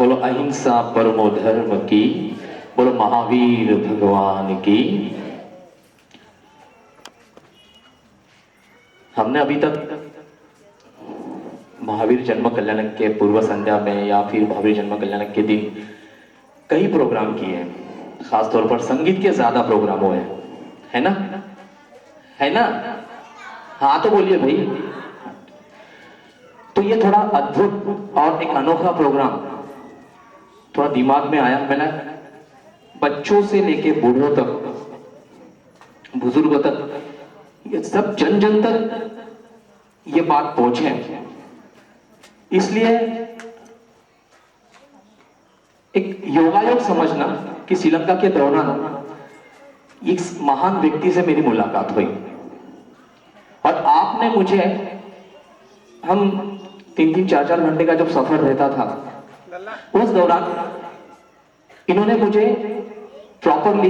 बोलो अहिंसा परमो धर्म की, बोलो महावीर भगवान की। हमने अभी तक महावीर जन्म कल्याणक के पूर्व संध्या में या फिर महावीर जन्म कल्याणक के दिन कई प्रोग्राम किए हैं। खासतौर पर संगीत के ज्यादा प्रोग्राम हुए हैं, है ना? है ना? हाँ तो बोलिए भाई। तो ये थोड़ा अद्भुत और एक अनोखा प्रोग्राम थोड़ा दिमाग में आया। मैंने बच्चों से लेके बूढ़ों तक, बुजुर्गों तक, ये सब जन जन तक ये बात पहुंचे, इसलिए एक योगायोग समझना कि श्रीलंका के दौरान एक महान व्यक्ति से मेरी मुलाकात हुई और आपने मुझे, हम 3-3, 4-4 घंटे का जब सफर रहता था उस दौरान इन्होंने मुझे प्रॉपरली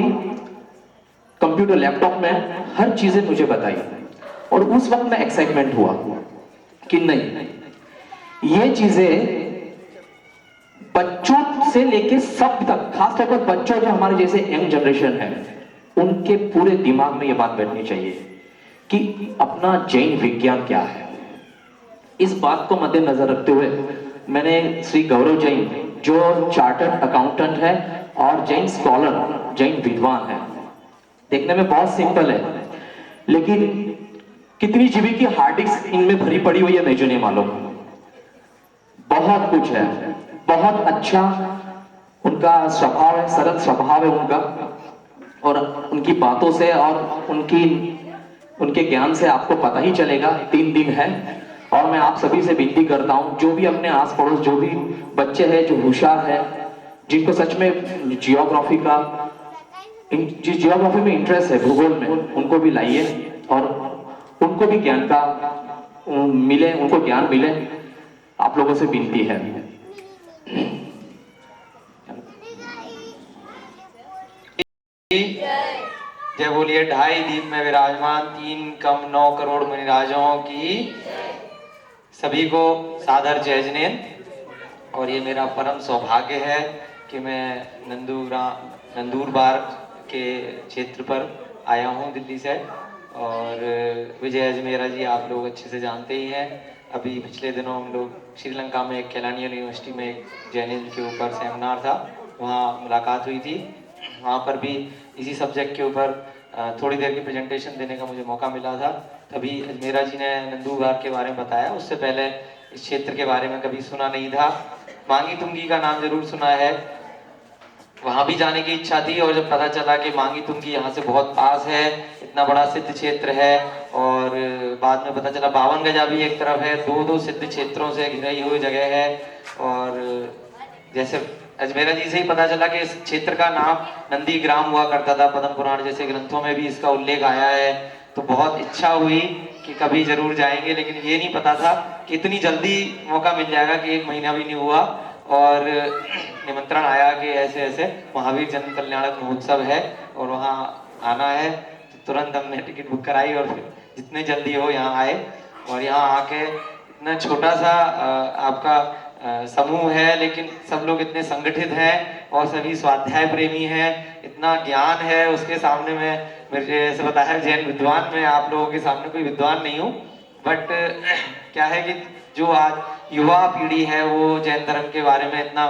कंप्यूटर लैपटॉप में हर चीजें मुझे बताई और उस वक्त में एक्साइटमेंट हुआ कि नहीं, ये चीजें बच्चों से लेके सब तक, खासतौर पर बच्चों जो हमारे जैसे यंग जनरेशन है उनके पूरे दिमाग में ये बात बैठनी चाहिए कि अपना जैन विज्ञान क्या है। इस बात को मद्देनजर रखते हुए मैंने श्री गौरव जैन, जो चार्टर्ड अकाउंटेंट है और जैन स्कॉलर, जैन विद्वान है, देखने में बहुत सिंपल है लेकिन कितनी जीबी की हार्ड डिस्क इनमें भरी पड़ी हुई है मुझे नहीं मालूम। बहुत कुछ है, बहुत अच्छा उनका स्वभाव है, सरल स्वभाव है उनका, और उनकी बातों से और उनके ज्ञान से आपको पता ही चलेगा। 3 दिन है और मैं आप सभी से विनती करता हूं, जो भी अपने आस पड़ोस, जो भी बच्चे हैं जो होशियार है, जिनको सच में जियोग्राफी का, जिस जियोग्राफी में इंटरेस्ट है, भूगोल में, उनको भी लाइए और उनको भी ज्ञान का मिले, उनको ज्ञान मिले, आप लोगों से विनती है। जय बोलिए। 2.5 दीप में विराजमान 3 कम 9 करोड़ मुनिराजों की सभी को सादर जय जिनेन्द्र। और ये मेरा परम सौभाग्य है कि मैं नंदूरबार के क्षेत्र पर आया हूँ दिल्ली से। और विजय अजमेरा जी आप लोग अच्छे से जानते ही हैं। अभी पिछले दिनों हम लोग श्रीलंका में कैलानिया यूनिवर्सिटी में एक जैनिज्म के ऊपर सेमिनार था, वहाँ मुलाकात हुई थी। वहाँ पर भी इसी सब्जेक्ट के ऊपर थोड़ी देर की प्रेजेंटेशन देने का मुझे मौका मिला था। तभी अजमेरा जी ने नंदूरबार के बारे में बताया, उससे पहले इस क्षेत्र के बारे में कभी सुना नहीं था। मांगी तुंगी का नाम जरूर सुना है, वहां भी जाने की इच्छा थी। और जब पता चला कि मांगी तुंगी यहाँ से बहुत पास है, इतना बड़ा सिद्ध क्षेत्र है, और बाद में पता चला 52 गजा भी एक तरफ है, 2-2 सिद्ध क्षेत्रों से घिरी हुई जगह है। और जैसे अजमेरा जी से ही पता चला कि इस क्षेत्र का नाम नंदी ग्राम हुआ करता था, पद्म पुराण जैसे ग्रंथों में भी इसका उल्लेख आया है। तो बहुत इच्छा हुई कि कभी जरूर जाएंगे, लेकिन ये नहीं पता था कि इतनी जल्दी मौका मिल जाएगा, कि 1 महीना भी नहीं हुआ और निमंत्रण आया कि ऐसे ऐसे महावीर जन कल्याणक महोत्सव है और वहाँ आना है। तो तुरंत हमने टिकट बुक कराई और फिर जितने जल्दी हो यहाँ आए। और यहाँ आके इतना छोटा सा आपका समूह है, लेकिन सब लोग इतने संगठित हैं और सभी स्वाध्याय प्रेमी हैं, इतना ज्ञान है उसके सामने। में मुझे ऐसे बताया जैन विद्वान, मैं आप लोगों के सामने कोई विद्वान नहीं हूँ, बट क्या है कि जो आज युवा पीढ़ी है वो जैन धर्म के बारे में इतना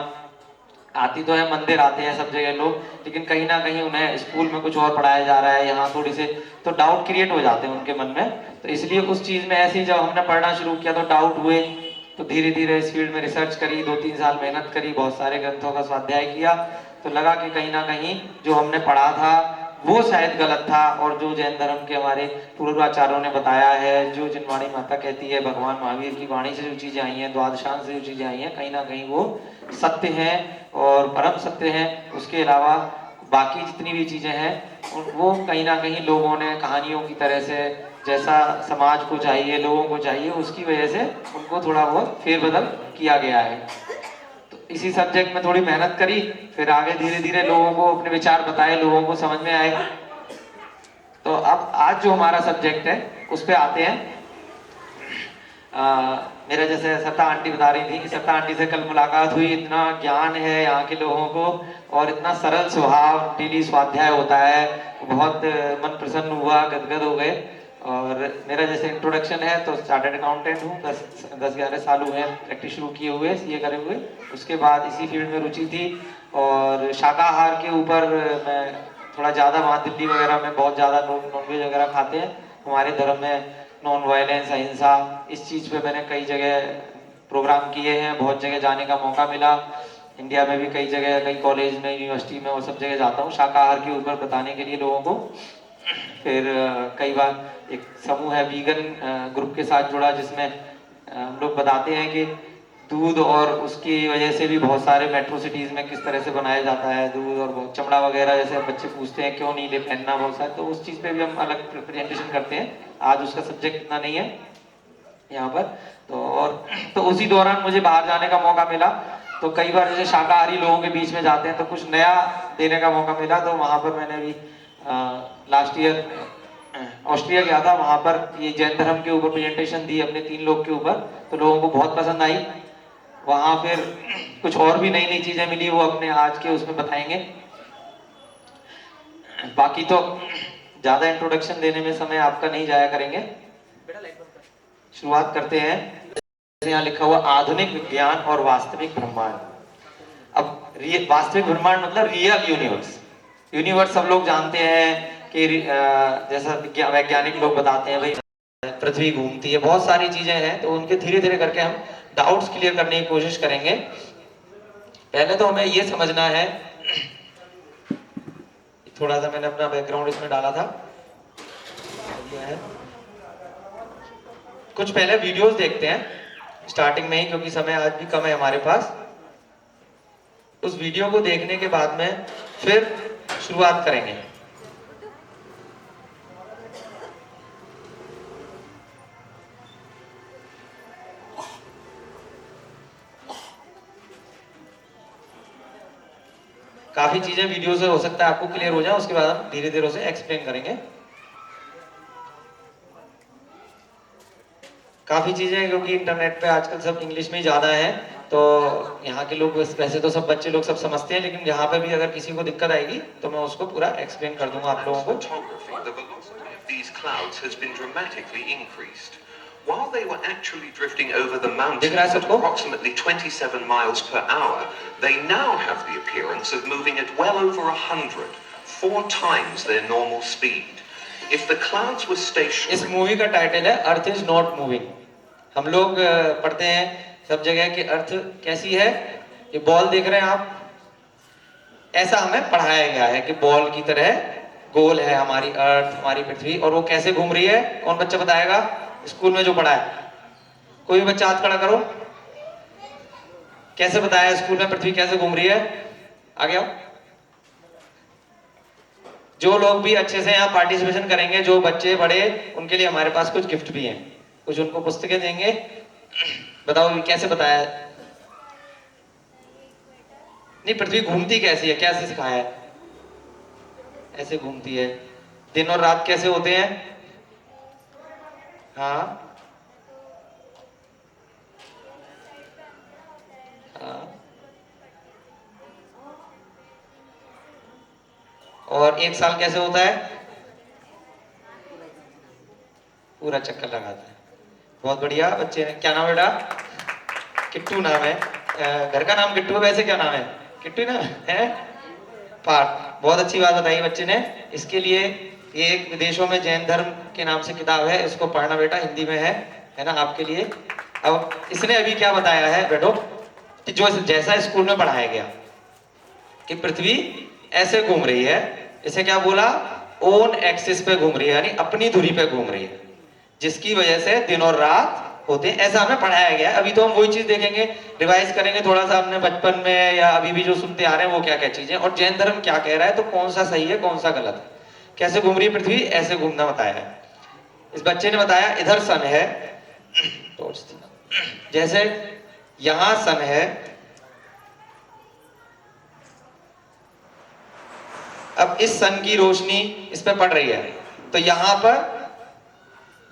आती तो है, मंदिर आते हैं सब जगह लोग, लेकिन कहीं ना कहीं उन्हें स्कूल में कुछ और पढ़ाया जा रहा है, यहाँ थोड़ी से तो डाउट क्रिएट हो जाते हैं उनके मन में। तो इसलिए उस चीज में ऐसे ही जब हमने पढ़ना शुरू किया तो डाउट हुए, तो धीरे धीरे इस फील्ड में रिसर्च करी, 2-3 साल मेहनत करी, बहुत सारे ग्रंथों का स्वाध्याय किया, तो लगा कि कहीं ना कहीं जो हमने पढ़ा था वो शायद गलत था। और जो जैन धर्म के हमारे पूर्वाचार्यों ने बताया है, जो जिनवाणी माता कहती है, भगवान महावीर की वाणी से जो चीजें आई हैं, द्वादशांश से जो चीजें आई हैं, कहीं ना कहीं वो सत्य हैं और परम सत्य हैं। उसके अलावा बाकी जितनी भी चीजें हैं वो कहीं ना कहीं लोगों ने कहानियों की तरह से, जैसा समाज को चाहिए, लोगों को चाहिए, उसकी वजह से उनको थोड़ा बहुत फेरबदल किया गया है। तो इसी सब्जेक्ट में थोड़ी मेहनत करी, फिर आगे धीरे धीरे लोगों को अपने विचार बताए, लोगों को समझ में आए। तो अब आज जो हमारा सब्जेक्ट है उस पे आते हैं। मेरा जैसे सत्ता आंटी बता रही थी कि सत्ता आंटी से कल मुलाकात हुई, इतना ज्ञान है यहाँ के लोगों को और इतना सरल स्वभाव, डेली स्वाध्याय होता है, बहुत मन प्रसन्न हुआ, गदगद हो गए। और मेरा जैसे इंट्रोडक्शन है तो चार्टर्ड अकाउंटेंट हूँ, 10-11 साल हुए हैं प्रैक्टिस शुरू किए हुए, सीए करे हुए। उसके बाद इसी फील्ड में रुचि थी और शाकाहार के ऊपर मैं थोड़ा ज़्यादा, वहाँ दिल्ली वगैरह में बहुत ज़्यादा नॉनवेज वगैरह खाते हैं। हमारे धर्म में नॉन वायलेंस, अहिंसा, इस चीज़ पे मैंने कई जगह प्रोग्राम किए हैं, बहुत जगह जाने का मौका मिला। इंडिया में भी कई जगह, कई कॉलेज में, यूनिवर्सिटी में और सब जगह जाता हूँ शाकाहार के ऊपर बताने के लिए लोगों को। फिर कई बार एक समूह है वीगन ग्रुप के साथ जुड़ा, जिसमें हम लोग बताते हैं कि दूध और उसकी वजह से भी बहुत सारे मेट्रो सिटीज में किस तरह से बनाया जाता है दूध, और बहुत चमड़ा वगैरह, जैसे बच्चे पूछते हैं क्यों नीले पहनना, बहुत सारे, तो उस चीज़ पे भी हम अलग प्रेजेंटेशन करते हैं। आज उसका सब्जेक्ट इतना नहीं है यहाँ पर। तो और तो उसी दौरान मुझे बाहर जाने का मौका मिला, तो कई बार जैसे शाकाहारी लोगों के बीच में जाते हैं तो कुछ नया देने का मौका मिला। तो वहाँ पर मैंने भी लास्ट ईयर ऑस्ट्रिया गया था, वहाँ पर ये जैन धर्म के ऊपर प्रेजेंटेशन दी अपने 3 लोग के ऊपर, तो लोगों को बहुत पसंद आई। वहाँ फिर कुछ और भी नई नई चीजें मिली, वो अपने आज के उसमें बताएंगे। बाकी तो ज्यादा इंट्रोडक्शन देने में समय आपका नहीं जाया करेंगे, शुरुआत करते हैं। यहाँ लिखा हुआ आधुनिक विज्ञान और वास्तविक ब्रह्मांड। अब वास्तविक ब्रह्मांड मतलब रियल यूनिवर्स। यूनिवर्स सब लोग जानते हैं कि जैसा वैज्ञानिक लोग बताते हैं भाई पृथ्वी घूमती है, बहुत सारी चीजें हैं, तो उनके धीरे धीरे करके हम डाउट्स क्लियर करने की कोशिश करेंगे। पहले तो हमें ये समझना है, थोड़ा सा मैंने अपना बैकग्राउंड इसमें डाला था, कुछ पहले वीडियोस देखते हैं स्टार्टिंग में ही, क्योंकि समय आज भी कम है हमारे पास। उस वीडियो को देखने के बाद में फिर शुरुआत करेंगे। काफी चीजें वीडियो से हो सकता है आपको क्लियर हो जाए, उसके बाद हम धीरे धीरे उसे एक्सप्लेन करेंगे। काफी चीजें, क्योंकि इंटरनेट पे आजकल सब इंग्लिश में ही ज्यादा है, तो यहाँ के लोग वैसे तो सब बच्चे लोग सब समझते हैं, लेकिन यहाँ पे भी अगर किसी को दिक्कत आएगी तो मैं उसको पूरा एक्सप्लेन कर दूंगा आप लोगों को। While they were actually drifting over the mountains at approximately 27 miles per hour, they now have the appearance of moving at well over 100, 4 times their normal speed. If the clouds were stationary... इस movie का title है earth is not moving. हम लोग पढ़ते हैं सब जगह कि अर्थ कैसी है, ये बॉल देख रहे हैं आप, ऐसा हमें पढ़ाया गया है कि बॉल की तरह गोल है हमारी अर्थ, हमारी पृथ्वी, और वो कैसे घूम रही है। कौन बच्चा बताएगा स्कूल में जो पढ़ा है? कोई भी बच्चा हाथ खड़ा करो, कैसे बताया स्कूल में पृथ्वी कैसे घूम रही है? आगे आओ। जो लोग भी अच्छे से यहाँ पार्टिसिपेशन करेंगे, जो बच्चे बड़े, उनके लिए हमारे पास कुछ गिफ्ट भी हैं, कुछ उनको पुस्तकें देंगे। बताओ कैसे बताया? नहीं, पृथ्वी घूमती कैसी है, कैसे सिखाया है? ऐसे घूमती है। दिन और रात कैसे होते हैं? हाँ हाँ। और एक साल कैसे होता है? पूरा चक्कर लगाता है। बहुत बढ़िया बच्चे ने, क्या नाम है बेटा? किट्टू नाम है। घर का नाम किट्टू है, वैसे क्या नाम है? किट्टू ना है? पार्थ। बहुत अच्छी बात बताई बच्चे ने। इसके लिए ये एक विदेशों में जैन धर्म के नाम से किताब है, इसको पढ़ना बेटा, हिंदी में है ना आपके लिए। अब इसने अभी क्या बताया है बेटो, कि जो जैसा स्कूल में पढ़ाया गया कि पृथ्वी ऐसे घूम रही है, इसे क्या बोला? ओन एक्सिस पे घूम रही है, यानी अपनी धुरी पे घूम रही है, जिसकी वजह से दिन और रात होते हैं, ऐसा हमें पढ़ाया गया है। अभी तो हम वही चीज देखेंगे, रिवाइज करेंगे थोड़ा सा अपने बचपन में या अभी भी जो सुनते आ रहे हैं वो क्या क्या चीजें, और जैन धर्म क्या कह रहा है, तो कौन सा सही है कौन सा गलत है। कैसे घूम रही है पृथ्वी? ऐसे घूमना बताया है। इस बच्चे ने बताया इधर सन है, जैसे यहां सन है, अब इस सन की रोशनी इस पे पड़ रही है, तो यहां पर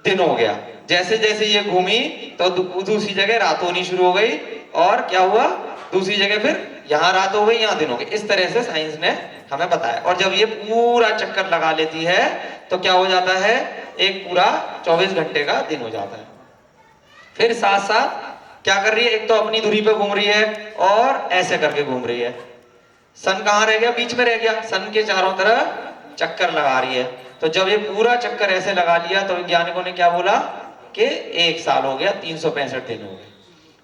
दिन हो गया, जैसे जैसे ये घूमी तो दूसरी जगह रात होनी शुरू हो गई, और क्या हुआ, दूसरी जगह फिर यहाँ रात हो गई, यहाँ दिन हो गई। इस तरह से साइंस ने हमें बताया। और जब ये पूरा चक्कर लगा लेती है तो क्या हो जाता है, एक पूरा 24 घंटे का दिन हो जाता है। फिर साथ साथ क्या कर रही है, एक तो अपनी धुरी पे घूम रही है और ऐसे करके घूम रही है। सन कहाँ रह गया, बीच में रह गया, सन के चारों तरफ चक्कर लगा रही है। तो जब ये पूरा चक्कर ऐसे लगा लिया तो वैज्ञानिकों ने क्या बोला कि 1 साल हो गया, 365 दिन हो गए।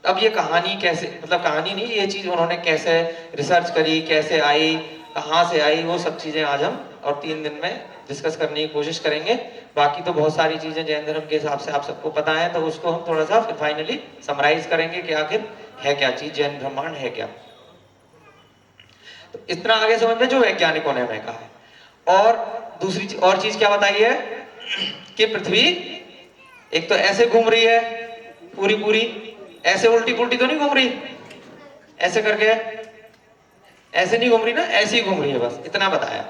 अब ये कहानी कैसे, मतलब कहानी नहीं, ये चीज उन्होंने कैसे रिसर्च करी, कैसे आई, कहाँ से आई, वो सब चीजें आज हम और 3 दिन में डिस्कस करने की कोशिश करेंगे। बाकी तो बहुत सारी चीजें जैन धर्म के हिसाब से आप सबको पता है, तो उसको हम थोड़ा सा फिर फाइनली समराइज करेंगे कि आखिर है क्या चीज, जैन ब्रह्मांड है क्या। तो इतना आगे समझ में जो वैज्ञानिकों ने हमें कहा है। और दूसरी और चीज क्या बताई है कि पृथ्वी एक तो ऐसे घूम रही है पूरी पूरी, ऐसे उल्टी पुल्टी तो नहीं घूम रही, ऐसे करके ऐसे नहीं घूम रही ना, ऐसे ही घूम रही है, बस इतना बताया।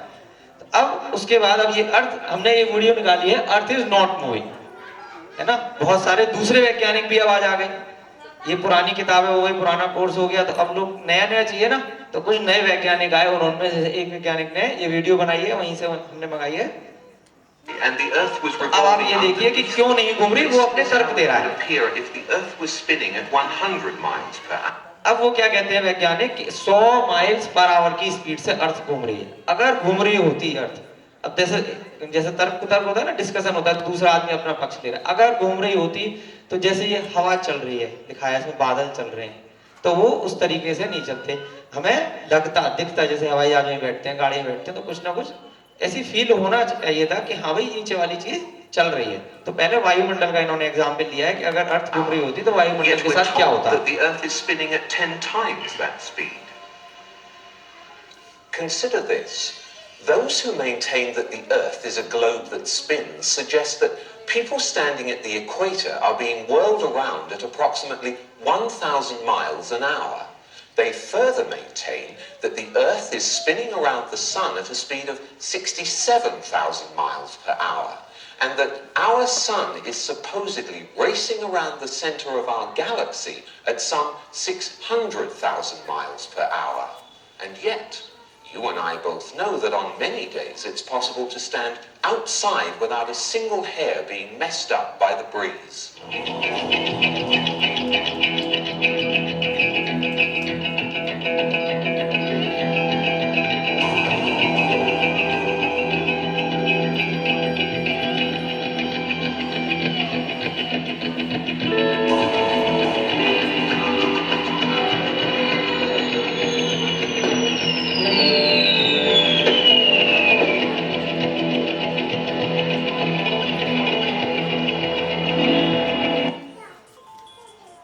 तो अब उसके बाद अब ये अर्थ, हमने ये वीडियो निकाली है, अर्थ इज नॉट मूविंग, है ना। बहुत सारे दूसरे वैज्ञानिक भी आवाज आ गई, ये पुरानी किताबें हो गई, पुराना कोर्स हो गया, तो अब लोग नया नया चाहिए ना, तो कुछ नए वैज्ञानिक आए और उनमें से एक वैज्ञानिक ने ये वीडियो बनाई है, वहीं से हमने मंगाई है। And the Earth was अब आप ये देखिए कि क्यों नहीं घूम रही, वो अपने तर्क दे रहा है। appear if the Earth was spinning at 100 miles per hour. अब वो क्या कहते हैं वैज्ञानिक कि 100 माइल्स पर आवर की स्पीड से अर्थ घूम रही है। अगर घूम रही होती अर्थ, अब जैसे तर्क होता है ना, डिस्कशन होता है, तो दूसरा आदमी अपना पक्ष ले रहा है। अगर घूम रही होती तो जैसे ये हवा चल रही है, दिखाया इसमें बादल चल रहे हैं, तो वो उस तरीके से नहीं चलते। हमें लगता दिखता जैसे हवाई जहाज में बैठते हैं, गाड़ी में बैठते हैं, तो कुछ ना कुछ ऐसी फील होना चाहिए था कि हाँ भाई नीचे वाली चीज चल रही है। तो पहले वायुमंडल का इन्होंने एग्जाम्पल लिया है कि अगर अर्थ घूम रही होती तो वायुमंडल Yet के we're साथ क्या told होता। that the Earth is spinning at 10 times that speed. Consider this. Those who maintain that the Earth is a globe that spins suggest that people standing at the equator are being whirled around at approximately 1,000 miles an hour. They further maintain that the Earth is spinning around the Sun at a speed of 67,000 miles per hour, and that our Sun is supposedly racing around the center of our galaxy at some 600,000 miles per hour. And yet, you and I both know that on many days it's possible to stand outside without a single hair being messed up by the breeze.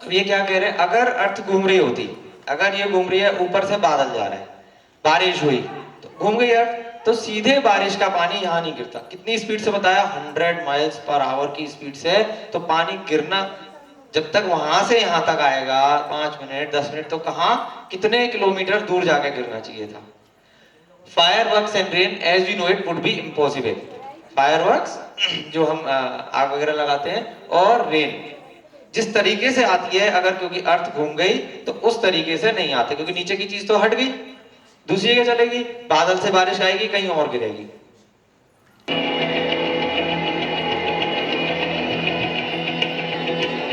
अब ये क्या कह रहे हैं, अगर अर्थ घूम रही होती, अगर ये घूम रही है, ऊपर से बादल जा रहे हैं, बारिश हुई तो घूम गई अर्थ, तो सीधे बारिश का पानी यहाँ नहीं गिरता। कितनी स्पीड से बताया, 100 माइल्स पर आवर की स्पीड से। तो पानी गिरना जब तक वहां से यहाँ तक आएगा 5 मिनट 10 मिनट, तो कहाँ कितने किलोमीटर दूर जाके गिरना चाहिए था। Fireworks and rain as we know it would be impossible. Fireworks जो हम आग वगैरह लगाते हैं, और रेन जिस तरीके से आती है, अगर क्योंकि अर्थ घूम गई तो उस तरीके से नहीं आती, क्योंकि नीचे की चीज तो हट गई, दूसरी जगह चलेगी, बादल से बारिश आएगी, कहीं और गिरेगी।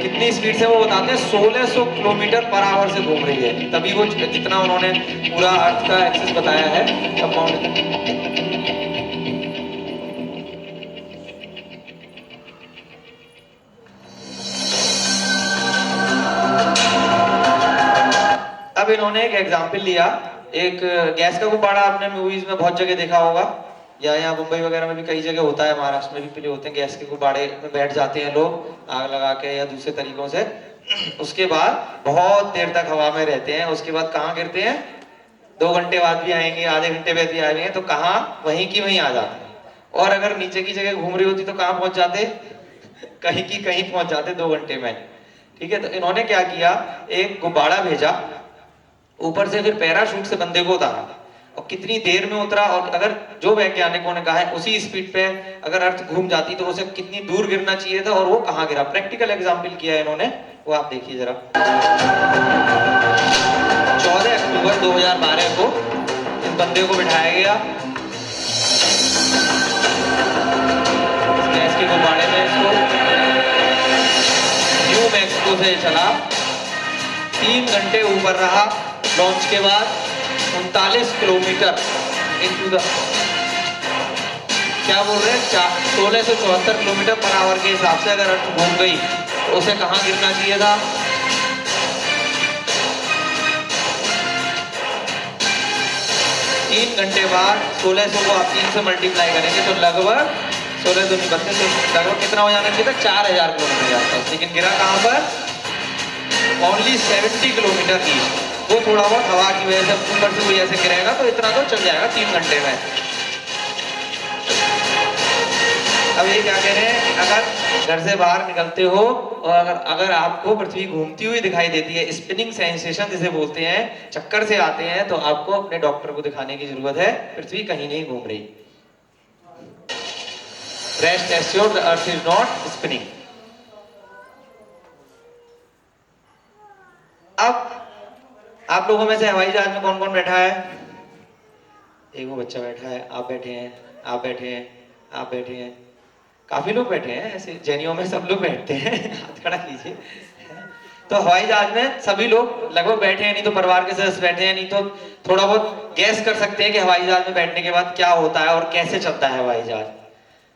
कितनी स्पीड से वो बताते हैं, 1600 किलोमीटर पर आवर से घूम रही है। तभी वो जितना उन्होंने पूरा अर्थ का एक्सेस बताया है, अब इन्होंने एक एग्जाम्पल लिया, एक गैस का गुब्बारा आपने मूवीज में बहुत जगह देखा होगा, या यहाँ मुंबई वगैरह में भी कई जगह होता है, महाराष्ट्र में भी पीले होते हैं, गैस के गुब्बारे में बैठ जाते हैं लोग आग लगा के या दूसरे तरीकों से। उसके बाद बहुत देर तक हवा में रहते हैं, उसके बाद कहाँ गिरते हैं, 2 घंटे बाद भी आएंगे, आधे घंटे बाद भी आएंगे, तो कहाँ वहीं की वहीं आ जाते हैं। और अगर नीचे की जगह घूम रही होती तो कहाँ पहुंच जाते, कहीं की कहीं पहुंच जाते 2 घंटे में। ठीक है, तो इन्होंने क्या किया, एक गुब्बारा भेजा, ऊपर से फिर पैराशूट से बंदे को उतारा, और कितनी देर में उतरा, और अगर जो वैज्ञानिकों ने कहा है उसी स्पीड पे अगर अर्थ घूम जाती तो उसे कितनी दूर गिरना चाहिए था और वो कहाँ गिरा। प्रैक्टिकल एग्जाम्पल किया है इन्होंने, वो आप देखिए जरा। 14 अक्टूबर 2012 को इस बंदे को बिठाया गया गैस के गुब्बारे में, इसको न्यू मैक्सिको से चला, 3 घंटे ऊपर रहा, लॉन्च के बाद 39 किलोमीटर इनटू द, क्या बोल रहे हैं, 1674 किलोमीटर पर आवर के हिसाब से अगर अर्थ घूम गई तो उसे कहाँ गिरना चाहिए था। तीन घंटे बाद 1600 को आप 3 से मल्टीप्लाई करेंगे तो लगभग 16 दूनी 32, लगभग कितना हो जाना चाहिए था, 4000 किलोमीटर जाता है। लेकिन गिरा कहाँ पर, ओनली 70 किलोमीटर ईस्ट। वो थोड़ा बहुत हवा की वजह से ऊपर से कोई ऐसे गिरेगा तो इतना तो चल जाएगा 3 घंटे में। अब ये क्या कह रहे हैं कि अगर घर से बाहर निकलते हो और अगर आपको पृथ्वी घूमती हुई दिखाई देती है, स्पिनिंग सेंसेशन जिसे बोलते हैं, चक्कर से आते हैं, तो आपको अपने डॉक्टर को दिखाने की जरूरत है, पृथ्वी कहीं नहीं घूम रही। Rest assured, the earth is not spinning. अब आप लोगों में से हवाई जहाज में कौन कौन बैठा है? एक वो बच्चा बैठा है, आप बैठे हैं, आप बैठे हैं, आप बैठे हैं, काफी लोग बैठे हैं, ऐसे जैनियों में सब लोग बैठते हैं। हाथ खड़ा कीजिए। तो हवाई जहाज में सभी लोग लगभग बैठे हैं, नहीं तो परिवार के सदस्य बैठे हैं, नहीं तो थोड़ा बहुत गैस कर सकते हैं कि हवाई जहाज में बैठने के बाद क्या होता है और कैसे चलता है हवाई जहाज।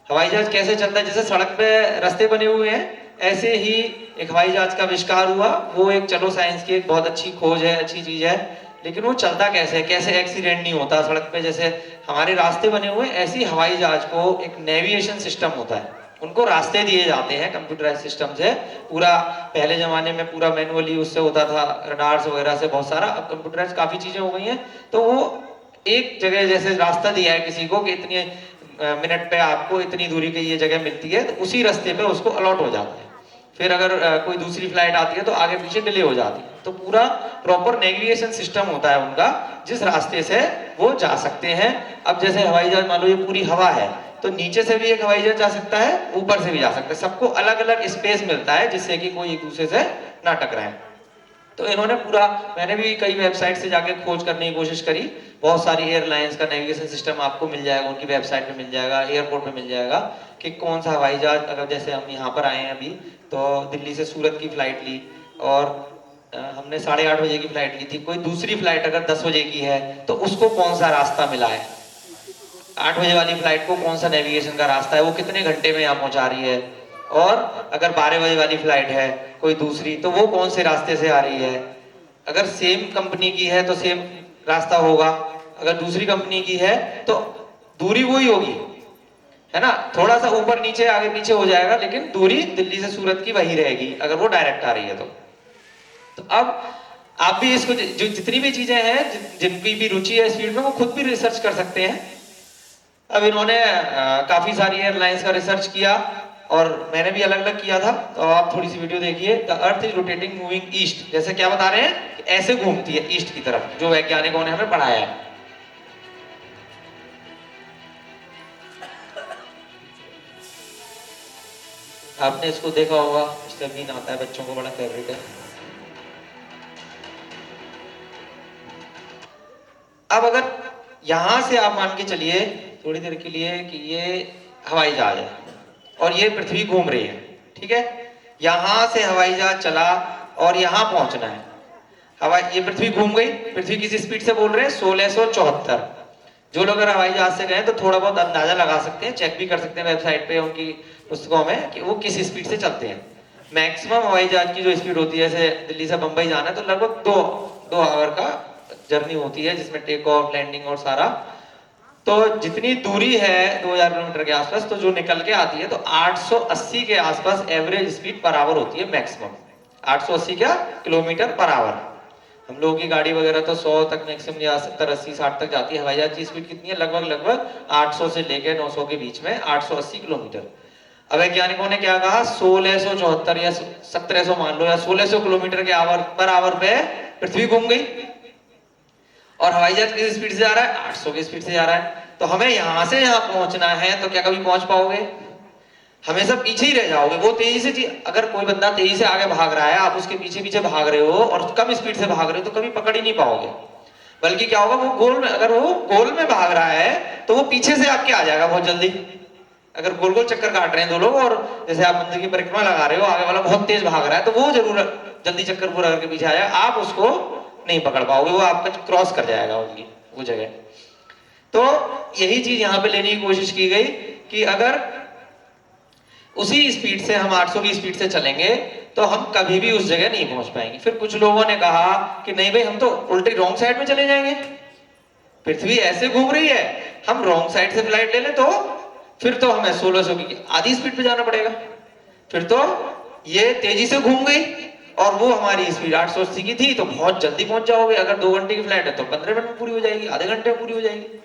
हवाई जहाज कैसे चलता है, जैसे सड़क पे रास्ते बने हुए हैं ऐसे ही एक हवाई जहाज का आविष्कार हुआ। वो एक, चलो साइंस की एक बहुत अच्छी खोज है, अच्छी चीज है, लेकिन वो चलता कैसे है, कैसे एक्सीडेंट नहीं होता सड़क पे। जैसे हमारे रास्ते बने हुए हैं, ऐसे ही हवाई जहाज को एक नेविगेशन सिस्टम होता है, उनको रास्ते दिए जाते हैं कंप्यूटराइज सिस्टम से। पूरा पहले जमाने में पूरा मैनुअली उससे होता था, रडार्स वगैरह से बहुत सारा, अब कंप्यूटराइज काफी चीजें हो गई हैं। तो वो एक जगह जैसे रास्ता दिया है किसी को कि इतने मिनट पे आपको इतनी दूरी की ये जगह मिलती है, तो उसी रास्ते पे उसको अलॉट हो जाता है। फिर अगर कोई दूसरी फ्लाइट आती है तो आगे पीछे डिले हो जाती है। तो पूरा प्रॉपर नेविगेशन सिस्टम होता है उनका, जिस रास्ते से वो जा सकते हैं। अब जैसे हवाई जहाज मान लो ये पूरी हवा है, तो नीचे से भी एक हवाई जहाज जा सकता है, ऊपर से भी जा सकता है, सबको अलग अलग स्पेस मिलता है जिससे कि कोई एक दूसरे से ना टकराए। तो इन्होंने पूरा, मैंने भी कई वेबसाइट से जाके खोज करने की कोशिश करी, बहुत सारी एयरलाइंस का नेविगेशन सिस्टम आपको मिल जाएगा, उनकी वेबसाइट में मिल जाएगा, एयरपोर्ट में मिल जाएगा कि कौन सा हवाई जहाज, अगर जैसे हम यहाँ पर आए हैं अभी, तो दिल्ली से सूरत की फ्लाइट ली और हमने 8:30 बजे की फ्लाइट ली थी, कोई दूसरी फ्लाइट अगर 10 बजे की है तो उसको कौन सा रास्ता मिला है, 8 बजे वाली फ्लाइट को कौन सा नेविगेशन का रास्ता है, वो कितने घंटे में यहाँ पहुंचा रही है, और अगर 12 बजे वाली फ्लाइट है कोई दूसरी तो वो कौन से रास्ते से आ रही है। अगर सेम कंपनी की है तो सेम रास्ता होगा, अगर दूसरी कंपनी की है तो दूरी वही होगी, है ना, थोड़ा सा ऊपर नीचे आगे पीछे हो जाएगा, लेकिन दूरी दिल्ली से सूरत की वही रहेगी अगर वो डायरेक्ट आ रही है तो अब आप भी इसको जो जितनी भी चीजें हैं, जिनकी भी रुचि है इस फील्ड में, वो खुद भी रिसर्च कर सकते हैं। अब इन्होंने काफी सारी एयरलाइंस का रिसर्च किया और मैंने भी अलग अलग किया था, तो आप थोड़ी सी वीडियो देखिए। The earth is rotating moving east, जैसे क्या बता रहे हैं कि ऐसे घूमती है ईस्ट की तरफ, जो वैज्ञानिकों ने हमें पढ़ाया है। आपने इसको देखा होगा, मिस्टर बीन आता है, बच्चों को बड़ा फेवरेट है। अब अगर यहां से आप मान के चलिए थोड़ी देर के लिए कि ये हवाई जहाज है और ये पृथ्वी घूम रही है, ठीक है, यहां से हवाई जहाज चला और यहां पहुंचना है। हवाई, ये पृथ्वी घूम गई, पृथ्वी किस स्पीड से बोल रहे हैं, 1674। जो लोग अगर हवाई जहाज से गए तो थोड़ा बहुत अंदाजा लगा सकते हैं, चेक भी कर सकते हैं वेबसाइट पे उनकी पुस्तकों में कि वो किस स्पीड से चलते हैं। मैक्सिमम हवाई जहाज की जो स्पीड होती है, जैसे दिल्ली से बंबई जाना है तो लगभग दो आवर का जर्नी होती है, जिसमें टेक ऑफ, लैंडिंग और सारा। तो जितनी दूरी है 2000 किलोमीटर के आसपास, तो जो निकल के आती है तो 880 के आसपास एवरेज स्पीड पर आवर होती है मैक्सिमम, 880 क्या किलोमीटर पर आवर। हम लोगों की गाड़ी वगैरह तो 100 तक मैक्सिमम या 70, 80, 60 तक जाती है। हवाई जहाज की स्पीड कितनी है, लगभग 800 से लेके 900 के बीच में, 880 किलोमीटर। अब वैज्ञानिकों ने क्या कहा, 1674 या 1700 मान लो, या 1600 किलोमीटर के आवर पे पृथ्वी घूम गई और हवाई जहाज किस स्पीड से जा रहा है? 800 की स्पीड से जा रहा है। तो हमें यहां से यहां पहुंचना है, तो क्या कभी पहुंच पाओगे? हमेशा पीछे ही रह जाओगे। वो तेजी से, अगर कोई बंदा तेजी से आगे भाग रहा है, आप उसके पीछे पीछे भाग रहे हो और कम स्पीड से भाग रहे हो, तो कभी पकड़ ही नहीं पाओगे। बल्कि क्या होगा, वो गोल में, अगर वो गोल में भाग रहा है तो वो पीछे से आपके आ जाएगा बहुत जल्दी। अगर गोल गोल चक्कर काट रहे हैं दो लोग, और जैसे आप मंदिर की परिक्रमा लगा रहे हो, आगे वाला बहुत तेज भाग रहा है, तो वो जरूर जल्दी चक्कर पूरा करके पीछे आ जाएगा, आप उसको नहीं पकड़ पाओगे, वो आपका क्रॉस कर जाएगा उनकी वो जगह। तो यही चीज यहाँ पे लेने की कोशिश की गई कि अगर उसी स्पीड से हम 800 की स्पीड से चलेंगे तो हम कभी भी उस जगह नहीं पहुंच पाएंगे। फिर कुछ लोगों ने कहा कि नहीं भाई, हम तो उल्टी रॉन्ग साइड में चले जाएंगे, पृथ्वी ऐसे घूम रही है, हम रॉन्ग साइड से फ्लाइट ले लें तो फिर तो हमें 1600 की आधी स्पीड पे जाना पड़ेगा, फिर तो ये तेजी से घूम गई और वो हमारी स्पीड 880 की थी, तो बहुत जल्दी पहुंच जाओगे। अगर 2 घंटे की फ्लाइट है तो 15 मिनट में पूरी हो जाएगी, आधे घंटे में पूरी हो जाएगी,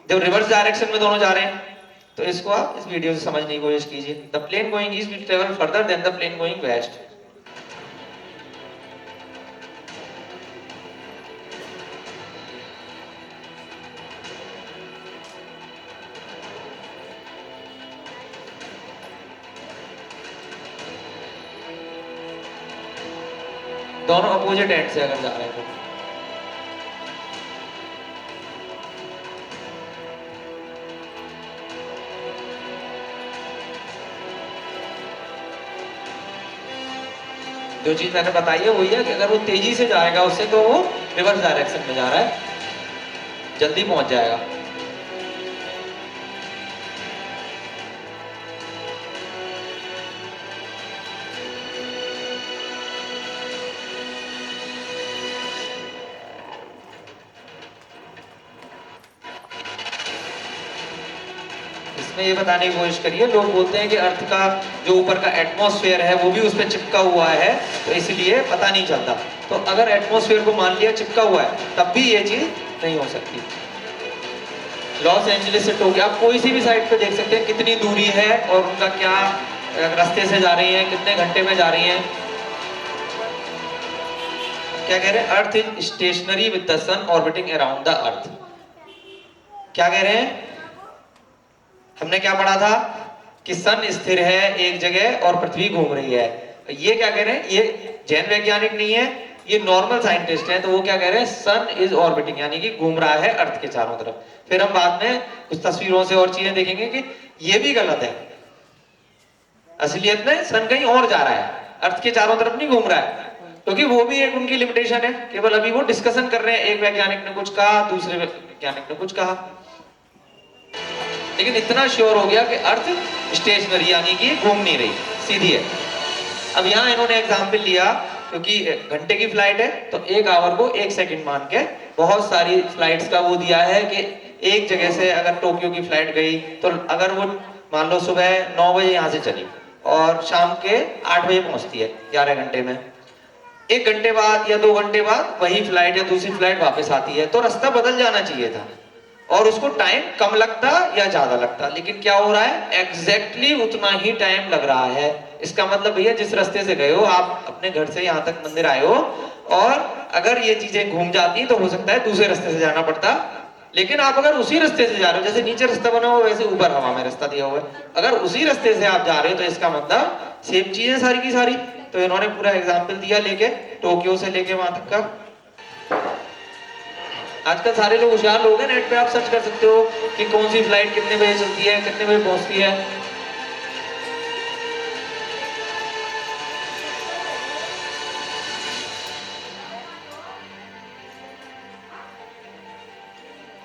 जब रिवर्स डायरेक्शन में दोनों जा रहे हैं। तो इसको आप इस वीडियो से समझने की कोशिश कीजिए। The plane going east will travel further than the plane going west. दोनों अपोजिट एंड से अगर जा रहे हैं तो जो चीज मैंने बताई है वही है कि अगर वो तेजी से जाएगा उससे, तो वो रिवर्स डायरेक्शन में जा रहा है, जल्दी पहुंच जाएगा। इसमें ये बताने की कोशिश करिए, लोग बोलते हैं कि अर्थ का जो ऊपर का एटमॉस्फेयर है वो भी उस पर चिपका हुआ है, तो इसलिए पता नहीं चलता। तो अगर एटमॉस्फेयर को मान लिया चिपका हुआ है, तब भी ये चीज नहीं हो सकती। लॉस एंजलिस से टोक्यो, आप कोई सी भी साइड पे देख सकते हैं कितनी दूरी है और उनका क्या रास्ते से जा रही है, कितने घंटे में जा रही है। क्या कह रहे हैं? Earth is stationary with the sun orbiting around the earth. क्या कह रहे हैं? हमने क्या पढ़ा था कि सन स्थिर है एक जगह और पृथ्वी घूम रही है। ये क्या कह रहे हैं? ये जैन वैज्ञानिक नहीं है, ये नॉर्मल साइंटिस्ट है। तो वो क्या कह रहे हैं? सन इज ऑर्बिटिंग, यानी कि घूम रहा है अर्थ के चारों तरफ। फिर हम बाद में कुछ तस्वीरों से और चीजें देखेंगे कि ये भी गलत है। असलियत में सन कहीं और जा रहा है, अर्थ के चारों तरफ नहीं घूम रहा है, क्योंकि वो भी एक उनकी लिमिटेशन है। केवल अभी वो डिस्कशन कर रहे हैं, एक वैज्ञानिक ने कुछ कहा, दूसरे वैज्ञानिक ने कुछ कहा, लेकिन इतना श्योर हो गया कि अर्थ स्टेशनरी यानी कि घूम नहीं रही, सीधी है। अब यहाँ इन्होंने एग्जाम्पल लिया, क्योंकि घंटे की फ्लाइट है तो 1 आवर को 1 सेकंड मान के बहुत सारी फ्लाइट्स का वो दिया है कि एक जगह से अगर टोक्यो की फ्लाइट गई तो अगर वो मान लो सुबह 9 बजे यहाँ से चली और शाम के 8 बजे पहुंचती है 11 घंटे में, 1 घंटे बाद या 2 घंटे बाद वही फ्लाइट या दूसरी फ्लाइट वापस आती है, तो रास्ता बदल जाना चाहिए था और उसको टाइम कम लगता या ज्यादा लगता। लेकिन क्या हो रहा है? एग्जैक्टली उतना ही टाइम लग रहा है। इसका मतलब भैया जिस रास्ते से गए हो आप, अपने घर से यहाँ तक मंदिर आए हो, और अगर ये चीजें घूम जाती तो हो सकता है दूसरे रास्ते से जाना पड़ता। लेकिन आप अगर उसी रास्ते से जा रहे हो, जैसे नीचे रास्ता बना हुआ वैसे ऊपर हवा में रास्ता दिया हुआ है, अगर उसी रास्ते से आप जा रहे हो तो इसका मतलब सेम चीजें सारी की सारी। तो इन्होंने पूरा एग्जाम्पल दिया लेके, टोक्यो से लेके वहां तक का। आजकल सारे लोग होशियार लोग हैं, नेट पे आप सर्च कर सकते हो कि कौन सी फ्लाइट कितने बजे चलती है, कितने बजे पहुंचती है।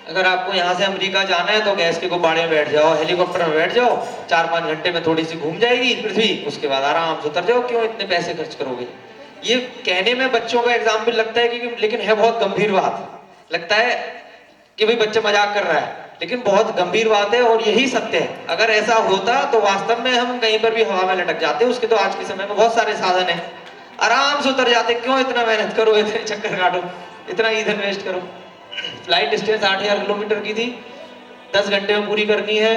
अगर आपको यहाँ से अमेरिका जाना है तो गैस के गुब्बारे में बैठ जाओ, हेलीकॉप्टर में बैठ जाओ, 4-5 घंटे में थोड़ी सी घूम जाएगी पृथ्वी, उसके बाद आराम से उतर जाओ। क्यों इतने पैसे खर्च करोगे? ये कहने में बच्चों का एग्जाम्पल लगता है कि लेकिन है बहुत गंभीर बात। लगता है कि भाई बच्चा मजाक कर रहा है, लेकिन बहुत गंभीर बात है और यही सत्य है। अगर ऐसा होता तो वास्तव में हम कहीं पर भी हवा में लटक जाते। उसके तो आज के समय में बहुत सारे साधन है, आराम से उतर जाते। क्यों इतना मेहनत करो, इतने चक्कर काटो, इतना ईंधन वेस्ट करो। फ्लाइट डिस्टेंस 8000 किलोमीटर की थी, 10 घंटे में पूरी करनी है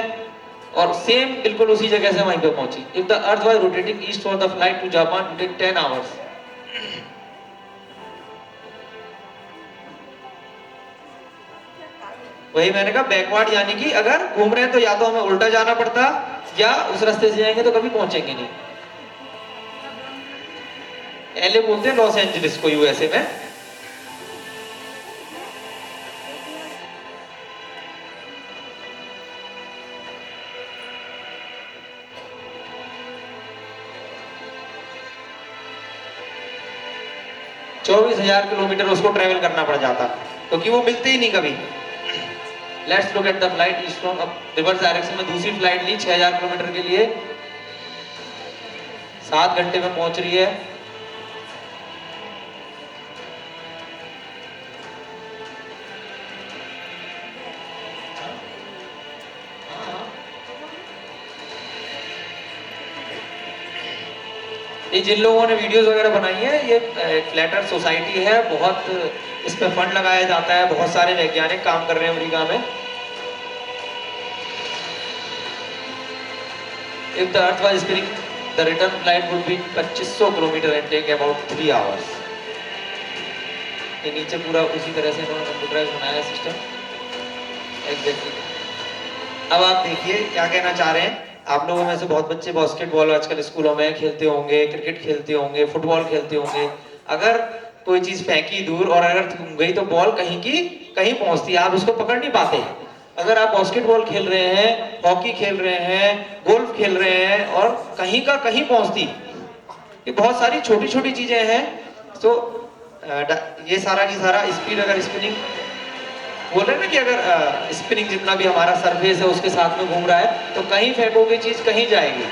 और सेम बिल्कुल उसी जगह से वहीं पे पहुंची। If the earth was rotating east for the flight to Japan it take 10 hours. वही मैंने कहा बैकवर्ड, यानी कि अगर घूम रहे हैं तो या तो हमें उल्टा जाना पड़ता या उस रास्ते से जाएंगे तो कभी पहुंचेंगे नहीं। एलए बोलते हैं लॉस एंजलिस को यूएसए में। चौबीस 2000 किलोमीटर उसको ट्रेवल करना पड़ जाता क्योंकि वो मिलते ही नहीं कभी। Let's look at the flight east from reverse direction में दूसरी फ्लाइट ली 6000 किलोमीटर के लिए, 7 घंटे में पहुंच रही है। ये जिन लोगों ने वीडियोस वगैरह बनाई है, ये फ्लैट अर्थ सोसाइटी है, बहुत इस पे फंड लगाया जाता है, बहुत सारे वैज्ञानिक काम कर रहे हैं अमेरिका में। If the earth was spinning, the return flight would be 2500 kilometre and take about 3 hours। ये नीचे पूरा उसी तरह से इन्होंने कंप्यूटराइज बनाया है सिस्टम एग्जैक्टली। अब आप देखिए क्या कहना चाह रहे हैं। आप लोगों में से बहुत बच्चे बास्केटबॉल आजकल स्कूलों में खेलते होंगे, क्रिकेट खेलते होंगे, फुटबॉल खेलते होंगे। अगर कोई चीज फेंकी दूर और अगर घूम गई तो बॉल कहीं की कहीं पहुंचती है, आप उसको पकड़ नहीं पाते। अगर आप बास्केटबॉल खेल रहे हैं, हॉकी खेल रहे हैं, गोल्फ खेल रहे हैं और कहीं का कहीं पहुंचती, ये बहुत सारी छोटी छोटी चीजें हैं। तो ये सारा की सारा स्पीड, अगर स्पिनिंग बोल रहे हैं ना कि अगर स्पिनिंग जितना भी हमारा सरफेस है उसके साथ में घूम रहा है तो कहीं फेंकोगे चीज कहीं जाएगी,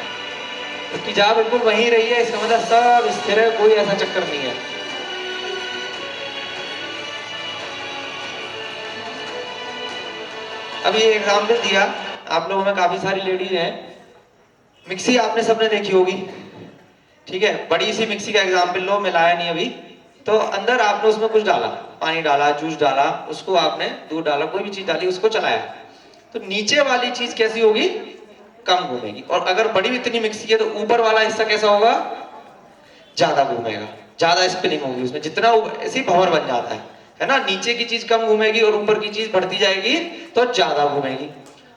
उसकी जा बिल्कुल वहीं रही है, इसका मतलब सब स्थिर है, कोई ऐसा चक्कर नहीं है। अभी ये एग्जाम्पल दिया, आप लोगों में काफी सारी लेडीज हैं, मिक्सी आपने सबने देखी होगी, ठीक है। बड़ी सी मिक्सी का एग्जाम्पल लो, मैं लाया नहीं अभी। तो अंदर आपने उसमें कुछ डाला, पानी डाला, जूस डाला, उसको आपने दूध डाला, कोई भी चीज डाली, उसको चलाया, तो नीचे वाली चीज कैसी होगी, कम घूमेगी। और अगर बड़ी इतनी मिक्सी है तो ऊपर वाला हिस्सा कैसा होगा, ज्यादा घूमेगा, ज्यादा स्पिनिंग होगी उसमें, जितना ऐसी भंवर बन जाता है ना। नीचे की चीज कम घूमेगी और ऊपर की चीज बढ़ती जाएगी तो ज्यादा घूमेगी।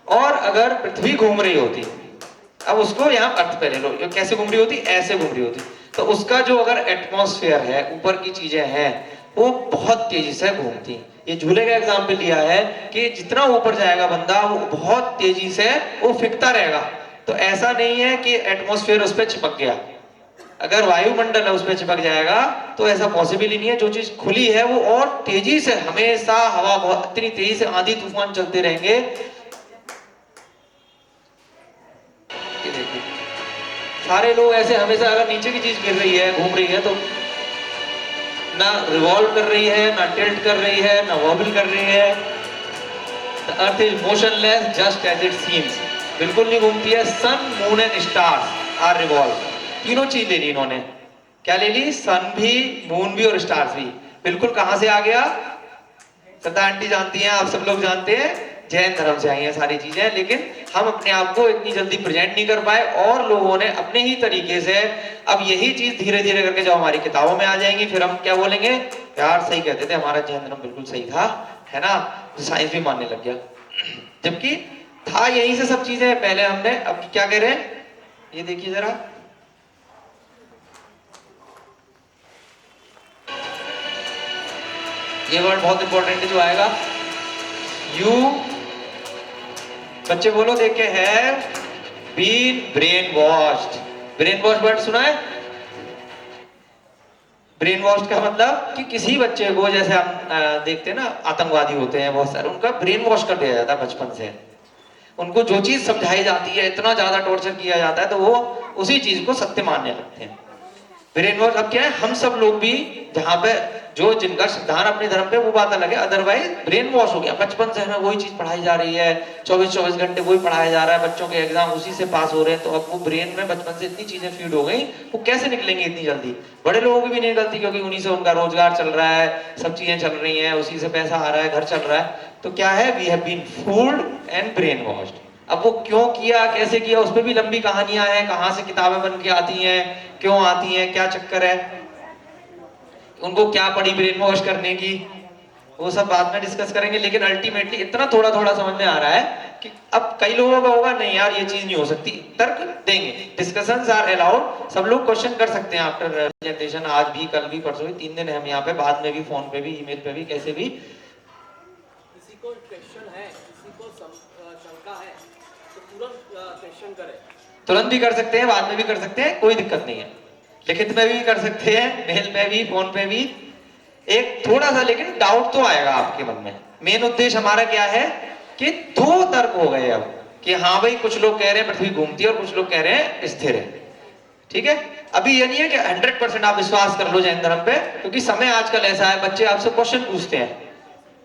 और अगर पृथ्वी घूम रही होती, अब उसको यहाँ अर्थ पे ले लो, कैसे घूम रही होती, ऐसे घूम रही होती, तो उसका जो अगर एटमॉस्फेयर है, ऊपर की चीजें हैं, वो बहुत तेजी से घूमती। ये झूले का एग्जाम्पल लिया है कि जितना ऊपर जाएगा बंदा वो बहुत तेजी से वो फिकता रहेगा। तो ऐसा नहीं है कि एटमॉस्फेयर उस पर चिपक गया, अगर वायुमंडल है उस पर चिपक जाएगा तो ऐसा पॉसिबल ही नहीं है। जो चीज खुली है वो और तेजी से, हमेशा हवा बहुत इतनी तेजी से, आंधी तूफान चलते रहेंगे। सारे लोग ऐसे हमेशा, अगर नीचे की चीज गिर रही है, घूम रही है, तो ना रिवॉल्व कर रही है, ना टिल्ट कर रही है, ना वॉबल कर रही है। The earth is motionless just as it seems, बिल्कुल नहीं घूमती है। Sun, moon and stars are revolve, तीनों चीज ले ली इन्होंने। क्या ले ली, सन भी, मून भी और स्टार्स भी। बिल्कुल कहां से आ गया, सदा आंटी जानती हैं, आप सब लोग जानते हैं, जैन धर्म से आई हैं सारी चीजें। लेकिन हम अपने आप को इतनी जल्दी प्रेजेंट नहीं कर पाए, और लोगों ने अपने ही तरीके से, अब यही चीज धीरे धीरे करके जब हमारी किताबों में आ जाएंगी, फिर हम क्या बोलेंगे, यार सही कहते थे, हमारा जैन धर्म बिल्कुल सही था, है ना, साइंस भी मानने लग गया। जबकि था यही से सब चीजें पहले हमने, अब क्या कह रहे हैं, ये देखिए जरा, ये वर्ड बहुत इंपॉर्टेंट है जो आएगा, यू, बच्चे बोलो देख के, have been brainwashed. Brainwash word सुना है? ब्रेन वॉश का मतलब कि किसी बच्चे को, जैसे हम देखते हैं ना, आतंकवादी होते हैं बहुत सारे, उनका ब्रेन वॉश कर दिया जाता है बचपन से। उनको जो चीज समझाई जाती है, इतना ज्यादा टॉर्चर किया जाता है, तो वो उसी चीज को सत्य मानने लगते हैं। ब्रेन वॉश अब क्या है, हम सब लोग भी, जहां पे जो जिनका सिद्धांत अपने धर्म पे, वो बात अलग है, अदरवाइज ब्रेन वॉश हो गया। बचपन से हमें वही चीज पढ़ाई जा रही है, 24-24 घंटे वही पढ़ाया जा रहा है, बच्चों के एग्जाम उसी से पास हो रहे हैं। तो अब वो ब्रेन में बचपन से इतनी चीजें फीड हो गई, वो कैसे निकलेंगे इतनी जल्दी। बड़े लोगों की भी नहीं निकलती, क्योंकि उन्हीं से उनका रोजगार चल रहा है, सब चीजें चल रही हैं, उसी से पैसा आ रहा है, घर चल रहा है। तो क्या है, we have been fooled and brainwashed. अब वो क्यों किया, कैसे किया, उस पर भी लंबी कहानियां हैं, कहां से किताबें बन के आती हैं, क्यों आती हैं, क्या चक्कर है, उनको क्या पड़ी ब्रेन वॉश करने की, वो सब बाद में डिस्कस करेंगे, लेकिन अल्टीमेटली इतना थोड़ा थोड़ा समझ में आ रहा है कि अब कई लोगों का होगा नहीं यार ये चीज नहीं हो सकती, तर्क देंगे, डिस्कशंस आर अलाउड, सब लोग क्वेश्चन कर सकते हैं आफ्टर प्रेजेंटेशन, आज भी, कल भी, परसों भी, 3 दिन है हम यहाँ पे, बाद में भी, फोन पे भी, ईमेल पे भी, कैसे भी। किसी को क्वेश्चन है, किसी को शंका है तो तुरंत क्वेश्चन करे, तुरंत भी कर सकते हैं, बाद में भी कर सकते हैं, कोई दिक्कत नहीं है, लिखित में भी कर सकते हैं, मेल पे भी, फोन पे भी। एक थोड़ा सा लेकिन डाउट तो आएगा आपके मन में। मेन उद्देश्य हमारा क्या है कि 2 तर्क हो गए अब, कि हाँ भाई कुछ लोग कह रहे हैं पृथ्वी घूमती है और कुछ लोग कह रहे हैं स्थिर है, ठीक है। अभी ये नहीं है कि 100% आप विश्वास कर लो जैन धर्म पे, क्योंकि समय आजकल ऐसा है, बच्चे आपसे क्वेश्चन पूछते हैं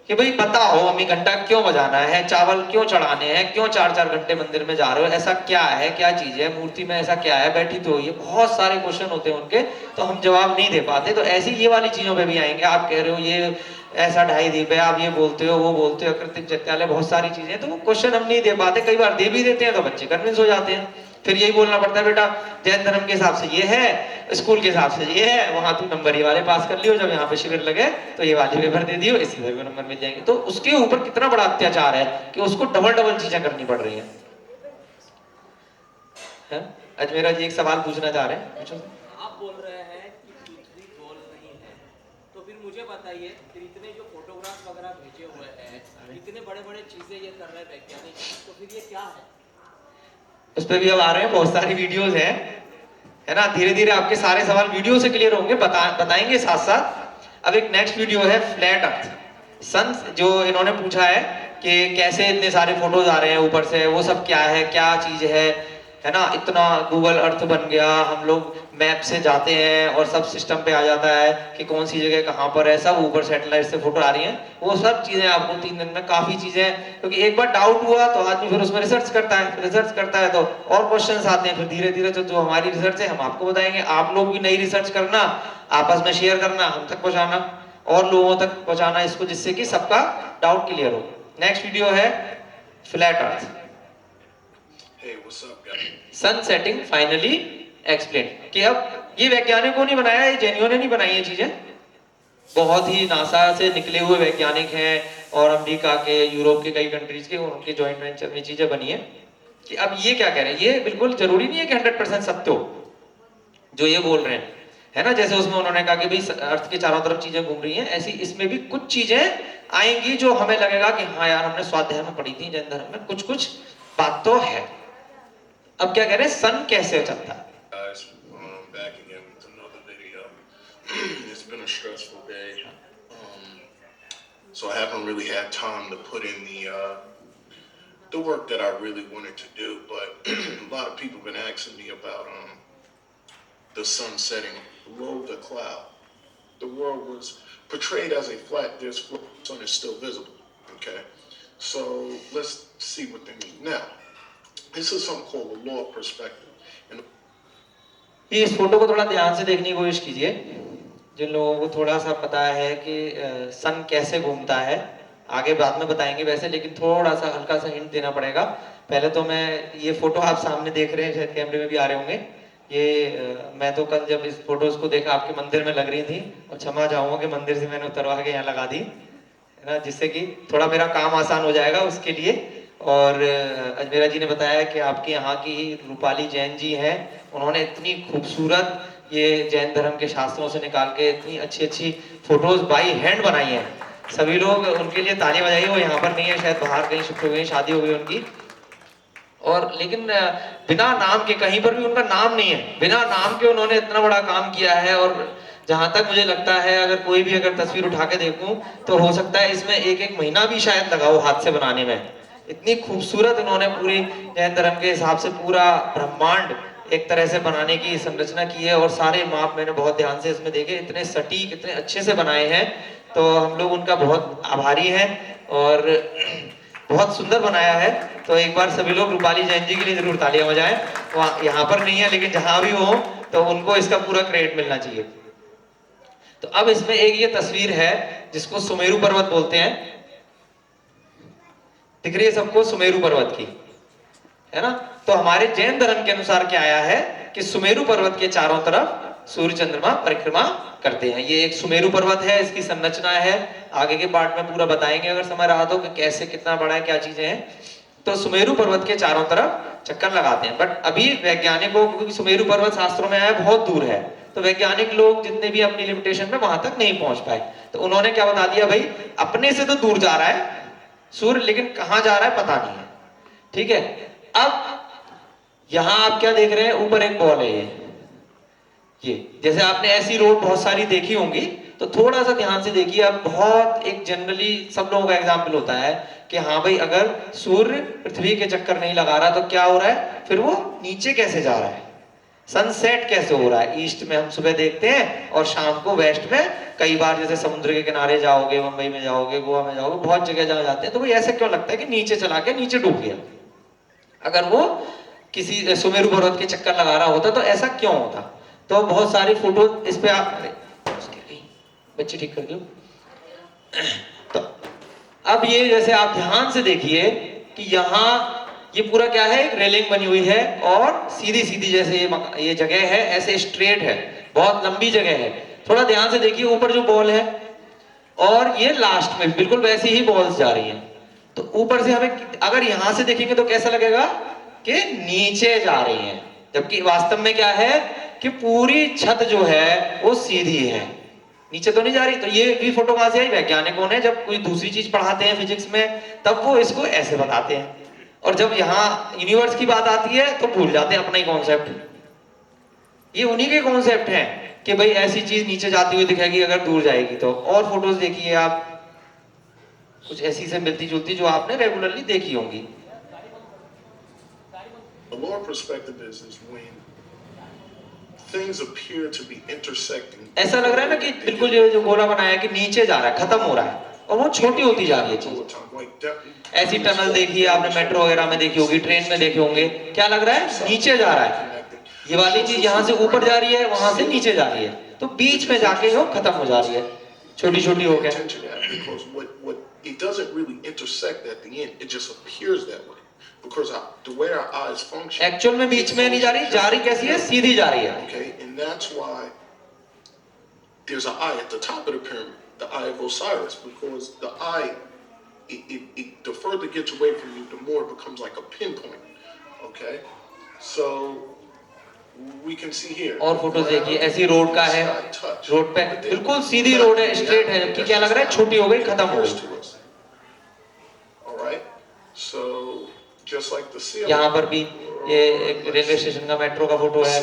कि भाई बताओ मम्मी घंटा क्यों बजाना है, चावल क्यों चढ़ाने हैं, क्यों 4-4 घंटे मंदिर में जा रहे हो, ऐसा क्या है, क्या चीज है, मूर्ति में ऐसा क्या है, बैठी तो ये बहुत सारे क्वेश्चन होते हैं उनके, तो हम जवाब नहीं दे पाते। तो ऐसी ये वाली चीजों पे भी आएंगे, आप कह रहे हो ये ऐसा 2.5 दीप है, आप ये बोलते हो वो बोलते हो, कृत्रिम चैत्यालय, बहुत सारी चीजें, तो वो क्वेश्चन हम नहीं दे पाते, कई बार दे भी देते हैं तो बच्चे कन्विंस हो जाते हैं, फिर यही बोलना पड़ता है बेटा जैन धर्म के हिसाब से ये है, स्कूल के हिसाब से ये है, वहां तू नंबर ये वाले पास कर लियो, जब यहाँ पे शिविर लगे तो ये वाले पेपर दे दियो, इसी पे नंबर मिल जाएंगे। तो उसके ऊपर कितना बड़ा अत्याचार है कि उसको डबल चीजें करनी पड़ रही है। अजमेरा जी एक सवाल पूछना चाह रहे हैं, पूछो। आप बोल रहे हैं कि पृथ्वी गोल नहीं है, तो फिर मुझे बताइए, फिर इतने जो फोटोग्राफ वगैरह भेजे हुए हैं, इतने बड़े बड़े चीजें ये कर रहे हैं वैज्ञानिक, तो फिर ये क्या है? उस पर भी अब आ रहे हैं, बहुत सारी वीडियोस हैं, है ना, धीरे धीरे आपके सारे सवाल वीडियो से क्लियर होंगे, बताएंगे साथ साथ। अब एक नेक्स्ट वीडियो है फ्लैट अर्थ, सन जो इन्होंने पूछा है कि कैसे इतने सारे फोटोज आ रहे हैं ऊपर से, वो सब क्या है, क्या चीज है ना, इतना गूगल अर्थ बन गया, हम लोग मैप से जाते हैं और सब सिस्टम पे आ जाता है कि कौन सी जगह कहाँ पर है, सब ऊपर सैटेलाइट से फोटो आ रही हैं, वो सब चीजें आपको 3 दिन में काफी चीजें, क्योंकि एक बार डाउट हुआ तो आदमी फिर उसमें रिसर्च करता है, रिसर्च करता है तो और क्वेश्चंस आते हैं, फिर धीरे धीरे जो हमारी रिसर्च है हम आपको बताएंगे, आप लोग भी नई रिसर्च करना, आपस में शेयर करना, हम तक पहुंचाना और लोगों तक पहुंचाना इसको, जिससे कि सबका डाउट क्लियर हो। नेक्स्ट वीडियो है फ्लैट अर्थ, सन सेटिंग फाइनली एक्सप्लेन, कि अब ये वैज्ञानिकों ने बनाया, ये जैनियों ने नहीं बनाई ये चीजें, बहुत ही नासा से निकले हुए वैज्ञानिक हैं और अमेरिका के, यूरोप के कई कंट्रीज के, उनके ज्वाइंट वेंचर में चीजें बनी है। कि अब ये क्या कह रहे हैं, ये बिल्कुल जरूरी नहीं है कि 100% सत्य हो जो ये बोल रहे हैं, है ना, जैसे उसमें उन्होंने कहा कि भाई अर्थ के चारों तरफ चीजें घूम रही हैं, ऐसी इसमें भी कुछ चीजें आएंगी जो हमें लगेगा कि हाँ यार हमने स्वाध्याय में पढ़ी थी जैन धर्म में, कुछ बात तो है। अब क्या कह रहे हैं, सन कैसे चलता है। Back again with another video. It's been a stressful day, so I haven't really had time to put in the work that I really wanted to do. But a lot of people have been asking me about the sun setting below the cloud. The world was portrayed as a flat disk. The sun is still visible. Okay, so let's see what they mean. Now, this is something called the law of perspective. इस photo को थोड़ा ध्यान से देखने की कोशिश कीजिए, जिन लोगों को थोड़ा सा पता है कि सन कैसे घूमता है, आगे बाद में बताएंगे वैसे, लेकिन थोड़ा सा हल्का सा हिंट देना पड़ेगा। पहले तो मैं ये फोटो आप सामने देख रहे हैं, शायद कैमरे में भी आ रहे होंगे, ये मैं तो कल जब इस फोटोज को देखा आपके मंदिर में लग रही थी, और क्षमा चाहूंगा कि मंदिर से मैंने उतरवा के यहाँ लगा दी, है ना, जिससे कि थोड़ा मेरा काम आसान हो जाएगा उसके लिए। और अजमेरा जी ने बताया कि आपके यहाँ की रूपाली जैन जी हैं, उन्होंने इतनी खूबसूरत ये जैन धर्म के शास्त्रों से निकाल के इतनी अच्छी अच्छी फोटोज बाई हैंड बनाई हैं। सभी लोग उनके लिए तालियां बजाइए, वो यहाँ पर नहीं है, शायद बाहर कहीं शिफ्ट हो गई, शादी हो गई उनकी, और लेकिन बिना नाम के, कहीं पर भी उनका नाम नहीं है, बिना नाम के उन्होंने इतना बड़ा काम किया है। और जहां तक मुझे लगता है, अगर कोई भी अगर तस्वीर उठा के देखूं तो हो सकता है इसमें 1-1 महीना भी शायद लगा हो हाथ से बनाने में। इतनी खूबसूरत उन्होंने पूरी जैन धर्म के हिसाब से पूरा ब्रह्मांड एक तरह से बनाने की संरचना की है, और सारे माप मैंने बहुत ध्यान से इसमें देखे, इतने सटीक, इतने अच्छे से बनाए हैं, तो हम लोग उनका बहुत आभारी हैं और बहुत सुंदर बनाया है। तो एक बार सभी लोग रूपाली जैन जी के लिए जरूर तालियां बजाएं। वहाँ यहाँ पर नहीं है, लेकिन जहां भी हो तो उनको इसका पूरा क्रेडिट मिलना चाहिए। तो अब इसमें एक ये तस्वीर है जिसको सुमेरु पर्वत बोलते हैं, दिख रही है सबको, सुमेरु पर्वत की, है ना। तो हमारे जैन धर्म के अनुसार क्या आया है कि सुमेरु पर्वत के चारों तरफ सूर्य चंद्रमा परिक्रमा करते हैं। ये एक सुमेरु पर्वत है, इसकी संरचना है, आगे के पार्ट में पूरा बताएंगे अगर समय रहा तो, कि कैसे कितना बड़ा है, क्या चीजें हैं। तो सुमेरु पर्वत के चारों तरफ चक्कर लगाते हैं। बट अभी वैज्ञानिकों, क्योंकि सुमेरु पर्वत शास्त्रों में आया बहुत दूर है, तो वैज्ञानिक लोग जितने भी अपनी लिमिटेशन में वहां तक नहीं पहुंच पाए, तो उन्होंने क्या बता दिया, भाई अपने से तो दूर जा रहा है सूर्य, लेकिन कहां जा रहा है पता नहीं है। ठीक है, अब यहां आप क्या देख रहे हैं, ऊपर एक बॉल है ये जैसे आपने ऐसी रोड बहुत सारी देखी होंगी, तो थोड़ा सा ध्यान से देखिए। अब बहुत एक जनरली सब लोगों का एग्जाम्पल होता है कि हाँ भाई अगर सूर्य पृथ्वी के चक्कर नहीं लगा रहा तो क्या हो रहा है, फिर वो नीचे कैसे जा रहा है, सनसेट कैसे हो रहा है। ईस्ट में हम सुबह देखते हैं और शाम को वेस्ट में, कई बार जैसे समुद्र के किनारे जाओगे, मुंबई में जाओगे, गोवा में जाओगे, बहुत जगह जहाँ जाते हैं, तो भाई ऐसे क्यों लगता है कि नीचे चला के नीचे डूब गया। अगर वो किसी सुमेरु पर्वत के चक्कर लगा रहा होता तो ऐसा क्यों होता। तो बहुत सारी फोटो इस पे आप, बच्चे ठीक कर दो। तो अब ये जैसे आप ध्यान से देखिए कि यहाँ ये पूरा क्या है, एक रेलिंग बनी हुई है और सीधी सीधी जैसे ये जगह है, ऐसे स्ट्रेट है, बहुत लंबी जगह है। थोड़ा ध्यान से देखिए, ऊपर जो बॉल है और ये लास्ट में बिल्कुल वैसी ही बॉल्स जा रही है। तो ऊपर से हमें अगर यहां से देखेंगे तो कैसा लगेगा कि नीचे जा रही है, जबकि वास्तव में क्या है कि पूरी छत जो है वो सीधी है, नीचे तो नहीं जा रही। तो ये भी फोटो कहां से आई, वैज्ञानिकों ने जब कोई दूसरी चीज पढ़ाते हैं फिजिक्स में, तब वो इसको ऐसे बताते हैं, और जब यहाँ यूनिवर्स की बात आती है तो भूल जाते हैं अपना ही कॉन्सेप्ट। ये उन्हीं के कॉन्सेप्ट हैं कि भाई ऐसी चीज नीचे जाती हुई दिखेगी अगर दूर जाएगी तो। और फोटोज देखिए आप, कुछ ऐसी से मिलती जुलती जो आपने रेगुलरली देखी होंगी। The lower perspective is when things appear to be intersecting. ऐसा लग रहा है ना कि बिल्कुल जो गोला बनाया है कि नीचे जा रहा है, खत्म हो रहा है, और वो छोटी होती जा रही है चीज। ऐसी टनल देखी है आपने, मेट्रो वगैरह में देखी होगी, ट्रेन में देखे होंगे, क्या लग रहा है नीचे जा रहा है। ये वाली चीज यहाँ से ऊपर जा रही है, वहां से नीचे जा रही है, तो बीच में जाके वो खत्म हो जा रही है, छोटी छोटी हो गया। It doesn't really intersect at the end. It just appears that way because the way our eyes function. Actual में बीच में नहीं जा रही कैसी है, सीधी जा रही है। Okay, and that's why there's an eye at the top of the pyramid, the eye of Osiris, because the eye, the further it gets away from you, the more it becomes like a pinpoint. Okay, so we can see here. और photos देखिए, ऐसी road का है, road पे बिल्कुल सीधी road है, straight है, जबकि क्या लग रहा है छोटी हो गई, खत्म हो गई। Alright, so just like the ceiling. यहाँ पर भी ये एक रेलवे स्टेशन का, मेट्रो का फोटो है,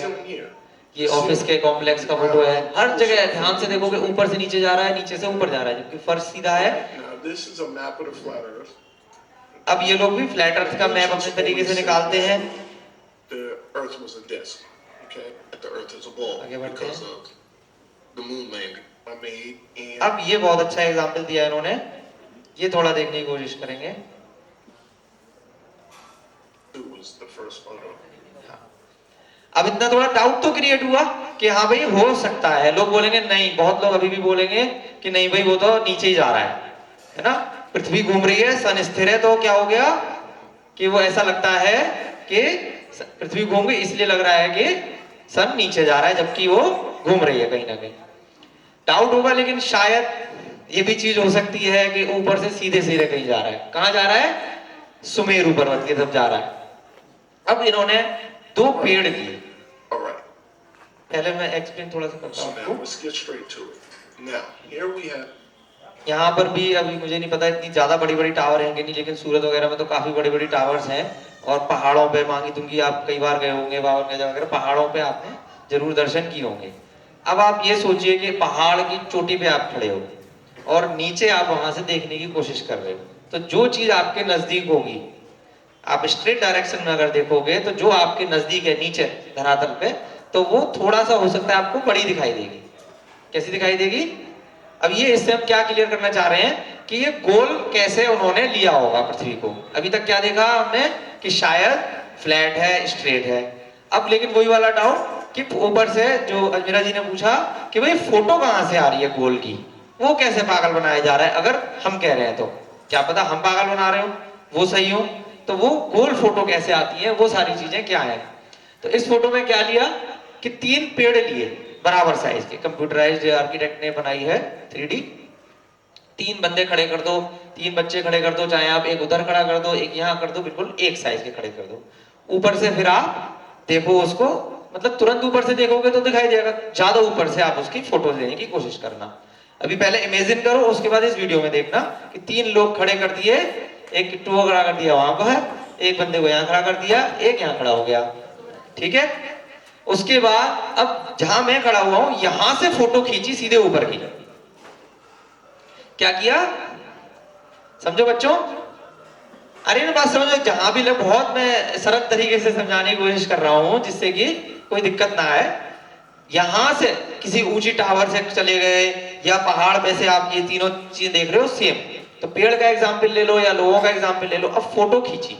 ये ऑफिस के कॉम्प्लेक्स का फोटो है। हर जगह ध्यान से देखोगे ऊपर से नीचे जा रहा है, नीचे से ऊपर जा रहा है, जबकि फर्श सीधा है। Now this is a map of the flat earth. अब ये लोग भी फ्लैट अर्थ का मैप अपने तरीके से निकालते हैं। The earth was a disc, okay? The earth is a ball आगे बढ़ते because हैं। of the moon landing I made, and अब ये बहुत अच्छा एग्जाम्पल दिया इन्होंने, ये थोड़ा देखने की कोशिश करेंगे। it was the first photo. अब इतना थोड़ा डाउट तो क्रिएट हुआ कि हाँ भाई हो सकता है। लोग बोलेंगे नहीं, बहुत लोग अभी भी बोलेंगे कि नहीं भाई वो तो नीचे ही जा रहा है ना, पृथ्वी घूम रही है, सन स्थिर है, तो क्या हो गया कि वो ऐसा लगता है कि पृथ्वी घूम गई, इसलिए लग रहा है कि सन नीचे जा रहा है, जबकि वो घूम रही है कहीं ना कहीं। डाउट होगा, लेकिन शायद ये भी चीज हो सकती है कि ऊपर से सीधे सीधे कहीं जा रहा है। कहां जा रहा है, सुमेरु पर्वत की तरफ जा रहा है। अब इन्होंने दो पेड़ किए। Alright, पहले मैं एक्सप्लेन थोड़ा सा करता so हूँ now आपको। let's get straight to it. Now, here we have यहाँ पर भी अभी मुझे नहीं पता इतनी ज्यादा बड़ी बड़ी टावर हैं कि नहीं, लेकिन सूरत वगैरह में तो काफी बड़ी बड़ी टावर्स हैं। और पहाड़ों पे, मांगी तुंगी आप कई बार गए होंगे, बाबर गंज वगैरह पहाड़ों पे आपने जरूर दर्शन किए होंगे। अब आप ये सोचिए कि पहाड़ की चोटी पे आप खड़े हो और नीचे आप वहां से देखने की कोशिश कर रहे हो, तो जो चीज आपके नजदीक होगी, आप स्ट्रेट डायरेक्शन में अगर देखोगे तो जो आपके नजदीक है नीचे धरातल पे, तो वो थोड़ा सा हो सकता है आपको बड़ी दिखाई देगी। कैसी दिखाई देगी? अब ये इससे हम क्या क्लियर करना चाह रहे हैं कि ये गोल कैसे उन्होंने लिया होगा पृथ्वी को। अभी तक क्या देखा हमने कि शायद फ्लैट है, स्ट्रेट है। अब लेकिन वही वाला डाउट कि ऊपर से जो अजमेरा जी ने पूछा कि भाई फोटो कहां से आ रही है गोल की, वो कैसे पागल बनाया जा रहा है। अगर हम कह रहे हैं तो क्या पता हम पागल बना रहे हो, वो सही हो, तो वो गोल फोटो कैसे आती है, वो सारी चीजें क्या है। तो इस फोटो में क्या लिया कि तीन पेड़ लिए, बराबर साइज के। कंप्यूटराइज्ड आर्किटेक्ट ने बनाई है 3D। 3 बंदे खड़े कर दो, 3 बच्चे खड़े कर दो, चाहे आप एक उधर खड़ा कर दो, एक यहाँ कर दो, बिल्कुल एक साइज के खड़े कर दो। ऊपर से फिर आप देखो उसको, मतलब तुरंत ऊपर से देखोगे तो दिखाई देगा, ज्यादा ऊपर से आप उसकी फोटो लेने की कोशिश करना। अभी पहले इमेजिन करो, उसके बाद इस वीडियो में देखना कि 3 लोग खड़े कर दिए, एक किट्टू को खड़ा कर दिया वहां पर, एक बंदे को यहाँ खड़ा कर दिया, एक यहाँ खड़ा हो गया, ठीक है। उसके बाद अब जहां मैं खड़ा हुआ हूं, यहां से फोटो खींची सीधे ऊपर की। क्या किया समझो बच्चों? अरे ना बात समझो, जहां भी बहुत मैं सरल तरीके से समझाने की कोशिश कर रहा हूं जिससे कि कोई दिक्कत ना आए। यहां से किसी ऊंची टावर से चले गए या पहाड़ पे से आप ये तीनों चीज देख रहे हो सेम, तो पेड़ का एग्जाम्पल ले लो या लोगों का एग्जाम्पल ले लो। अब फोटो खींची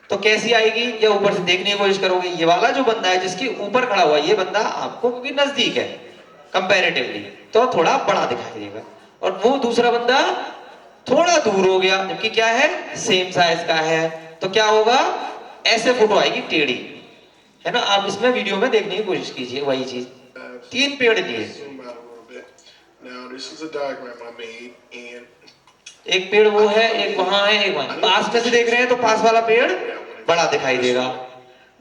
तो कैसी आएगी, या ऊपर से देखने की कोशिश करोगे, ये वाला जो बंदा है जिसके ऊपर खड़ा हुआ है, ये बंदा आपको क्योंकि नजदीक है कंपैरेटिवली, तो थोड़ा बड़ा दिखाई देगा, और वो दूसरा बंदा थोड़ा दूर हो गया, जबकि क्या है सेम साइज का है, तो क्या होगा, ऐसे फोटो आएगी टेढ़ी, है ना। आप इसमें वीडियो में देखने की कोशिश कीजिए वही चीज। 3 पेड़ लिए, Zoom out a little bit. Now this is a diagram I made, and एक पेड़ वो है, एक वहां है, एक वहां। पास में से देख रहे हैं तो पास वाला पेड़ बड़ा दिखाई देगा,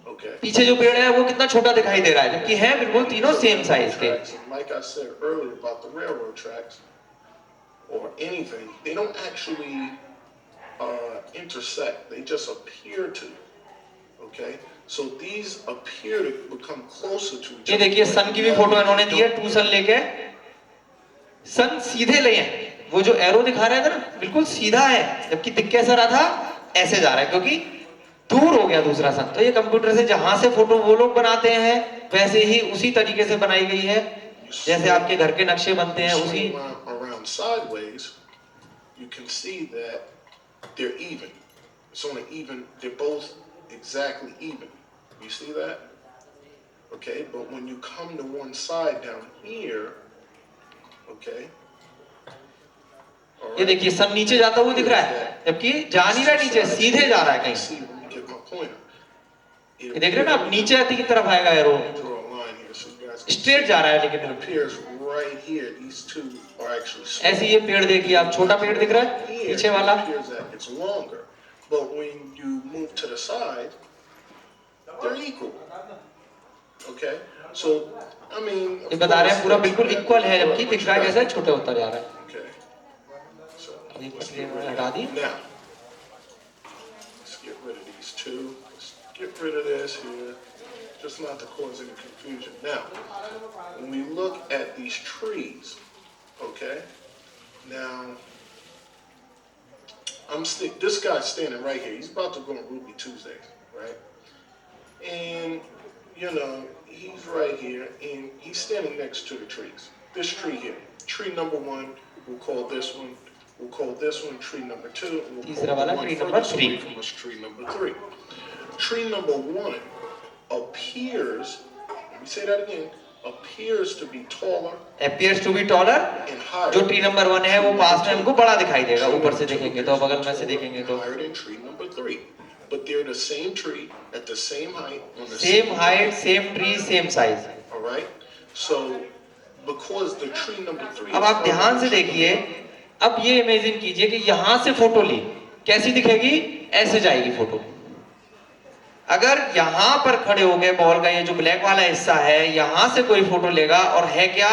okay. पीछे जो पेड़ है वो कितना छोटा दिखाई दे रहा है, जबकि है बिल्कुल तीनों सेम साइज के। Like I said earlier about the railroad tracks or anything, they don't actually intersect. They just appear to. Okay, so these appear to become closer to each ये other. देखिए सन की भी फोटो इन्होंने दी है, 2 सन लेके, सन सीधे ले हैं, वो जो एरो दिखा रहा है ना बिल्कुल सीधा है, जबकि दिख कैसा रहा था, ऐसे जा रहा है, क्योंकि दूर हो गया दूसरा सन। तो ये कंप्यूटर से जहां से फोटो वो लोग बनाते हैं, वैसे ही उसी तरीके से बनाई गई है, जैसे आपके घर के नक्शे बनते हैं उसी। Around sideways, you can see that they're even. It's on an even. They're both exactly even. You see that? Okay, but when you come to one side down here, okay. ये देखिए सन नीचे जाता हुआ दिख रहा है, जबकि जा नहीं रहा नीचे, सीधे जा रहा है कहीं। See, let me get my pointer. ये देख रहे हैं ना आप, नीचे आती की तरफ आएगा arrow, Draw a line here so you guys can straight see. जा रहा है It लेकिन। appears right here. These two are actually. ऐसे ये पेड़ देखिए आप, छोटा पेड़ दिख रहा है Here, पीछे it वाला, appears that it's longer, but when you move to the side, they're equal. Okay, so I mean. ये बता रहे हैं पूरा बिल्कुल इक्वल है, जबकि दिख रहा है कैसे छोटा होता जा रहा है। Okay. So अभी पतली मैंने हटा दी। now, let's get rid of these two. Let's get rid of this here, just not to cause any confusion. Now, when we look at these trees, okay. Now, this guy's standing right here. He's about to go on Ruby Tuesdays, right? And you know, he's right here, and he's standing next to the trees. This tree here, tree number 1, we'll call this one. We'll call this one tree number 2. And we'll तीसरा call वाला the one tree number furthest 3. away from us tree number 3. Tree number 1 appears. Let me say that again. Appears to be taller appears to be taller, and higher. जो tree number 1 है वो पास में हमको बड़ा दिखाई देगा, ऊपर से देखेंगे तो, बगल में से देखेंगे तो। Higher than tree number 3, but they're the same tree at the same height on the same height, same tree, same size. All right. So because the tree number 3. अब आप ध्यान से देखिए, अब ये इमेजिन कीजिए कि यहां से फोटो ली, कैसी दिखेगी, ऐसे जाएगी फोटो। अगर यहां पर खड़े हो गए, बॉल का ये जो ब्लैक वाला हिस्सा है, यहां से कोई फोटो लेगा और है क्या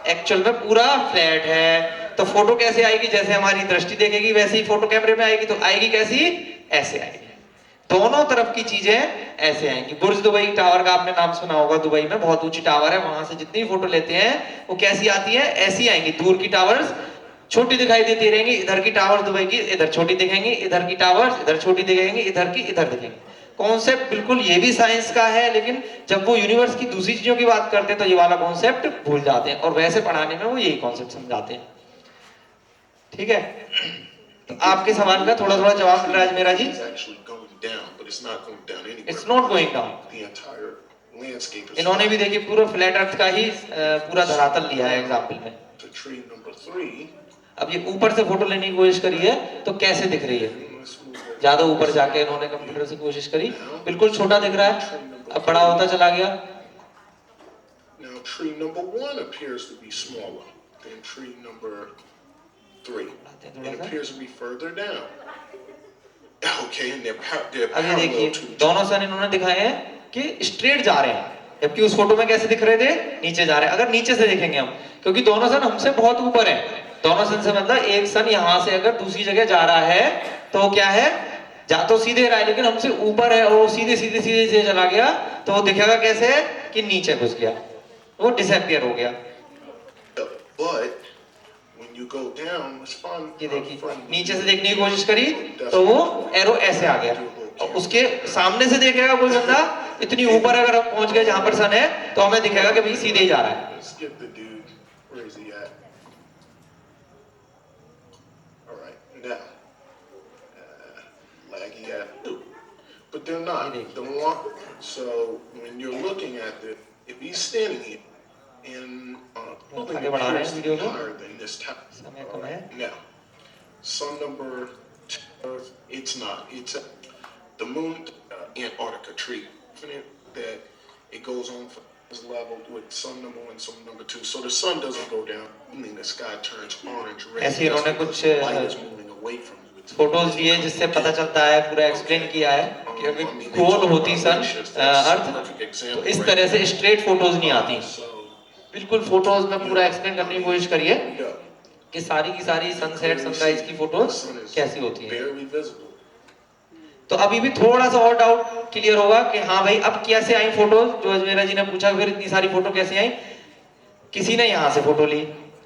एक्चुअल में पूरा फ्लैट है, तो फोटो कैसे आएगी, जैसे हमारी दृष्टि देखेगी वैसे ही फोटो कैमरे में आएगी। तो आएगी कैसी, ऐसे आएगी, दोनों तरफ की चीजें ऐसे आएंगी। बुर्ज दुबई टावर का आपने नाम सुना होगा, दुबई में बहुत ऊंची टावर है, वहां से जितनी फोटो लेते हैं वो कैसी आती है, ऐसी आएंगी। दूर की टावर्स छोटी दिखाई देती रहेंगी, इधर की टावर दुबई की इधर छोटी दिखेंगी, इधर की टावर्स इधर छोटी दिखेंगी, इधर की इधर दिखेंगी। कॉन्सेप्ट बिल्कुल ये भी साइंस का है, लेकिन जब वो यूनिवर्स की दूसरी चीजों की बात करते हैं तो ये वाला कॉन्सेप्ट भूल जाते हैं, और वैसे पढ़ाने में वो यही कॉन्सेप्ट समझाते हैं। ठीक है, तो आपके सवाल का थोड़ा थोड़ा जवाब मिल रहा है मेरा जी। It's actually going down, but it's not going down anywhere. It's not going down. The entire landscape is. इन्होंने भी देखिए पूरा फ्लैट अर्थ का ही पूरा धरातल लिया है एग्जाम्पल में। To tree number 3. अब ये ऊपर से फोटो लेने की कोशिश करी है तो कैसे दिख रही है, Let's move that. ज्यादा ऊपर जाके इन्होंने कंप्यूटर से कोशिश करी, बिल्कुल छोटा दिख रहा है, अब बड़ा होता चला गया। Now tree number 1 appears to be smaller than tree number 3. It appears to be further down. Okay, and they're अब ये देखिए parallel to दोनों सन इन्होंने दिखाए हैं कि स्ट्रेट जा रहे हैं, जबकि उस फोटो में कैसे दिख रहे थे, नीचे जा रहे हैं। अगर नीचे से देखेंगे हम, क्योंकि दोनों सन हमसे बहुत ऊपर है, दोनों सन से मतलब एक सन यहाँ से अगर दूसरी जगह जा रहा है तो क्या है, जा तो सीधे रहा है लेकिन हमसे ऊपर है और सीधे सीधे सीधे से चला गया, तो वो दिखेगा कैसे कि नीचे घुस गया, वो डिसअपियर हो गया। But when you go down, ये देखिए नीचे से देखने की कोशिश करी तो वो एरो ऐसे आ गया, और उसके सामने से देखेगा कोई बंदा इतनी ऊपर अगर हम पहुंच गए जहां पर सन है तो हमें दिखेगा कि भाई सीधे ही जा रहा है। skip the dude. Where is he at? All right, now laggy at, but they're not. The one, so when you're looking at it, if he's standing here and आगे बढ़ा रहे हैं वीडियो को, higher than this time. समय कम है। Now, sun number 2, it's not. It's the moon, Antarctica tree. That it goes on for this level with sun number 1, sun number 2. So the sun doesn't go down. I mean, the sky turns orange, red. ऐसे इन्होंने कुछ light is moving away from you. Photos लिए जिससे पता चलता है, पूरा explain किया है कि अगर गोल होती सन अर्थ तो इस तरह से स्ट्रेट फोटोज नहीं आती। बिल्कुल फोटोज में पूरा एक्सप्लेन करने की कोशिश करिए कि सारी की सारी सनसेट सनराइज की फोटोज कैसी होती है। Barely visible. तो अभी भी थोड़ा सा और डाउट क्लियर होगा कि हाँ भाई अब कैसे आई फोटोज, जो अजमेरा जी ने पूछा फिर इतनी सारी फोटो कैसे आई। किसी ने यहाँ से फोटो ली,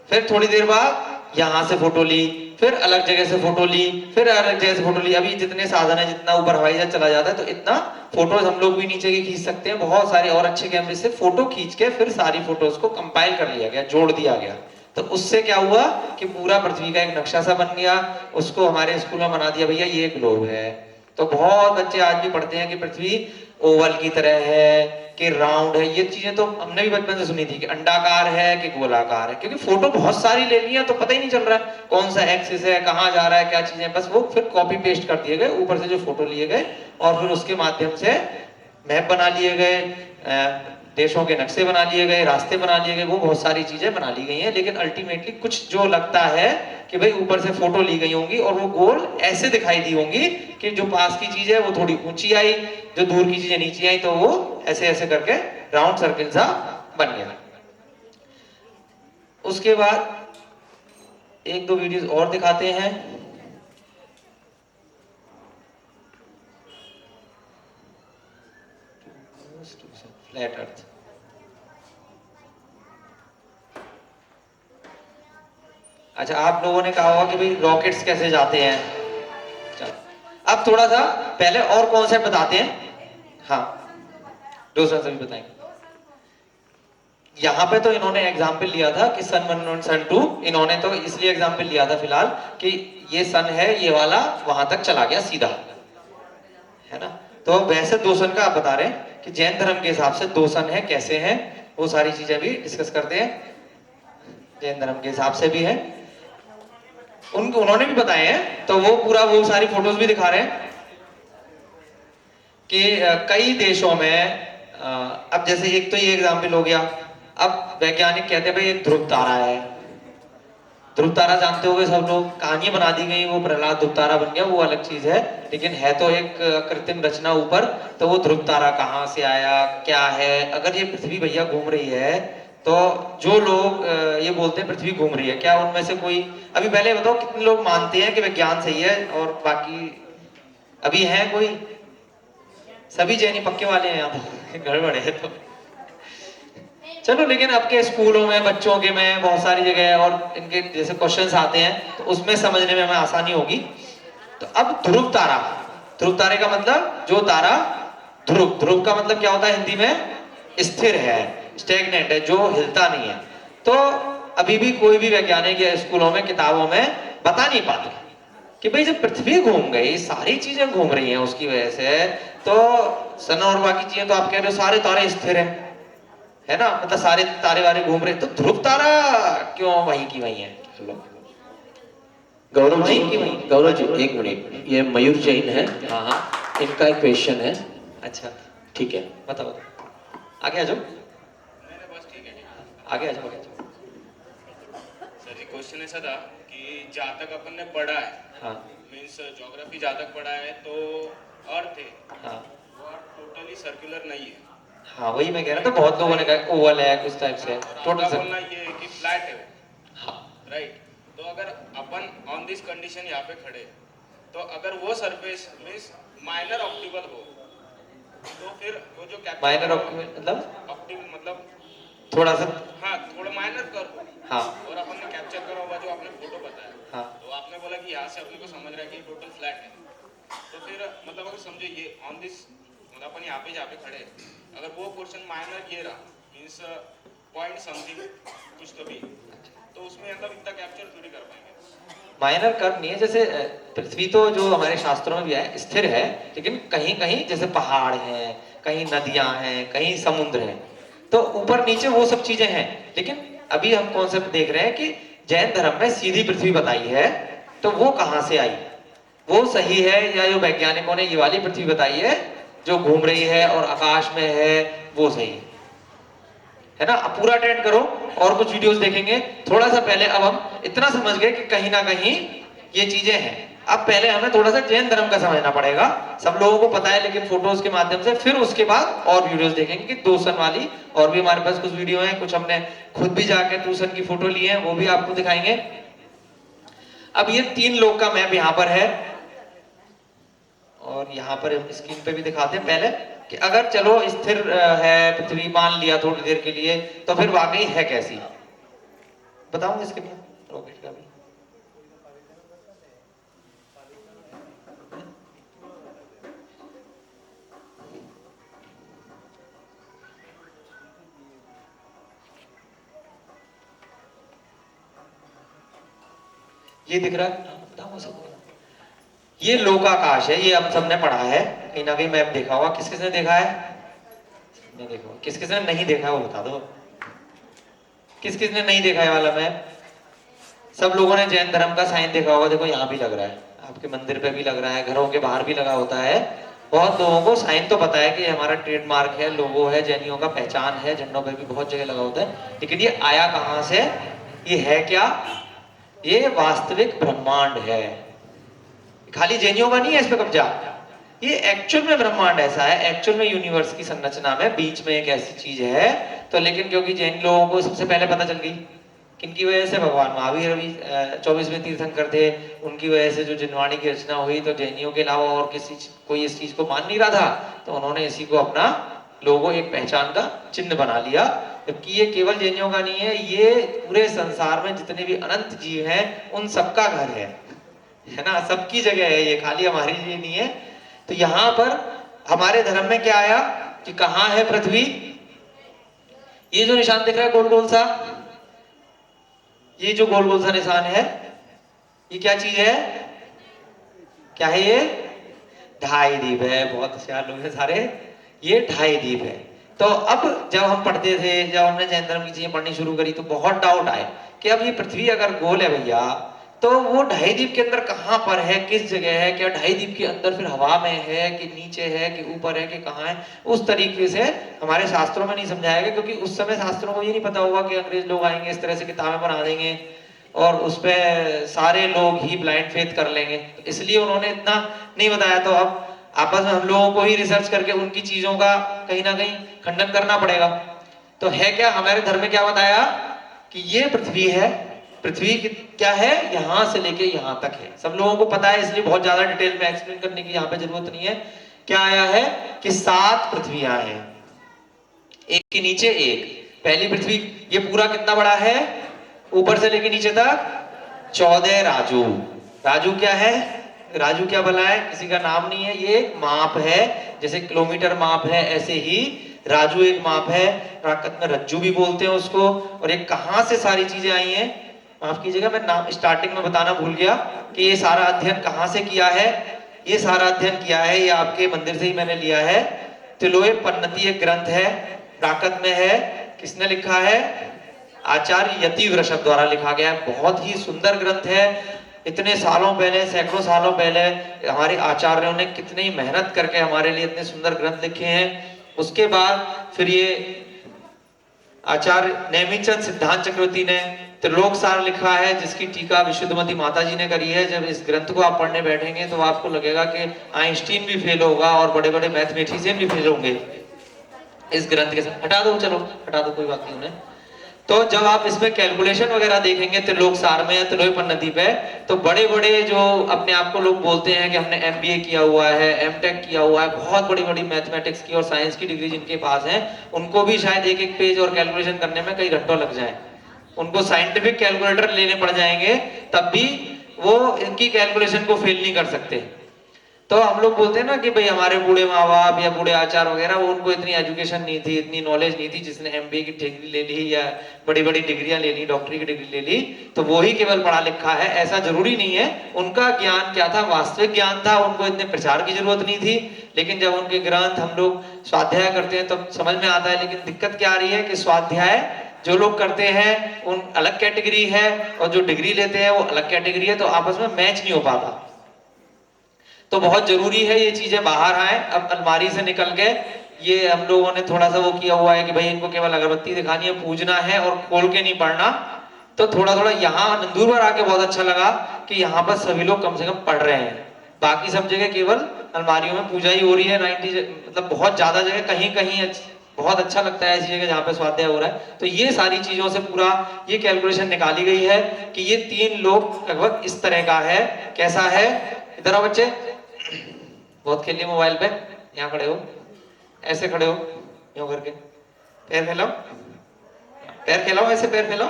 फिर थोड़ी देर बाद यहाँ से फोटो ली, फिर अलग जगह से फोटो ली, फिर अलग जगह से फोटो ली। अभी जितने साधन है, जितना ऊपर हवाई जहाज चला जाता है तो इतना फोटोज हम लोग भी नीचे की खींच सकते हैं। बहुत सारे और अच्छे कैमरे से फोटो खींच के फिर सारी फोटोज को कंपाइल कर लिया गया, जोड़ दिया गया। तो उससे क्या हुआ कि पूरा पृथ्वी का एक नक्शा सा बन गया, उसको हमारे स्कूल में बना दिया, भैया ये ग्लोब है। तो बहुत बच्चे आज भी पढ़ते हैं कि पृथ्वी ओवल की तरह है कि राउंड है। ये चीजें तो हमने भी बचपन से सुनी थी कि अंडाकार है कि गोलाकार है, क्योंकि फोटो बहुत सारी ले ली है तो पता ही नहीं चल रहा है कौन सा एक्सिस है, कहाँ जा रहा है, क्या चीजें। बस वो फिर कॉपी पेस्ट कर दिए गए ऊपर से जो फोटो लिए गए, और फिर उसके माध्यम से मैप बना लिए गए, देशों के नक्शे बना लिए गए, रास्ते बना लिए गए, वो बहुत सारी चीजें बना ली गई हैं। लेकिन अल्टीमेटली कुछ जो लगता है कि भाई ऊपर से फोटो ली गई होंगी और वो गोल ऐसे दिखाई दी होंगी कि जो पास की चीज है वो थोड़ी ऊंची आई, जो दूर की चीजें नीचे आई, तो वो ऐसे ऐसे करके राउंड सर्किल सा बन गया। उसके बाद एक दो वीडियोस और दिखाते हैं। फ्लैट अर्थ, अच्छा आप लोगों ने कहा होगा कि भाई रॉकेट्स कैसे जाते हैं। चलो अब थोड़ा सा पहले और कॉन्सेप्ट बताते हैं। हाँ दूसरा सभी बताएंगे। यहाँ पे तो इन्होंने एग्जाम्पल लिया था कि सन 1 और सन 2, इन्होंने तो इसलिए एग्जाम्पल लिया था फिलहाल कि ये सन है, ये वाला वहां तक चला गया सीधा, है ना। तो वैसे 2 सन का आप बता रहे हैं कि जैन धर्म के हिसाब से 2 सन है, कैसे हैं वो सारी चीजें भी डिस्कस करते हैं। जैन धर्म के हिसाब से भी है, उन्होंने भी बताए हैं, तो वो पूरा वो सारी फोटोज भी दिखा रहे हैं कि कई देशों में अब जैसे एक तो ये एग्जाम्पल हो गया। अब वैज्ञानिक कहते हैं भाई एक ध्रुव तारा है। ध्रुव तारा जानते होंगे सब लोग, कहानियां बना दी गई, वो प्रहलाद ध्रुव तारा बन गया, वो अलग चीज है, लेकिन है तो एक कृत्रिम रचना ऊपर। तो वो ध्रुव तारा कहाँ से आया, क्या है। अगर ये पृथ्वी भैया घूम रही है तो जो लोग ये बोलते हैं पृथ्वी घूम रही है, क्या उनमें से कोई, अभी पहले बताओ कितने लोग मानते हैं कि विज्ञान सही है और बाकी अभी है कोई? सभी जैनी पक्के वाले हैं यहाँ तो गड़बड़ है। तो चलो, लेकिन आपके स्कूलों में बच्चों के में बहुत सारी जगह और इनके जैसे क्वेश्चंस आते हैं तो उसमें समझने में हमें आसानी होगी। तो अब ध्रुव तारा, ध्रुव तारे का मतलब जो तारा ध्रुव, ध्रुव का मतलब क्या होता है हिंदी में? स्थिर है, स्टेगनेंट है, जो हिलता नहीं है। तो अभी भी कोई भी वैज्ञानिक या स्कूलों में किताबों में बता नहीं पाते कि भाई जब पृथ्वी घूम गई, सारी चीजें घूम रही हैं उसकी वजह से, तो सन और बाकी चीजें तो आप कह रहे हो सारे तारे स्थिर हैं, है ना, मतलब सारे तारे वारे घूम रहे, तो ध्रुव तारा क्यों वहीं की वहीं है? गौरव जी, एक मिनट, ये मयूर जैन है। हाँ हाँ, इनका एक क्वेश्चन है। अच्छा ठीक है, बताओ, आगे आ जाओ। आगे आ जाओ, आगे आ जाओ। सर जी क्वेश्चन ऐसा था कि जहाँ तक अपन ने पढ़ा है, हाँ मीन्स ज्योग्राफी जहाँ तक पढ़ा है, तो अर्थ है हाँ वो टोटली सर्कुलर नहीं है। हाँ, वही मैं कह रहा था, बहुत लोगों ने कहा ओवल है कुछ टाइप से, और टोटल आपका सर। बोलना ये है कि फ्लैट है वो, हाँ राइट। तो अगर अपन ऑन दिस कंडीशन यहाँ पे खड़े, तो अगर वो सरफेस मीन्स माइनर ऑप्टिबल हो, तो फिर वो जो माइनर मतलब ऑप्टिबल मतलब थोड़ा सा, हाँ थोड़ा माइनर कर हो, हाँ और अपन ने कैप्चर करा होगा जो आपने फोटो बताया, हाँ तो आपने बोला कि यहाँ से अपने को समझ रहा है कि टोटल फ्लैट है। तो फिर मतलब अगर समझो ये ऑन दिस मतलब अपन यहाँ पे जहाँ पे खड़े, अगर वो पोर्शन माइनर ये रहा मीन्स पॉइंट समथिंग कुछ तो भी, तो उसमें मतलब इतना कैप्चर थोड़ी कर पाएंगे। माइनर कर्व नहीं है, जैसे पृथ्वी तो जो हमारे शास्त्रों में भी है स्थिर है, लेकिन कहीं कहीं जैसे पहाड़ हैं, कहीं नदियां हैं, कहीं समुद्र है, तो ऊपर नीचे वो सब चीजें हैं। लेकिन अभी हम कॉन्सेप्ट देख रहे हैं कि जैन धर्म में सीधी पृथ्वी बताई है, तो वो कहाँ से आई, वो सही है या जो वैज्ञानिकों ने ये वाली पृथ्वी बताई है जो घूम रही है और आकाश में है, वो सही है ना। अब पूरा अटेंड करो और कुछ वीडियोस देखेंगे थोड़ा सा पहले। अब हम इतना समझ गए कि कहीं ना कहीं ये चीजें हैं। अब पहले हमें थोड़ा सा जैन धर्म का समझना पड़ेगा, सब लोगों को पता है लेकिन फोटोज के माध्यम से। फिर उसके बाद और वीडियोस देखेंगे कि टूसन वाली, और भी हमारे पास कुछ वीडियो हैं, कुछ हमने खुद भी जाके टूसन की फोटो ली है, वो भी आपको दिखाएंगे। अब ये 3 लोग का मैप यहाँ पर है, और यहाँ पर हम स्क्रीन पे भी दिखाते हैं पहले कि अगर चलो स्थिर है पृथ्वी मान लिया थोड़ी देर के लिए, तो फिर वाकई है कैसी, बताऊंगा इसके बाद रॉकेट का भी। ये दिख रहा है, बताऊंगा सबको। ये लोकाकाश है, ये हम सबने पढ़ा है, कहीं ना कहीं मैप देखा होगा। किस किसने देखा है? सबने देखा होगा। किस किसने नहीं देखा है वो बता दो। किस किसने नहीं देखा है वाला मैप? सब लोगों ने जैन धर्म का साइन देखा होगा। देखो यहाँ भी लग रहा है, आपके मंदिर पे भी लग रहा है, घरों के बाहर भी लगा होता है। बहुत लोगों को साइन तो पता है कि हमारा ट्रेडमार्क है, लोगो है, जैनियों का पहचान है, झंडों पे भी बहुत जगह लगा होता है। लेकिन ये आया कहाँ से, ये है क्या? ये वास्तविक ब्रह्मांड है, खाली जैनियों का नहीं है इस पे कब्जा। ये एक्चुअल में ब्रह्मांड ऐसा है, एक्चुअल में यूनिवर्स की संरचना में बीच में एक ऐसी चीज है। तो लेकिन क्योंकि जैन लोगों को सबसे पहले पता चल गई, किनकी वजह से? भगवान महावीर भी 24वें तीर्थंकर थे, उनकी वजह से जो जिनवाणी की रचना हुई। तो जैनियों के अलावा और किसी कोई इस चीज को मान नहीं रहा था, तो उन्होंने इसी को अपना लोगो, एक पहचान का चिन्ह बना लिया। जबकि ये केवल जैनियों का नहीं है, ये पूरे संसार में जितने भी अनंत जीव हैं उन सबका घर है ना, सबकी जगह है ये, खाली हमारी लिए नहीं है। तो यहाँ पर हमारे धर्म में क्या आया कि कहाँ है पृथ्वी? ये जो निशान दिख रहा है गोल गोल सा, ये जो गोल गोल सा निशान है, ये क्या चीज है? क्या है ये? ढाई द्वीप है। बहुत होशियार लोग हैं सारे, ये ढाई द्वीप है। तो अब जब हम पढ़ते थे, जब हमने जैन धर्म की चीजें पढ़नी शुरू करी, तो बहुत डाउट आए कि अब ये पृथ्वी अगर गोल है भैया, तो वो ढाई द्वीप के अंदर कहाँ पर है, किस जगह है? क्या ढाई द्वीप के अंदर फिर हवा में है कि नीचे है कि ऊपर है कि कहाँ है? उस तरीके से हमारे शास्त्रों में नहीं समझाया गया, क्योंकि उस समय शास्त्रों को ये नहीं पता होगा कि अंग्रेज लोग आएंगे इस तरह से किताबें बना देंगे और उस पर सारे लोग ही ब्लाइंड फेथ कर लेंगे। तो इसलिए उन्होंने इतना नहीं बताया। तो अब आपस में हम लोगों को ही रिसर्च करके उनकी चीजों का कहीं ना कहीं खंडन करना पड़ेगा। तो है क्या, हमारे धर्म में क्या बताया कि ये पृथ्वी है। पृथ्वी क्या है? यहां से लेके यहां तक है, सब लोगों को पता है, इसलिए बहुत ज्यादा डिटेल में एक्सप्लेन करने की यहाँ पे जरूरत नहीं है। क्या आया है कि 7 पृथ्वियां हैं, एक के नीचे एक। पहली पृथ्वी, ये पूरा कितना बड़ा है? ऊपर से लेके नीचे तक 14 राजू। राजू क्या है? राजू क्या भला है? किसी का नाम नहीं है, ये एक माप है। जैसे किलोमीटर माप है, ऐसे ही राजू एक माप है। प्राकृत में रज्जू भी बोलते हैं उसको। और ये कहां से सारी चीजें आई हैं? माफ कीजिएगा, मैं नाम स्टार्टिंग में बताना भूल गया कि ये सारा अध्ययन कहां से किया है। ये सारा अध्ययन किया है, ये आपके मंदिर से ही मैंने लिया है। तिलोय पन्नति एक ग्रंथ है, प्राकृत में है। किसने लिखा है? आचार्य यति वृषभ द्वारा लिखा गया है। बहुत ही सुंदर ग्रंथ है। इतने सालों पहले, सैकड़ों सालों पहले हमारे आचार्यों ने कितनी मेहनत करके हमारे लिए इतने सुंदर ग्रंथ लिखे हैं। उसके बाद फिर ये आचार्य नेमिचंद सिद्धांत चक्रवर्ती ने त्रिलोक सार लिखा है, जिसकी टीका विशुद्धमती माता जी ने करी है। जब इस ग्रंथ को आप पढ़ने बैठेंगे तो आपको लगेगा कि आइंस्टीन भी फेल होगा और बड़े बड़े मैथमेटिशियन भी फेल होंगे इस ग्रंथ के साथ। हटा दो, चलो हटा दो, कोई बात नहीं उन्हें। तो जब आप इसमें कैलकुलेशन वगैरह देखेंगे त्रिलोक सार में या त्रिलोक नदी पे, तो बड़े बड़े जो अपने आप को लोग बोलते हैं कि हमने MBA किया हुआ है, M.Tech किया हुआ है, बहुत बड़ी बड़ी मैथमेटिक्स की और साइंस की डिग्री जिनके पास है, उनको भी शायद एक एक पेज और कैलकुलेशन करने में कई घंटों लग जाए। उनको साइंटिफिक कैलकुलेटर लेने पड़ जाएंगे, तब भी वो इनकी कैलकुलेशन को फेल नहीं कर सकते। तो हम लोग बोलते हैं ना कि भाई हमारे बूढ़े माँ बाप या बूढ़े आचार्य वगैरह, वो उनको इतनी एजुकेशन नहीं थी, इतनी नॉलेज नहीं थी, जिसने MBA की डिग्री ले ली या बड़ी बड़ी डिग्रियां ले ली, डॉक्टरी की डिग्री ले ली, तो वो ही केवल पढ़ा लिखा है, ऐसा जरूरी नहीं है। उनका ज्ञान क्या था, वास्तविक ज्ञान था, उनको इतने प्रचार की जरूरत नहीं थी। लेकिन जब उनके ग्रंथ हम लोग स्वाध्याय करते हैं तब समझ में आता है। लेकिन दिक्कत क्या आ रही है कि स्वाध्याय जो लोग करते हैं उन अलग कैटेगरी है, और जो डिग्री लेते हैं वो अलग कैटेगरी है, तो आपस में मैच नहीं हो पाता। तो बहुत जरूरी है ये चीजें बाहर आए। अब अलमारी से निकल के ये हम लोगों ने थोड़ा सा वो किया हुआ है कि भाई इनको केवल अगरबत्ती दिखानी है, पूजना है और खोल के नहीं पढ़ना। तो थोड़ा थोड़ा यहाँ नंदुरबार आके बहुत अच्छा लगा कि यहाँ पर सभी लोग कम से कम पढ़ रहे हैं। बाकी सब जगह केवल अलमारियों में पूजा ही हो रही है। 90 मतलब बहुत ज्यादा जगह कहीं कहीं बहुत अच्छा लगता है ऐसी जगह जहाँ पे स्वाध्याय हो रहा है। तो ये सारी चीजों से पूरा ये कैलकुलेशन निकाली गई है कि ये 3 लोग लगभग इस तरह का है। कैसा है, इधर आओ बच्चे, बहुत खेलिए मोबाइल पे। यहाँ खड़े हो, ऐसे खड़े हो, यूं करके पैर फैलाओ, पैर फैलाओ, ऐसे पैर फैलाओ,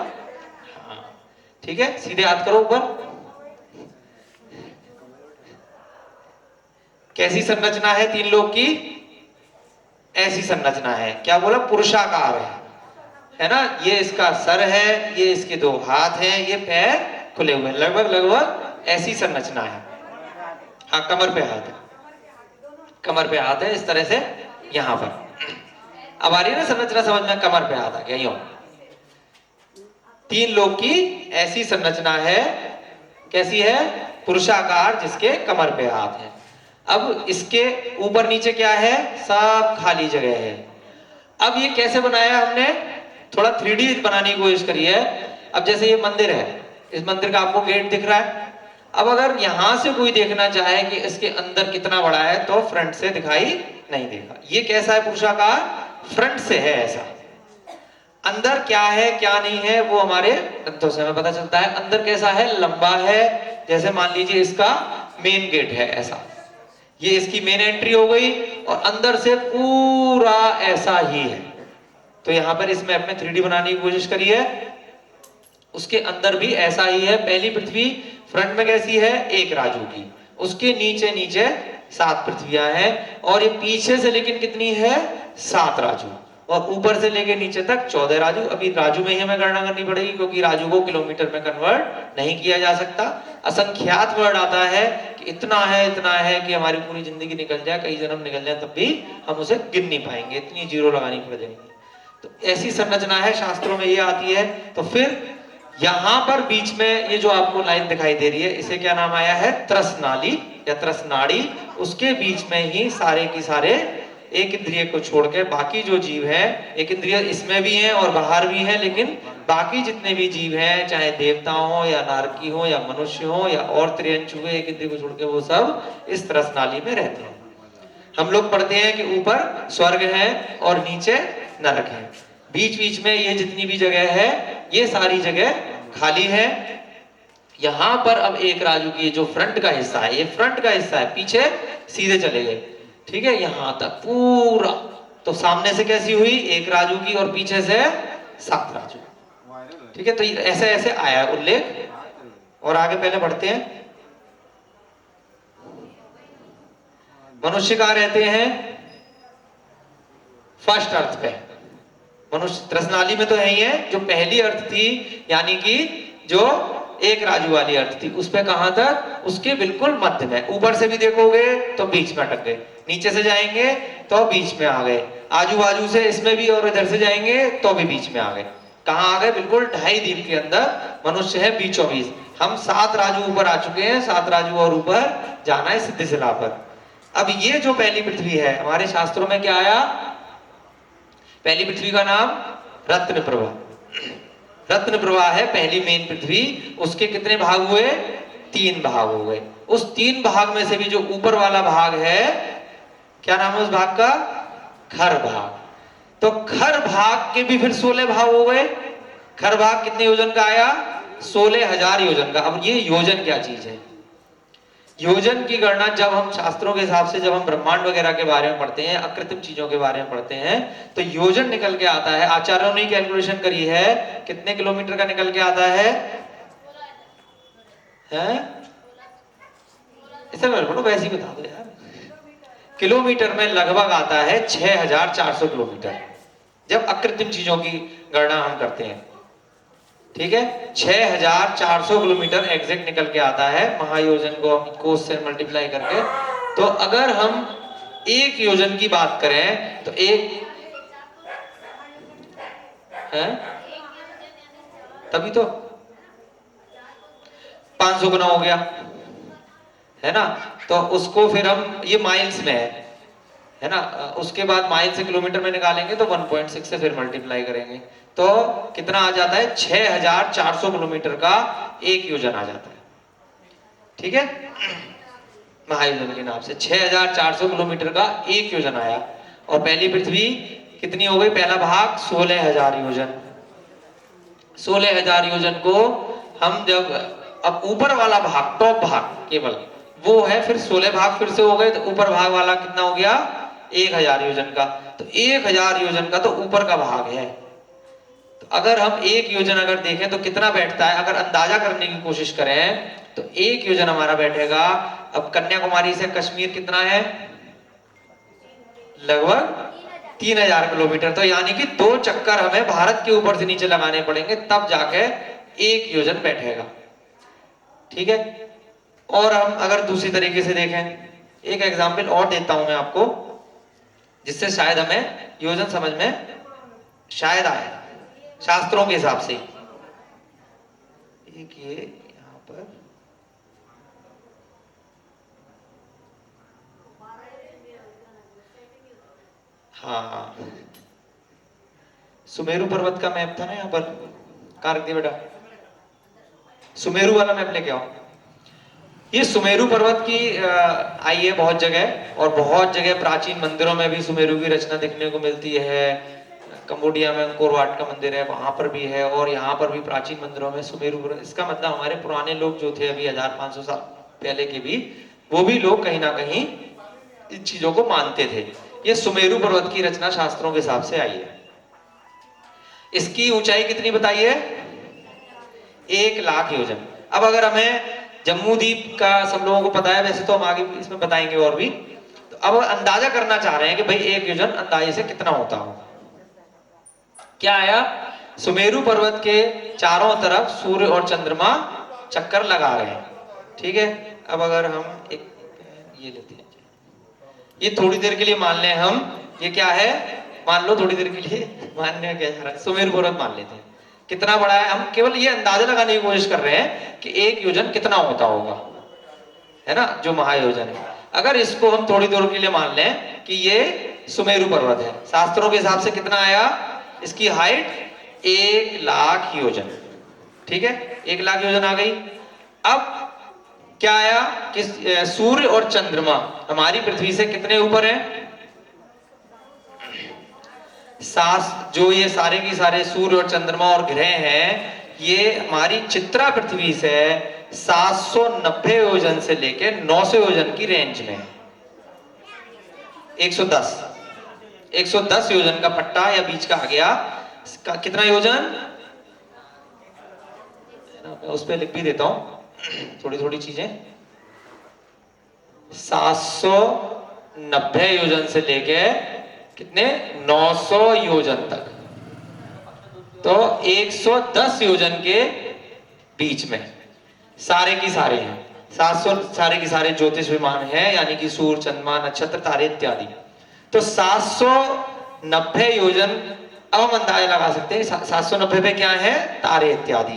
हाँ ठीक है। सीधे हाथ करो ऊपर। कैसी संरचना है 3 लोग की, ऐसी संरचना है। क्या बोला, पुरुषाकार है ना। ये इसका सर है, ये इसके 2 हाथ हैं, ये पैर खुले हुए, लगभग लगभग ऐसी संरचना है। हाँ, कमर पे हाथ है, कमर पे हाथ है इस तरह से यहां पर। अब आ रही है ना संरचना समझ में, कमर पे हाथ आ गया। यूं 3 लोग की ऐसी संरचना है। कैसी है, पुरुषाकार, जिसके कमर पे हाथ है। अब इसके ऊपर नीचे क्या है, सब खाली जगह है। अब ये कैसे बनाया हमने, थोड़ा 3D बनाने की कोशिश करी है। अब जैसे ये मंदिर है, इस मंदिर का आपको गेट दिख रहा है। अब अगर यहां से कोई देखना चाहे कि इसके अंदर कितना बड़ा है, तो फ्रंट से दिखाई नहीं देगा। ये कैसा है, पुरुषाकार, फ्रंट से है ऐसा। अंदर क्या है क्या नहीं है वो हमारे ग्रंथों से हमें पता चलता है। अंदर कैसा है, लंबा है। जैसे मान लीजिए इसका मेन गेट है ऐसा, ये इसकी मेन एंट्री हो गई, और अंदर से पूरा ऐसा ही है। तो यहां पर इस मैप में 3D बनाने की कोशिश करी है। उसके अंदर भी ऐसा ही है। पहली पृथ्वी फ्रंट में कैसी है, 1 राजू की, उसके नीचे नीचे 7 पृथ्वियां हैं, और ये पीछे से लेकिन कितनी है, 7 राजू, और ऊपर से लेके नीचे तक 14 राजू। अभी राजू में ही हमें गणना करनी पड़ेगी, क्योंकि राजू को किलोमीटर में कन्वर्ट नहीं किया जा सकता। असंख्यात वर्ड आता है कि इतना है कि हमारी पूरी जिंदगी निकल जाए, कई जन्म निकल जाए, तब भी हम उसे गिन नहीं पाएंगे, इतनी जीरो लगानी पड़ जाएगी। तो ऐसी संरचना है, शास्त्रों में ये आती है। तो फिर यहां पर बीच में ये जो आपको लाइन दिखाई दे रही है, इसे क्या नाम आया है, त्रसनाली या त्रसनाड़ी। उसके बीच में ही सारे की सारे एक इंद्रिय को छोड़ के बाकी जो जीव है, एक इंद्रिय इसमें भी है और बाहर भी है, लेकिन बाकी जितने भी जीव हैं, चाहे देवता हो या नारकी हो या मनुष्य हो या और त्रियंचु हुए, एक इंद्रिय को छोड़ के वो सब इस त्रसनाली में रहते हैं। हम लोग पढ़ते हैं कि ऊपर स्वर्ग है और नीचे नरक है। बीच बीच में ये जितनी भी जगह है, ये सारी जगह खाली है। यहां पर अब 1 राजू की जो फ्रंट का हिस्सा है, ये फ्रंट का हिस्सा है, पीछे सीधे चले गए, ठीक है, यहां तक पूरा। तो सामने से कैसी हुई, 1 राजू की, और पीछे से 7 राजू, ठीक है। तो ऐसे ऐसे आया उल्लेख। और आगे पहले बढ़ते हैं। मनुष्य कहां रहते हैं, फर्स्ट अर्थ पे। मनुष्य त्रसनाली में तो है ही है। जो पहली अर्थ थी, यानी कि जो 1 राजू वाली अर्थ थी, उस पे कहां तक, उसके बिल्कुल मध्य में। ऊपर से भी देखोगे तो बीच में अटक गए, नीचे से जाएंगे तो बीच में आ गए, आजू बाजू से इसमें भी और इधर से जाएंगे तो भी बीच में आ गए। कहां आ गए, बिल्कुल 2.5 दीप के अंदर मनुष्य है, बीचों बीच। हम 7 राजू ऊपर आ चुके हैं, 7 राजू और ऊपर जाना है सिद्धिशिला पर। अब ये जो पहली पृथ्वी है, हमारे शास्त्रों में क्या आया, पहली पृथ्वी का नाम रत्न प्रभा, रत्न प्रभा है पहली मेन पृथ्वी, उसके कितने भाग हुए? 3 भाग हो गए। उस 3 भाग में से भी जो ऊपर वाला भाग है, क्या नाम है उस भाग का? खर भाग। तो खर भाग के भी फिर 16 भाग हो गए। खर भाग कितने योजन का आया? 16,000 योजन का। अब ये योजन क्या चीज है? योजन की गणना जब हम शास्त्रों के हिसाब से, जब हम ब्रह्मांड वगैरह के बारे में पढ़ते हैं, अकृत्रिम चीजों के बारे में पढ़ते हैं, तो योजन निकल के आता है। आचार्यों ने कैलकुलेशन करी है, कितने किलोमीटर का निकल के आता है? ऐसा बोलो, वैसे ही बता दो यार। किलोमीटर में लगभग आता है 6,400 किलोमीटर, जब अकृत्रिम चीजों की गणना हम करते हैं। ठीक है, 6,400 किलोमीटर एग्जैक्ट निकल के आता है महायोजन को हम कोस से मल्टीप्लाई करके। तो अगर हम एक योजन की बात करें तो एक है, तभी तो 500 गुना हो गया, है ना। तो उसको फिर हम, ये माइल्स में है ना, उसके बाद माइल से किलोमीटर में निकालेंगे तो 1.6 से फिर मल्टीप्लाई करेंगे तो कितना आ जाता है? 6,400 किलोमीटर का एक योजन आ जाता है। ठीक है, महायोजन के नाम से 6,400 किलोमीटर का एक योजन आया। और पहली पृथ्वी कितनी हो गई? पहला भाग 16,000 योजन। 16,000 योजन को हम जब, अब ऊपर वाला भाग, टॉप भाग केवल वो है, फिर 16 भाग फिर से हो गए, तो ऊपर भाग वाला कितना हो गया? 1,000 योजन का। तो 1,000 योजन का तो ऊपर का भाग है। तो अगर हम एक योजन अगर देखें तो कितना बैठता है, अगर अंदाजा करने की कोशिश करें तो एक योजन हमारा बैठेगा, अब कन्याकुमारी से कश्मीर कितना है? लगभग 3,000 किलोमीटर। तो यानी कि 2 चक्कर हमें भारत के ऊपर से नीचे लगाने पड़ेंगे, तब जाके एक योजन बैठेगा। ठीक है, और हम अगर दूसरी तरीके से देखें, एक एग्जाम्पल और देता हूं मैं आपको, जिससे शायद हमें योजन समझ में शायद आए शास्त्रों के हिसाब से। एक ये यहां पर, हाँ, सुमेरु पर्वत का मैप था ना यहाँ पर, कार्तिक दी बेटा सुमेरु वाला मैप लेके आओ। ये सुमेरु पर्वत की आई है बहुत जगह, और बहुत जगह प्राचीन मंदिरों में भी सुमेरु की रचना देखने को मिलती है। कंबोडिया में अंकोर वाट का मंदिर है, वहां पर भी है, और यहाँ पर भी प्राचीन मंदिरों में सुमेरु पर्वत। इसका मतलब हमारे पुराने लोग जो थे अभी 1,500 साल पहले के भी, वो भी लोग कहीं ना कहीं इन चीजों को मानते थे। ये सुमेरु पर्वत की रचना शास्त्रों के हिसाब से आई है। इसकी ऊंचाई कितनी बताई है? 1,00,000 योजन। अब अगर हमें जम्मू द्वीप का सब लोगों को पता है, वैसे तो हम आगे इसमें बताएंगे और भी, तो अब अंदाजा करना चाह रहे हैं कि भाई एक योजन अंदाजे से कितना होता हो। क्या आया? सुमेरु पर्वत के चारों तरफ सूर्य और चंद्रमा चक्कर लगा रहे हैं। ठीक है, अब अगर हम एक ये लेते हैं, ये थोड़ी देर के लिए मान लें हम, ये क्या है? मान लो थोड़ी देर के लिए, मानने क्या जा रहा है, सुमेरु पर्वत मान लेते हैं। कितना बड़ा है? हम केवल ये अंदाजा लगाने की कोशिश कर रहे हैं कि एक योजन कितना होता होगा, है ना, जो महायोजन है। अगर इसको हम थोड़ी देर के लिए मान लें कि ये सुमेरु पर्वत है, शास्त्रों के हिसाब से कितना आया? इसकी हाइट 1,00,000 योजन। ठीक है, 1,00,000 योजन आ गई। अब क्या आया कि सूर्य और चंद्रमा हमारी पृथ्वी से कितने ऊपर है? जो ये सारे की सारे सूर्य और चंद्रमा और ग्रह हैं, ये हमारी चित्रा पृथ्वी से 790 योजन से लेके 900 योजन की रेंज में है। 110 योजन का पट्टा या बीच का आ गया। कितना योजन? मैं उस पर लिख भी देता हूं थोड़ी थोड़ी चीजें। 790 योजन से लेके कितने? 900 योजन तक, तो 110 योजन के बीच में सारे की सारे हैं। 700 सारे की सारे ज्योतिष विमान हैं, यानी कि सूर्य, चंद्रमा, नक्षत्र, तारे इत्यादि। तो 790 योजन, अब हम अंदाजा लगा सकते हैं 790 पे क्या है? तारे इत्यादि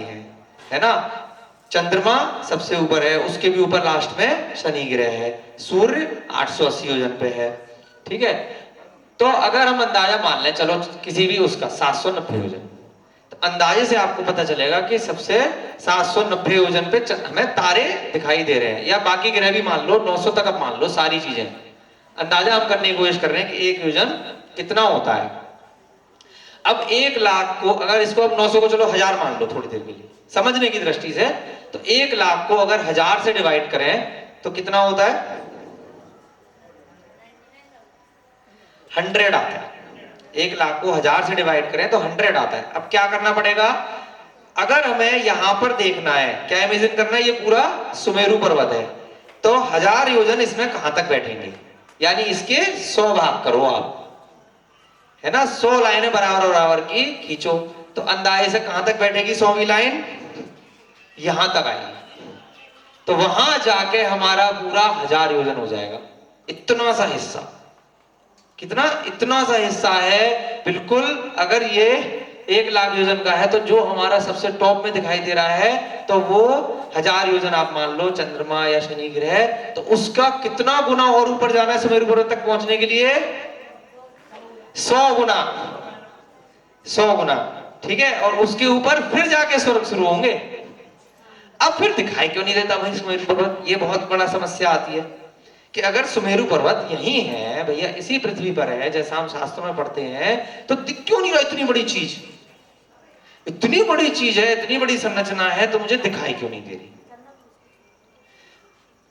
है ना। चंद्रमा सबसे ऊपर है, उसके भी ऊपर लास्ट में शनि ग्रह है। सूर्य 880 योजन पे है। ठीक है, तो अगर हम अंदाजा मान लें, चलो किसी भी उसका 790 योजन, तो अंदाजे से आपको पता चलेगा कि सबसे 790 योजन पे हमें तारे दिखाई दे रहे हैं, या बाकी ग्रह भी मान लो 900 तक अब मान लो, सारी चीजें अंदाजा हम करने की कोशिश कर रहे हैं कि एक योजन कितना होता है। अब 1 लाख को अगर इसको अब 900 को चलो 1000 मान लो थोड़ी देर के लिए समझने की दृष्टि से, तो 1 लाख को अगर 1000 से डिवाइड करें तो कितना होता है? 100 आता है। 1 लाख को 1000 से डिवाइड करें तो 100 आता है। अब क्या करना पड़ेगा, अगर हमें यहां पर देखना है, क्या इमेजिन करना है, ये पूरा सुमेरु पर्वत है, तो 1000 योजन इसमें कहां तक बैठेंगे, यानी इसके 100 भाग करो आप, है ना, 100 लाइनें बराबर बराबर की खींचो, तो अंदाजे से कहां तक बैठेगी 100वीं लाइन? यहां तक आएगी, तो वहां जाके हमारा पूरा 1000 योजन हो जाएगा। इतना सा हिस्सा, कितना? इतना सा हिस्सा है बिल्कुल। अगर ये 1 लाख योजन का है तो जो हमारा सबसे टॉप में दिखाई दे रहा है तो वो 1000 योजन आप मान लो चंद्रमा या शनि ग्रह, तो उसका कितना गुना और ऊपर जाना है सुमेरु पर्वत तक पहुंचने के लिए? 100 गुना, 100 गुना, ठीक है। और उसके ऊपर फिर जाके स्वर्ग शुरू होंगे। अब फिर दिखाई क्यों नहीं देता भाई सुमेरु पर्वत? ये बहुत बड़ा समस्या आती है कि अगर सुमेरु पर्वत यही है भैया, इसी पृथ्वी पर है जैसा हम शास्त्रों में पढ़ते हैं, तो दिख क्यों नहीं रहा? इतनी बड़ी चीज, इतनी बड़ी चीज है, इतनी बड़ी संरचना है, तो मुझे दिखाई क्यों नहीं दे रही?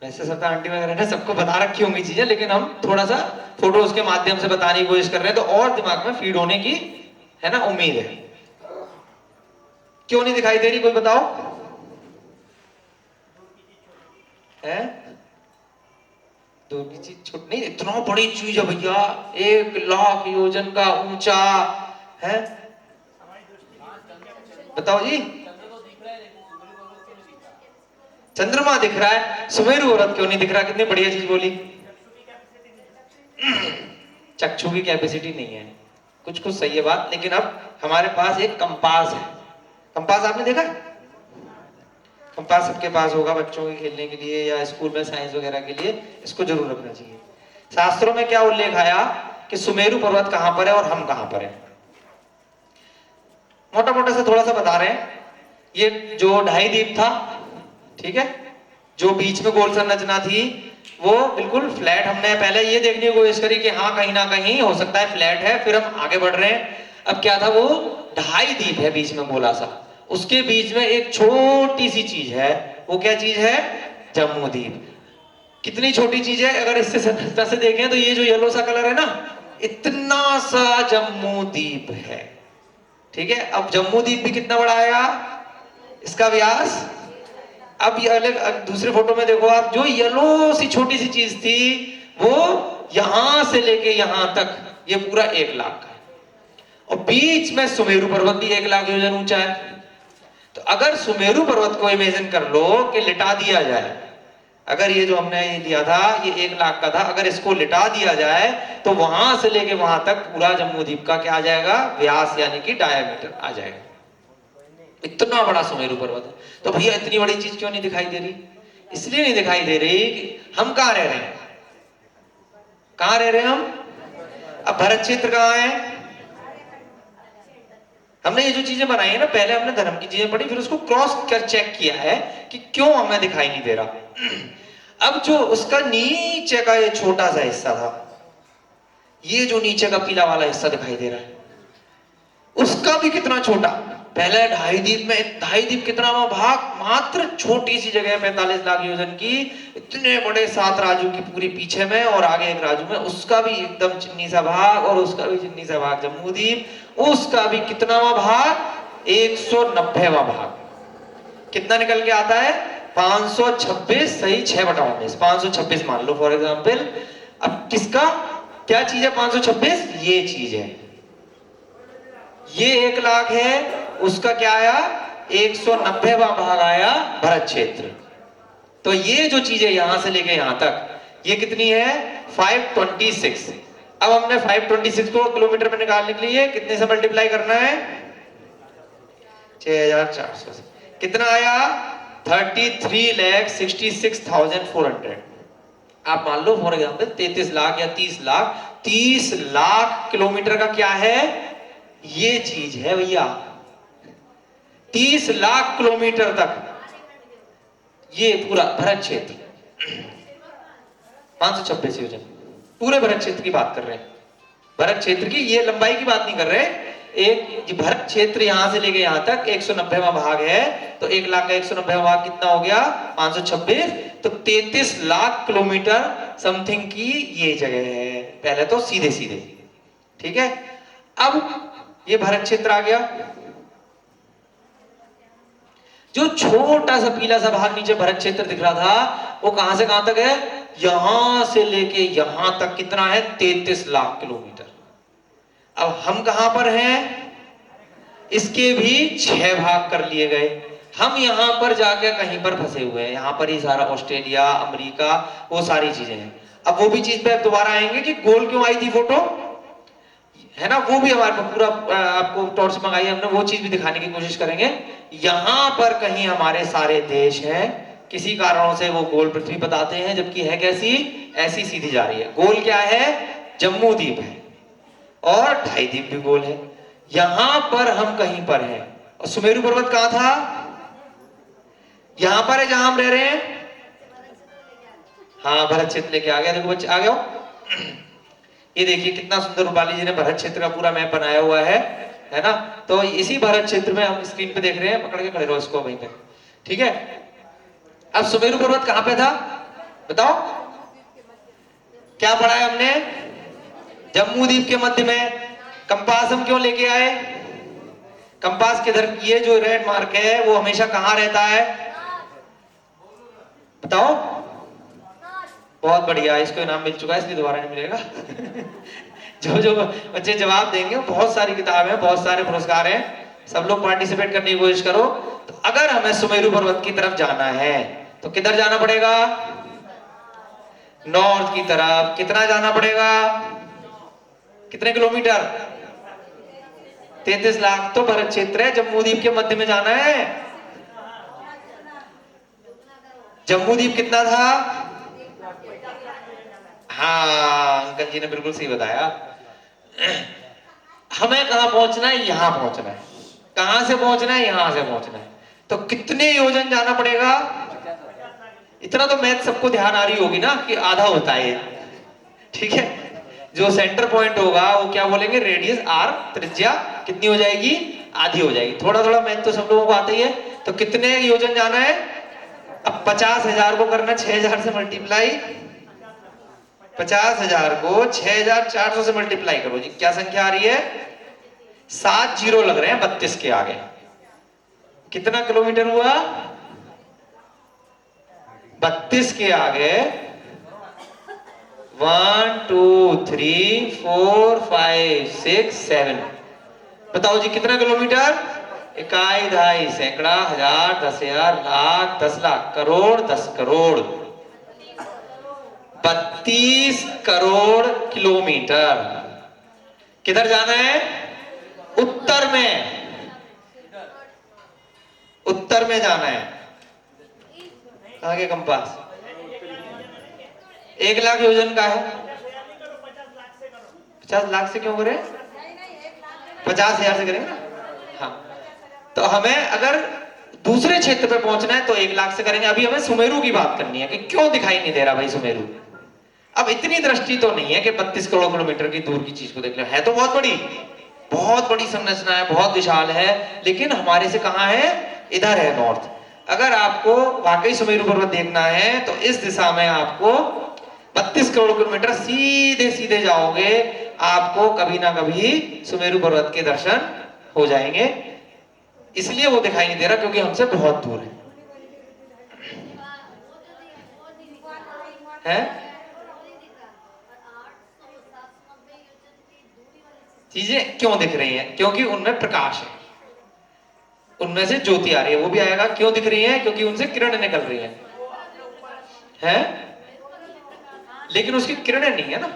वैसे सत्ता आंटी वगैरह ने सबको बता रखी होंगी चीजें, लेकिन हम थोड़ा सा फोटोज के माध्यम से बताने की कोशिश कर रहे हैं, तो और दिमाग में फीड होने की, है ना, उम्मीद है। क्यों नहीं दिखाई दे रही, कोई बताओ? है दूर की चीज छोटी नहीं, इतना बड़ी चीज है भैया, 1 लाख योजन का ऊंचा है। बताओ जी, चंद्रमा दिख रहा है, सुमेरु पर्वत क्यों नहीं दिख रहा? कितनी बढ़िया चीज बोली। चक्षु की कैपेसिटी नहीं है, कुछ कुछ सही है बात, लेकिन अब हमारे पास एक कंपास है। कंपास आपने देखा है? कंपास सबके पास होगा बच्चों के खेलने के लिए या स्कूल में साइंस वगैरह के लिए, इसको जरूर रखना चाहिए। शास्त्रों में क्या उल्लेख आया कि सुमेरु पर्वत कहां पर है और हम कहां पर हैं? मोटा मोटा से थोड़ा सा बता रहे हैं। ये जो 2.5 द्वीप था, ठीक है, जो बीच में गोल संरचना थी, वो बिल्कुल फ्लैट। हमने पहले ये देखने की कोशिश करी कि हाँ कहीं ना कहीं हो सकता है फ्लैट है, फिर हम आगे बढ़ रहे हैं। अब क्या था, वो 2.5 द्वीप है बीच में गोला सा, उसके बीच में एक छोटी सी चीज है, वो क्या चीज है? जम्मू द्वीप। कितनी छोटी चीज है, अगर इससे संरचना से देखें तो ये जो येलो सा कलर है ना, इतना सा जम्मू द्वीप है, ठीक है। अब जम्मू द्वीप भी कितना बड़ा आएगा इसका व्यास? अब ये अलग दूसरे फोटो में देखो आप, जो येलो सी छोटी सी चीज थी वो यहां से लेके यहां तक ये पूरा 1 लाख का है, और बीच में सुमेरु पर्वत भी 1 लाख योजन ऊंचा है। तो अगर सुमेरु पर्वत को इमेजिन कर लो कि लिटा दिया जाए, अगर ये जो हमने ये लिया था ये 1 लाख का था, अगर इसको लिटा दिया जाए तो वहां से लेके वहां तक पूरा जम्मू द्वीप का क्या आ जाएगा? व्यास, यानी कि डायमीटर आ जाएगा। इतना बड़ा सुमेरु पर्वत है। तो भैया इतनी बड़ी चीज क्यों नहीं दिखाई दे रही? इसलिए नहीं दिखाई दे रही कि हम कहां रह रहे हैं? कहां रह रहे हैं हम? अब भरत क्षेत्र कहां है? हमने ये जो चीजें बनाई है ना, पहले हमने धर्म की चीजें पढ़ी, फिर उसको क्रॉस कर चेक किया है कि क्यों हमें दिखाई नहीं दे रहा। अब जो उसका नीचे का ये छोटा सा हिस्सा था, ये जो नीचे का पीला वाला हिस्सा दिखाई दे रहा है, उसका भी कितना छोटा। पहले 2.5 द्वीप में 2.5 द्वीप कितना भाग, मात्र छोटी सी जगह 45 लाख योजन की, इतने बड़े 7 राजू की पूरी पीछे में और आगे एक राजू में, उसका भी एकदम चिन्नी सा भाग, और उसका भी चिन्नी सा भाग जम्मू द्वीप, उसका भी कितनावा भाग? 190वां भाग। कितना निकल के आता है? 526, सही 6/19, 526 मान लो फॉर एग्जाम्पल। अब किसका क्या चीज है 526? ये चीज है, ये 1 लाख है, उसका क्या आया? 190वां भाग आया भरत क्षेत्र। तो ये जो चीज है यहां से लेके यहां तक, ये कितनी है? 526। अब हमने 526 को किलोमीटर में निकालने के लिए कितने से मल्टीप्लाई करना है? 6400 से। कितना आया? 33,66,400। आप मान लो फॉर एग्जाम्पल 33 लाख या 30 लाख, 30 लाख किलोमीटर का क्या है, ये चीज है भैया। 30 लाख किलोमीटर तक ये पूरा भरत क्षेत्र, 526 योजन, पूरे भरत क्षेत्र की बात कर रहे हैं। भरत क्षेत्र की ये लंबाई की बात नहीं कर रहे, एक भरत क्षेत्र यहां से लेके यहां तक 190वां भाग है, तो 1 लाख का 190वां भाग कितना हो गया, 526, तो 33 लाख किलोमीटर समथिंग की ये जगह है। पहले तो सीधे सीधे, ठीक है। अब ये भरत क्षेत्र आ गया, जो छोटा सा पीला सा भाग नीचे भरत क्षेत्र दिख रहा था, वो कहां से कहां तक है, यहां से लेके यहां तक कितना है, 33 लाख किलोमीटर। अब हम कहां पर हैं, इसके भी 6 भाग कर लिए गए। हम यहां पर जाके कहीं पर फंसे हुए हैं, यहां पर ही सारा ऑस्ट्रेलिया, अमेरिका, वो सारी चीजें हैं। अब वो भी चीज पे दोबारा आएंगे कि गोल क्यों आई थी फोटो, है ना, वो भी हमारे पास पूरा आपको टॉर्च मंगाई हमने, वो चीज भी दिखाने की कोशिश करेंगे। यहां पर कहीं हमारे सारे देश हैं, किसी कारणों से वो गोल पृथ्वी बताते हैं, जबकि है कैसी, ऐसी सीधी जा रही है। गोल क्या है, जम्मू द्वीप है, और 2.5 द्वीप भी गोल है। यहां पर हम कहीं पर हैं, और सुमेरु पर्वत कहां था, यहां पर है जहां हम रह रहे हैं। हाँ, भरत क्षेत्र लेके आ गया, देखो बच्चे आ गए हो। ये देखिए कितना सुंदर रूपाली जी ने भरत क्षेत्र का पूरा मैप बनाया हुआ है ना। तो इसी भरत क्षेत्र में हम स्क्रीन पे देख रहे हैं, पकड़ के खड़े रहो इसको वहीं पे, ठीक है। अब सुमेरु पर्वत कहां पे था बताओ, क्या पढ़ा है हमने, जम्मू द्वीप के मध्य में। कंपास हम क्यों लेके आए, कंपास किधर, ये जो रेड मार्क है वो हमेशा कहां रहता है बताओ, बहुत बढ़िया, इसको इनाम मिल चुका है, इसलिए दोबारा नहीं मिलेगा। जो जो बच्चे जवाब देंगे, बहुत सारी किताब है, बहुत सारे पुरस्कार हैं, सब लोग पार्टिसिपेट करने की कोशिश करो। तो अगर हमें सुमेरु पर्वत की तरफ जाना है तो किधर जाना पड़ेगा, नॉर्थ की तरफ। कितना जाना पड़ेगा, कितने किलोमीटर, 33 लाख। तो भरत क्षेत्र है, जम्मू द्वीप के मध्य में जाना है। जम्मू द्वीप कितना था, हाँ अंकल जी ने बिल्कुल सही बताया। हमें कहां पहुंचना है, यहां पहुंचना है। कहां से पहुंचना है, यहां से पहुंचना है। तो कितने योजन जाना पड़ेगा, इतना तो मैथ सबको ध्यान आ रही होगी ना कि आधा होता है, ठीक है। जो सेंटर पॉइंट होगा वो क्या बोलेंगे, रेडियस आर, त्रिज्या कितनी हो जाएगी, आधी हो जाएगी। थोड़ा थोड़ा मैथ तो सब लोगों को आता ही है। तो कितने योजन जाना है, अब 50,000 को करना 6,000 से मल्टीप्लाई, 50,000 को 6,400 से मल्टीप्लाई करो जी, क्या संख्या आ रही है, 7 जीरो लग रहे हैं 32 के आगे। कितना किलोमीटर हुआ, 32 के आगे 1 2 3 4 5 6 7, बताओ जी कितना किलोमीटर, इकाई, दहाई, सैकड़ा, हजार, 10,000, लाख, 10 लाख, करोड़, 10 करोड़, 32 करोड़ किलोमीटर। किधर जाना है, उत्तर में, उत्तर में जाना है। आगे कंपास 1 लाख योजन का है, 50 लाख से क्यों करें, 50,000 से करेंगे ना। हाँ, तो हमें अगर दूसरे क्षेत्र पे पहुंचना है तो 1 लाख से करेंगे। अभी हमें सुमेरु की बात करनी है कि क्यों दिखाई नहीं दे रहा भाई सुमेरु। अब इतनी दृष्टि तो नहीं है कि 32 करोड़ किलोमीटर की दूर की चीज को देख ले, है तो बहुत बड़ी संरचना है, बहुत विशाल है, लेकिन हमारे से कहां है, इधर है, नॉर्थ। अगर आपको वाकई सुमेरु पर्वत देखना है तो इस दिशा में आपको 32 करोड़ किलोमीटर सीधे सीधे जाओगे, आपको कभी ना कभी सुमेरु पर्वत के दर्शन हो जाएंगे। इसलिए वो दिखाई नहीं दे रहा क्योंकि हमसे बहुत दूर है? चीजें क्यों दिख रही हैं, क्योंकि उनमें प्रकाश है, उनमें से ज्योति आ रही है। वो भी आएगा, क्यों दिख रही है, क्योंकि उनसे किरणें निकल रही हैं, लेकिन उसकी किरणें नहीं है ना,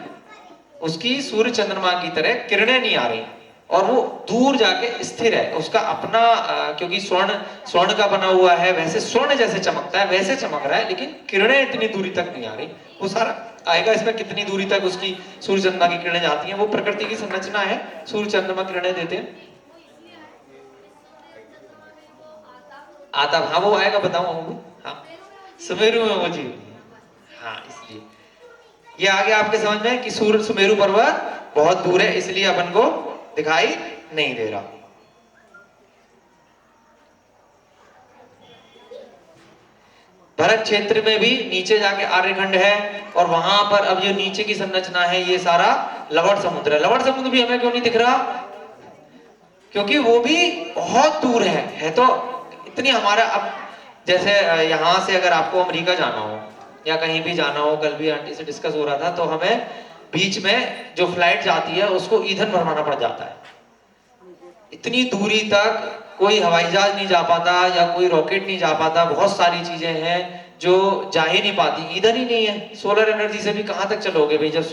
उसकी सूर्य चंद्रमा की तरह किरणें नहीं आ रही, और वो दूर जाके स्थिर है, उसका अपना क्योंकि स्वर्ण का बना हुआ है, वैसे स्वर्ण जैसे चमकता है वैसे चमक रहा है, लेकिन किरणें इतनी दूरी तक नहीं आ रही। वो सारा आएगा इसमें कितनी दूरी तक उसकी सूर्य चंद्रमा की किरणें जाती हैं, वो प्रकृति की संरचना है, सूर्य चंद्रमा किरणें देते हैं। आता हाँ वो आएगा, बताऊं हाँ सुमेरु में वो चीज, हाँ इसलिए ये आ गया आपके समझ में कि सूर्य सुमेरु पर्वत बहुत दूर है, इसलिए अपन को दिखाई नहीं दे रहा। भरत क्षेत्र में भी नीचे जाके आर्यखंड है, और वहां पर अब ये नीचे की संरचना है, ये सारा लवण समुद्र है। लवण समुद्र भी हमें क्यों नहीं दिख रहा? क्योंकि वो भी बहुत दूर है तो इतनी हमारा, अब जैसे यहाँ से अगर आपको अमेरिका जाना हो या कहीं भी जाना हो, कल भी आंटी से डिस्कस हो रहा था, तो हमें बीच में जो फ्लाइट जाती है उसको ईंधन भरवाना पड़ जाता है। इतनी दूरी तक कोई हवाई जहाज नहीं जा पाता या कोई रॉकेट नहीं जा पाता, बहुत सारी चीजें हैं जो जा ही नहीं पाती, ईंधन ही नहीं है। सोलर एनर्जी से भी कहां तक चलोगे भाई, जब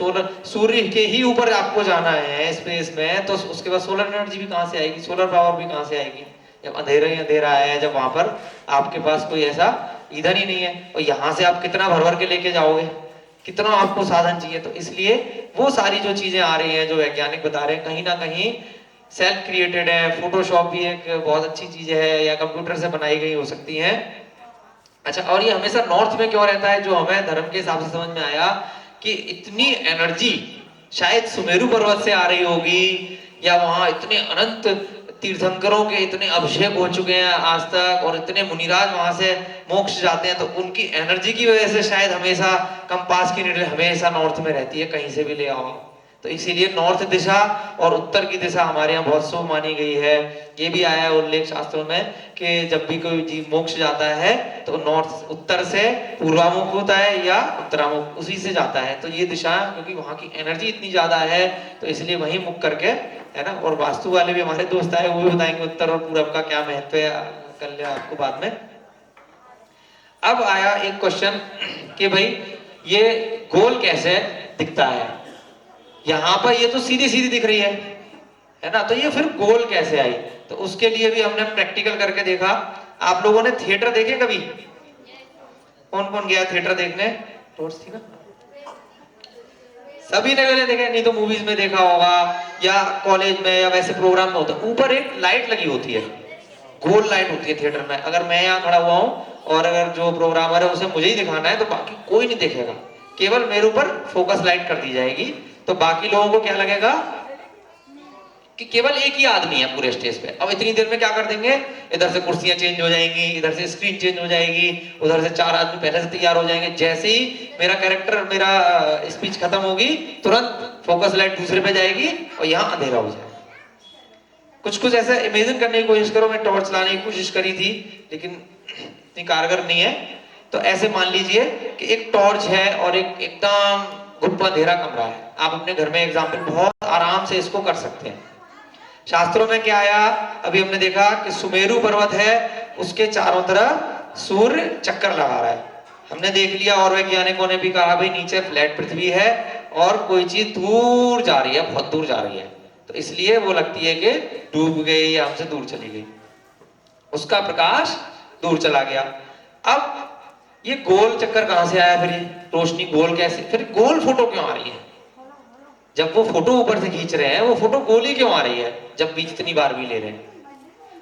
सूर्य के ही ऊपर आपको जाना है स्पेस में, तो उसके बाद सोलर एनर्जी भी कहां से आएगी, सोलर पावर भी कहां से आएगी, जब अंधेरा ही अंधेरा है, जब वहां पर आपके पास कोई ऐसा ईंधन ही नहीं है। और यहाँ से आप कितना भर भर के लेके जाओगे, कितना आपको साधन चाहिए। तो इसलिए वो सारी जो चीजें आ रही हैं जो वैज्ञानिक बता रहे हैं, कहीं ना कहीं सेल्फ क्रिएटेड है। फोटोशॉप भी एक बहुत अच्छी चीज है, या कंप्यूटर से बनाई गई हो सकती है। अच्छा, और ये हमेशा नॉर्थ में क्यों रहता है, जो हमें धर्म के हिसाब से समझ में आया कि इतनी एनर्जी शायद सुमेरु पर्वत से आ रही होगी, या वहां इतने अनंत तीर्थंकरों के इतने अभिषेक हो चुके हैं आज तक, और इतने मुनिराज वहां से मोक्ष जाते हैं, तो उनकी एनर्जी की वजह से शायद हमेशा कंपास की नीडल हमेशा नॉर्थ में रहती है, कहीं से भी ले आओ। तो इसीलिए नॉर्थ दिशा और उत्तर की दिशा हमारे यहाँ बहुत शुभ मानी गई है। ये भी आया है उल्लेख शास्त्रों में कि जब भी कोई जीव मोक्ष जाता है तो नॉर्थ, उत्तर से पूर्वामुख होता है या उत्तरामुख, उसी से जाता है। तो ये दिशा, क्योंकि वहां की एनर्जी इतनी ज्यादा है तो इसलिए वही मुख करके, है ना। और वास्तु वाले भी हमारे दोस्त आए, वो भी बताएंगे उत्तर और पूरब का क्या महत्व है, कल आपको बाद में। अब आया एक क्वेश्चन कि भाई ये गोल कैसे दिखता है, यहाँ पर ये तो सीधी सीधी दिख रही है ना, तो ये फिर गोल कैसे आई। तो उसके लिए भी हमने प्रैक्टिकल करके देखा। आप लोगों ने थिएटर देखे कभी? कौन कौन गया थिएटर देखने? टोर्च थी ना, सभी ने देखे, नहीं तो मूवीज में देखा होगा या कॉलेज में या वैसे प्रोग्राम में होता है। ऊपर एक लाइट लगी होती है, गोल लाइट होती है थिएटर में। अगर मैं यहाँ खड़ा हुआ हूँ और अगर जो प्रोग्रामर है उसे मुझे ही दिखाना है तो बाकी कोई नहीं देखेगा, केवल मेरे ऊपर फोकस लाइट कर दी जाएगी। तो बाकी लोगों को क्या लगेगा कि केवल एक ही आदमी है पूरे स्टेज पे। अब इतनी देर में क्या कर देंगे, इधर से कुर्सियां चेंज हो जाएंगी, इधर से स्क्रीन चेंज हो जाएगी, उधर से 4 आदमी पहले से तैयार हो जाएंगे। जैसे ही मेरा कैरेक्टर, मेरा स्पीच खत्म होगी, तुरंत फोकस लाइट दूसरे पे जाएगी और यहाँ अंधेरा हो जाएगा। कुछ कुछ ऐसा इमेजिन करने की कोशिश करो। मैं टॉर्च लाने की कोशिश करी थी लेकिन इतनी कारगर नहीं है। तो ऐसे मान लीजिए कि एक टॉर्च है और एक एकदम गुप्त अंधेरा कमरा है। आप अपने घर में एग्जाम्पल बहुत आराम से इसको कर सकते हैं। शास्त्रों में क्या आया, अभी हमने देखा कि सुमेरु पर्वत है, उसके चारों तरफ सूर्य चक्कर लगा रहा है, हमने देख लिया। और वैज्ञानिकों ने भी कहा भाई नीचे फ्लैट पृथ्वी है और कोई चीज दूर जा रही है, बहुत दूर जा रही है, तो इसलिए वो लगती है कि डूब गई या हमसे दूर चली गई, उसका प्रकाश दूर चला गया। अब ये गोल चक्कर कहां से आया, फिर ये रोशनी गोल कैसे, फिर गोल फोटो क्यों आ रही है? जब वो फोटो ऊपर से खींच रहे हैं वो फोटो गोल ही क्यों आ रही है जब भी जितनी बार भी ले रहे हैं?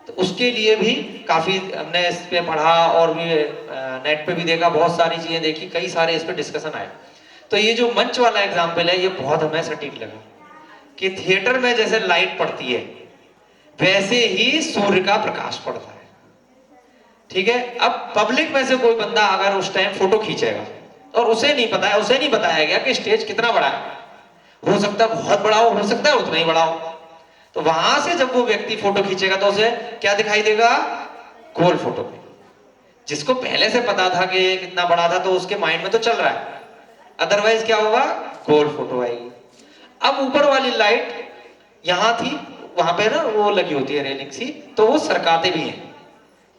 तो उसके लिए भी काफी हमने इस पे पढ़ा और भी नेट पे भी देखा, बहुत सारी चीजें देखी, कई सारे इस पे डिस्कशन आए। तो ये जो मंच वाला एग्जाम्पल है ये बहुत हमें सटीक लगा कि थिएटर में जैसे लाइट पड़ती है वैसे ही सूर्य का प्रकाश पड़ता है, ठीक है। अब पब्लिक में से कोई बंदा अगर उस टाइम फोटो खींचेगा और उसे नहीं पता है, उसे नहीं बताया गया कि स्टेज कितना बड़ा है, हो सकता है बहुत बड़ा हो सकता है उतना ही बड़ा हो, तो वहां से जब वो व्यक्ति फोटो खींचेगा तो उसे क्या दिखाई देगा, गोल फोटो पे। जिसको पहले से पता था कि ये कितना बड़ा था तो उसके माइंड में तो चल रहा है, अदरवाइज क्या होगा, गोल फोटो आएगी। अब ऊपर वाली लाइट यहां थी, वहां पे ना वो लगी होती है रेलिंग सी, तो वो सरकाते भी हैं,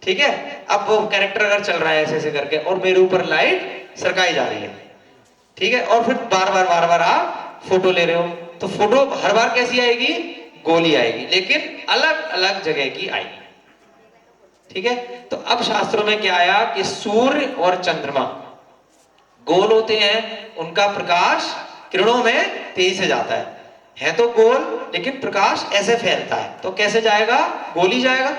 ठीक है। अब वो कैरेक्टर अगर चल रहा है ऐसे ऐसे करके और मेरे ऊपर लाइट सरकाई जा रही है, ठीक है, और फिर बार बार आप फोटो ले रहे हो, तो फोटो हर बार कैसी आएगी, गोली आएगी, लेकिन अलग अलग जगह की आएगी। ठीक है, तो अब शास्त्रों में क्या आया कि सूर्य और चंद्रमा गोल होते हैं, उनका प्रकाश किरणों में तेजी से जाता है तो गोल, लेकिन प्रकाश ऐसे फैलता है, तो कैसे जाएगा? गोली जाएगा।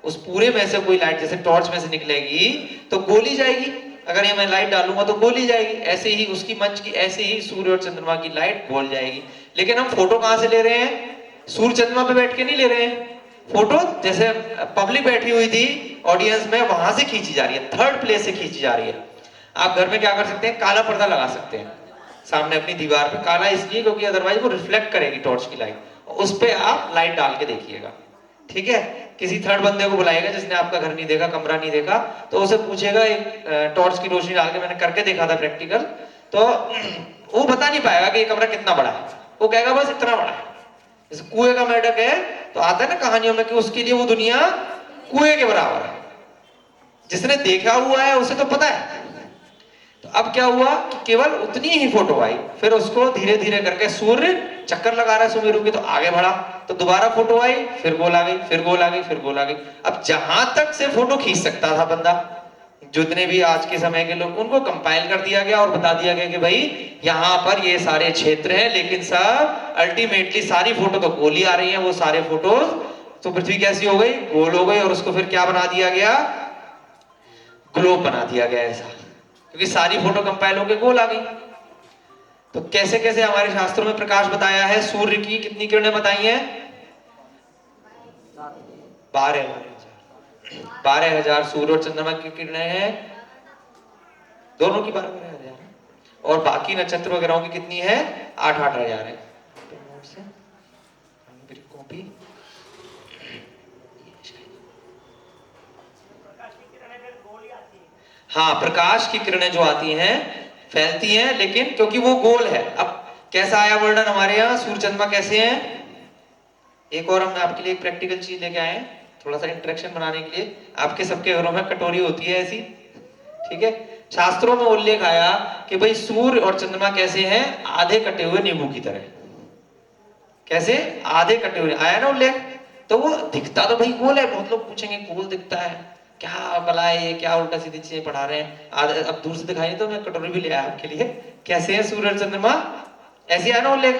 उस पूरे में से कोई लाइट जैसे टॉर्च में से निकलेगी तो गोली जाएगी, अगर ये मैं लाइट डालूंगा तो गोली जाएगी, ऐसे ही उसकी मंच की, ऐसे ही सूर्य और चंद्रमा की लाइट गोल जाएगी। लेकिन हम फोटो कहां से ले रहे हैं? सूर्य चंद्रमा पे बैठ के नहीं ले रहे हैं फोटो, जैसे पब्लिक बैठी हुई थी ऑडियंस में, वहां से खींची जा रही है, थर्ड प्लेस से खींची जा रही है। आप घर में क्या कर सकते हैं? काला पर्दा लगा सकते हैं सामने अपनी दीवार पे, काला इसलिए क्योंकि अदरवाइज वो रिफ्लेक्ट करेगी टॉर्च की लाइट, उस पे आप लाइट डाल के देखिएगा। ठीक है, किसी थर्ड बंदे को बुलाएगा जिसने आपका घर नहीं देखा, कमरा नहीं देखा, तो उसे पूछेगा, एक टॉर्च की रोशनी डाल के, मैंने करके देखा था प्रैक्टिकल, तो वो बता नहीं पाएगा कि ये कमरा कितना बड़ा है, वो कहेगा बस इतना बड़ा है। जैसे कुएं का मेढक है तो आता है ना कहानियों में कि उसके लिए वो दुनिया कुएं के बराबर है, जिसने देखा हुआ है उसे तो पता है। तो अब क्या हुआ कि केवल उतनी ही फोटो आई, फिर उसको धीरे धीरे करके सूर्य चक्कर लगा रहा है सुमेरु के, तो आगे बढ़ा, तो दोबारा फोटो आई, फिर गोल आ गई, फिर गोल आ गई, फिर गोल आ गई। अब जहां तक से फोटो खींच सकता था बंदा, जितने भी आज के समय के लोग, उनको कंपाइल कर दिया गया और बता दिया गया कि भाई यहाँ पर ये सारे क्षेत्र हैं, लेकिन सब अल्टीमेटली सारी फोटो तो गोल ही आ रही है। वो सारे फोटो तो पृथ्वी कैसी हो गई? गोल हो गई, और उसको फिर क्या बना दिया गया? ग्लोब बना दिया गया ऐसा, क्योंकि सारी फोटो कंपाइल होकर गोल आ गई। तो कैसे कैसे हमारे शास्त्रों में प्रकाश बताया है? सूर्य की कितनी किरणें बताई हैं? 12,000 सूर्य और चंद्रमा की किरणें हैं, दोनों की 12,000, और बाकी नक्षत्र वगैरह की कितनी है? 8,000 है। कॉपी हाँ, प्रकाश की किरणें जो आती हैं फैलती हैं, लेकिन क्योंकि वो गोल है। अब कैसा आया वर्णन हमारे यहाँ? सूर्य चंद्रमा कैसे हैं? एक और हम आपके लिए एक प्रैक्टिकल चीज लेके आए हैं, थोड़ा सा इंटरेक्शन बनाने के लिए। आपके सबके घरों में कटोरी होती है ऐसी, ठीक है? शास्त्रों में उल्लेख आया कि भाई सूर्य और चंद्रमा कैसे हैं? आधे कटे हुए नींबू की तरह। कैसे? आधे कटे हुए, आया ना उल्लेख? तो वो दिखता तो भाई गोल है, बहुत लोग पूछेंगे गोल दिखता है, क्या भला है ये, क्या उल्टा सीधी चीजें पढ़ा रहे हैं। अब दूर से दिखाई तो मैं कटोरी भी ले आया आपके लिए। कैसे है सूर्य और चंद्रमा? ऐसे आया ना उल्लेख?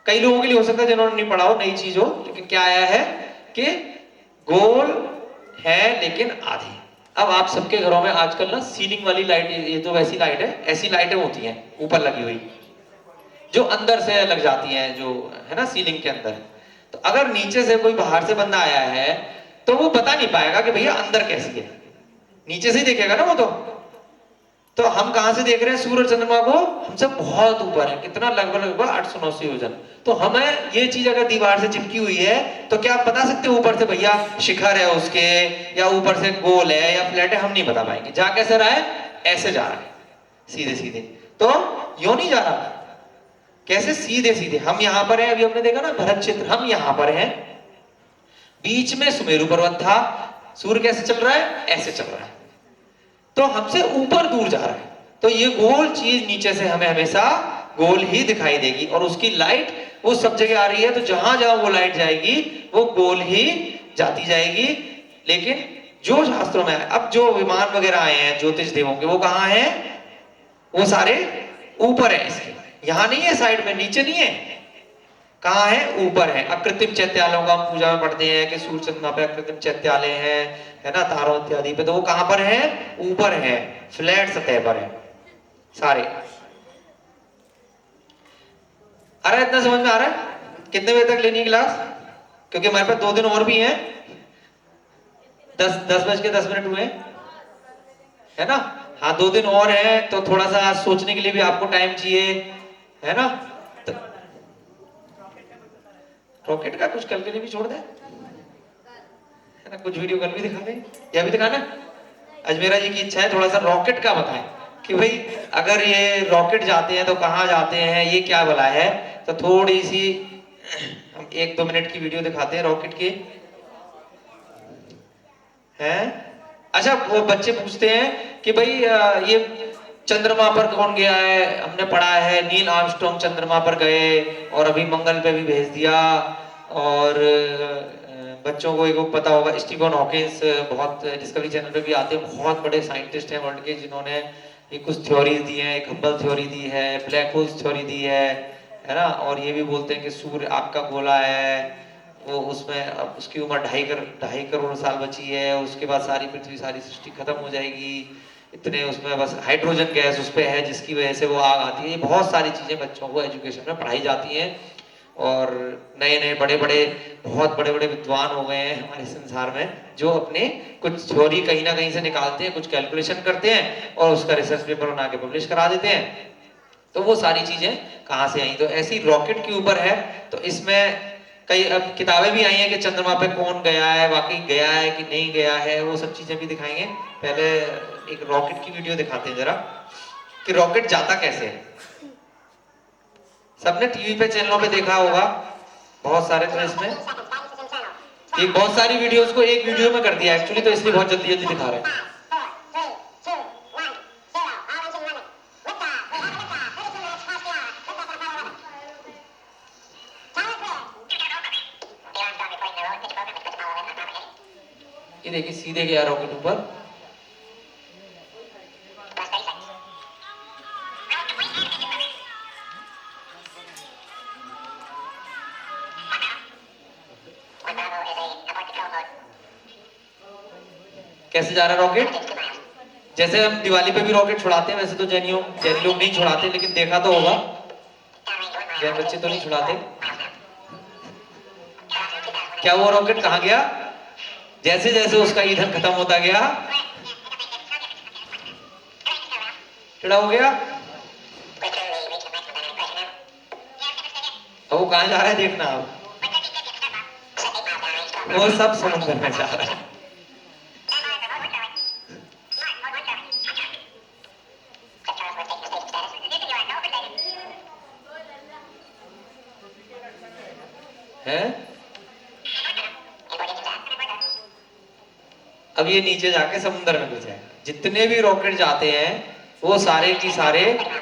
कई लोगों के लिए हो सकता है जिन्होंने नहीं पढ़ा हो, नई चीज हो, लेकिन क्या आया है कि गोल है लेकिन आधी। अब आप सबके घरों में आजकल ना सीलिंग वाली लाइट, ये तो वैसी लाइट है, ऐसी लाइटें होती हैं ऊपर लगी हुई, जो अंदर से लग जाती हैं, जो है ना सीलिंग के अंदर। तो अगर नीचे से कोई बाहर से बंदा आया है तो वो बता नहीं पाएगा कि भैया अंदर कैसी है, नीचे से ही देखेगा ना वो। तो हम कहां से देख रहे हैं सूर्य चंद्रमा को? हमसे बहुत ऊपर है, कितना? लगभग 890 योजन। तो हमें ये चीज अगर दीवार से चिपकी हुई है तो क्या आप बता सकते हो ऊपर से भैया शिखर है उसके, या ऊपर से गोल है या फ्लैट है? हम नहीं बता पाएंगे। जा कैसे रहा है? ऐसे जा रहा है, सीधे सीधे। तो यूं नहीं जा रहा, कैसे? सीधे सीधे। हम यहां पर हैं, अभी हमने देखा ना भरत क्षेत्र, हम यहां पर हैं, बीच में सुमेरु पर्वत था। सूर्य कैसे चल रहा है? ऐसे चल रहा है, तो हमसे ऊपर दूर जा रहा है। तो ये गोल चीज नीचे से हमें हमेशा गोल ही दिखाई देगी, और उसकी लाइट वो सब जगह आ रही है, तो जहां जहां वो लाइट जाएगी वो गोल ही जाती जाएगी। लेकिन जो शास्त्रों में है, अब जो विमान वगैरह आए हैं ज्योतिष देवों के, वो कहां हैं? वो सारे ऊपर है इसके, यहां नहीं है, साइड में, नीचे नहीं है। कहां है? ऊपर है। अकृत्रिम चैत्यालयों का हम पूजा में पढ़ते हैं कि सूर्य चंद्रमा पे अकृत्रिम चैत्यालय है ना, तारों इत्यादि पे। तो वो कहां पर है? ऊपर है, फ्लैट सतह पर है सारे। आ रहा है? इतना समझ में आ रहा है? कितने बजे तक लेनी है क्लास? क्योंकि हमारे पास 2 दिन और भी हैं। 10:10 हुए है ना? हाँ, 2 दिन और है, तो थोड़ा सा सोचने के लिए भी आपको टाइम चाहिए, है ना? तो रॉकेट का कुछ कल के लिए भी छोड़ दे, है ना? कुछ वीडियो कल भी दिखा दे, या भी दिखाना। अजमेरा जी की इच्छा है थोड़ा सा रॉकेट का बताएं कि भाई अगर ये रॉकेट जाते हैं तो कहाँ जाते हैं, ये क्या भला है। तो थोड़ी सी हम 1-2 मिनट की वीडियो दिखाते हैं रॉकेट की, हैं? अच्छा, वो बच्चे पूछते हैं कि भाई ये चंद्रमा पर कौन गया है, हमने पढ़ा है नील आर्मस्ट्रॉन्ग चंद्रमा पर गए और अभी मंगल पे भी भेज दिया। और बच्चों को एक पता होगा स्टीफन हॉकिंस, बहुत डिस्कवरी चैनल पे भी आते हैं, बहुत बड़े साइंटिस्ट हैं वर्ल्ड के, जिन्होंने ये कुछ थ्योरीज दी हैं, एक हब्बल थ्योरी दी है, ब्लैक होल्स थ्योरी दी है ना। और ये भी बोलते हैं कि सूर्य आपका गोला है, वो उसमें अब उसकी उम्र 2.5 करोड़ साल बची है, उसके बाद सारी पृथ्वी सारी सृष्टि खत्म हो जाएगी, इतने उसमें बस हाइड्रोजन गैस उस पे है जिसकी वजह से वो आग आती है। बहुत सारी चीजें बच्चों को एजुकेशन में पढ़ाई जाती हैं और नए नए बड़े बड़े बहुत बड़े बड़े विद्वान हो गए हैं हमारे संसार में, जो अपने कुछ थ्योरी कहीं ना कहीं से निकालते हैं, कुछ कैलकुलेशन करते हैं और उसका रिसर्च पेपर बना के पब्लिश करा देते हैं। तो वो सारी चीजें कहाँ से आई, तो ऐसी रॉकेट के ऊपर है। तो इसमें कई अब किताबें भी आई हैं कि चंद्रमा पे कौन गया है, वाकई गया है कि नहीं गया है, वो सब चीजें भी दिखाएंगे। पहले एक रॉकेट की वीडियो दिखाते हैं जरा कि रॉकेट जाता कैसे है। सबने टीवी पे चैनलों पे देखा होगा बहुत सारे, तो इसमें ये बहुत सारी वीडियोस को एक वीडियो में कर दिया एक्चुअली, तो इसलिए बहुत जल्दी जल्दी दिखा रहे हैं। ये देखिए सीधे गया रॉकेट ऊपर। कैसे जा रहा है रॉकेट? जैसे हम दिवाली पे भी रॉकेट छुड़ाते हैं, वैसे तो जैनी लोग नहीं छुड़ाते, लेकिन देखा तो होगा, जैन बच्चे तो नहीं छुड़ाते। क्या वो रॉकेट कहाँ गया? जैसे जैसे उसका ईंधन खत्म होता गया टेढ़ा हो गया। अब वो कहाँ जा रहा है देखना आप, वो सब समुद्र में जा रहा है। अब ये नीचे जाके समुद्र में घुस जाएगा। जितने भी रॉकेट जाते हैं वो सारे की सारे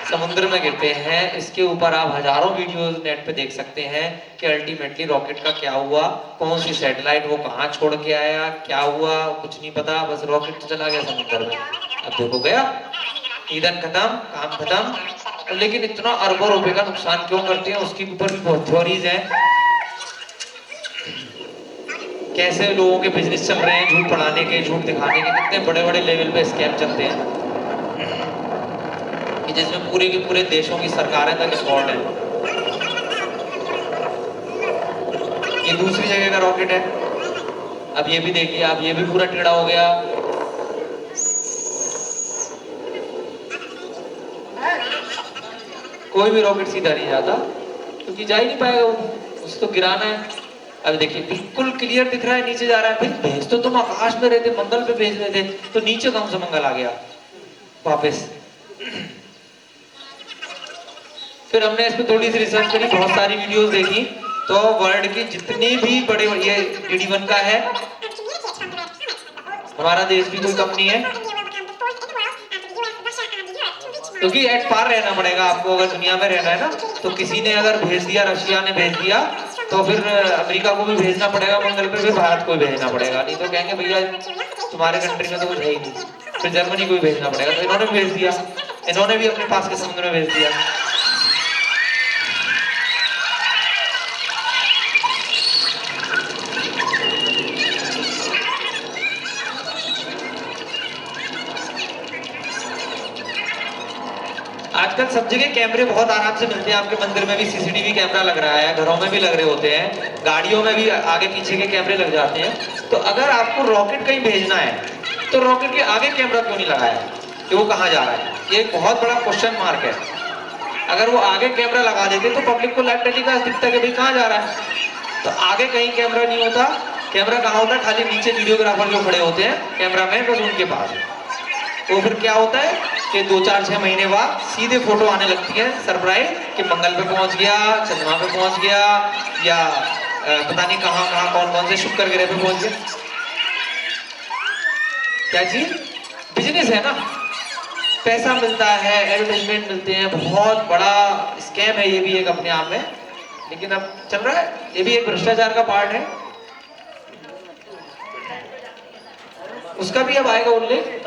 समुद्र में गिरते हैं। इसके ऊपर आप हजारों वीडियोस नेट पे देख सकते हैं कि अल्टीमेटली रॉकेट का क्या हुआ, कौन सी सैटेलाइट वो कहाँ छोड़ के आया, क्या हुआ कुछ नहीं पता, बस रॉकेट तो चला गया समुद्र में। अब देखो गया, ईंधन खत्म, काम खत्म। लेकिन इतना अरबों रुपए का नुकसान क्यों करते हैं, उसके ऊपर भी बहुत थ्योरीज हैं। कैसे लोगों के बिजनेस चल रहे हैं, झूठ पढ़ाने के, झूठ दिखाने के, कितने बड़े बड़े लेवल पे स्कैम चलते हैं कि जिसमें पूरे के पूरे देशों की सरकारें तक इन्वॉल्व है। ये दूसरी जगह का रॉकेट है। अब ये भी देखिए, अब ये भी पूरा टेढ़ा हो गया। कोई भी रॉकेट सीधा नहीं जाता क्योंकि जा ही नहीं पाएगा वो, उसे तो गिराना है। अब देखिए बिल्कुल क्लियर दिख रहा है नीचे जा रहा है। भाई भेज तो तुम आकाश में रहते, मंगल पे भेज रहे थे, तो नीचे कौन सा मंगल आ गया वापस। फिर हमने इस पे थोड़ी सी रिसर्च करी, बहुत सारी वीडियोस देखी, तो वर्ल्ड की जितनी भी बड़े, ये DD1 का है, हमारा देश भी कोई कम नहीं है, क्योंकि एट पार रहना पड़ेगा आपको अगर दुनिया में रहना है ना। तो किसी ने अगर भेज दिया, रशिया ने भेज दिया, तो फिर अमेरिका को भी भेजना पड़ेगा मंगल पे, फिर भारत को भी भेजना पड़ेगा, नहीं तो कहेंगे भैया तुम्हारे कंट्री में तो कुछ है ही नहीं, फिर जर्मनी को भी भेजना पड़ेगा। तो इन्होंने भेज दिया, इन्होंने भी अपने पास के समुद्र में भेज दिया। आजकल सब जगह कैमरे बहुत आराम से मिलते हैं, आपके मंदिर में भी CCTV कैमरा लग रहा है, घरों में भी लग रहे होते हैं, गाड़ियों में भी आगे पीछे के कैमरे लग जाते हैं। तो अगर आपको रॉकेट कहीं भेजना है तो रॉकेट के आगे कैमरा क्यों नहीं लगाया कि वो कहाँ जा रहा है? ये एक बहुत बड़ा क्वेश्चन मार्क है। अगर वो आगे कैमरा लगा देते तो पब्लिक को लाइव टेलीकास्ट दिखता है कि भाई कहाँ जा रहा है। तो आगे कहीं कैमरा नहीं होता। कैमरा कहाँ होता है? खाली नीचे वीडियोग्राफर जो खड़े होते हैं कैमरा मैन, बस उनके पास। तो फिर क्या होता है कि 2-4-6 महीने बाद सीधे फोटो आने लगती है सरप्राइज कि मंगल पे पहुंच गया, चंद्रमा पे पहुंच गया, या पता नहीं कहाँ कहाँ कौन कौन से शुक्र ग्रह पे पहुंच गया। क्या चीज? बिजनेस है ना। पैसा मिलता है, एडवर्टाइजमेंट मिलते हैं, बहुत बड़ा स्कैम है ये भी एक अपने आप में, लेकिन अब चल रहा है, ये भी एक भ्रष्टाचार का पार्ट है, उसका भी अब आएगा उल्लेख।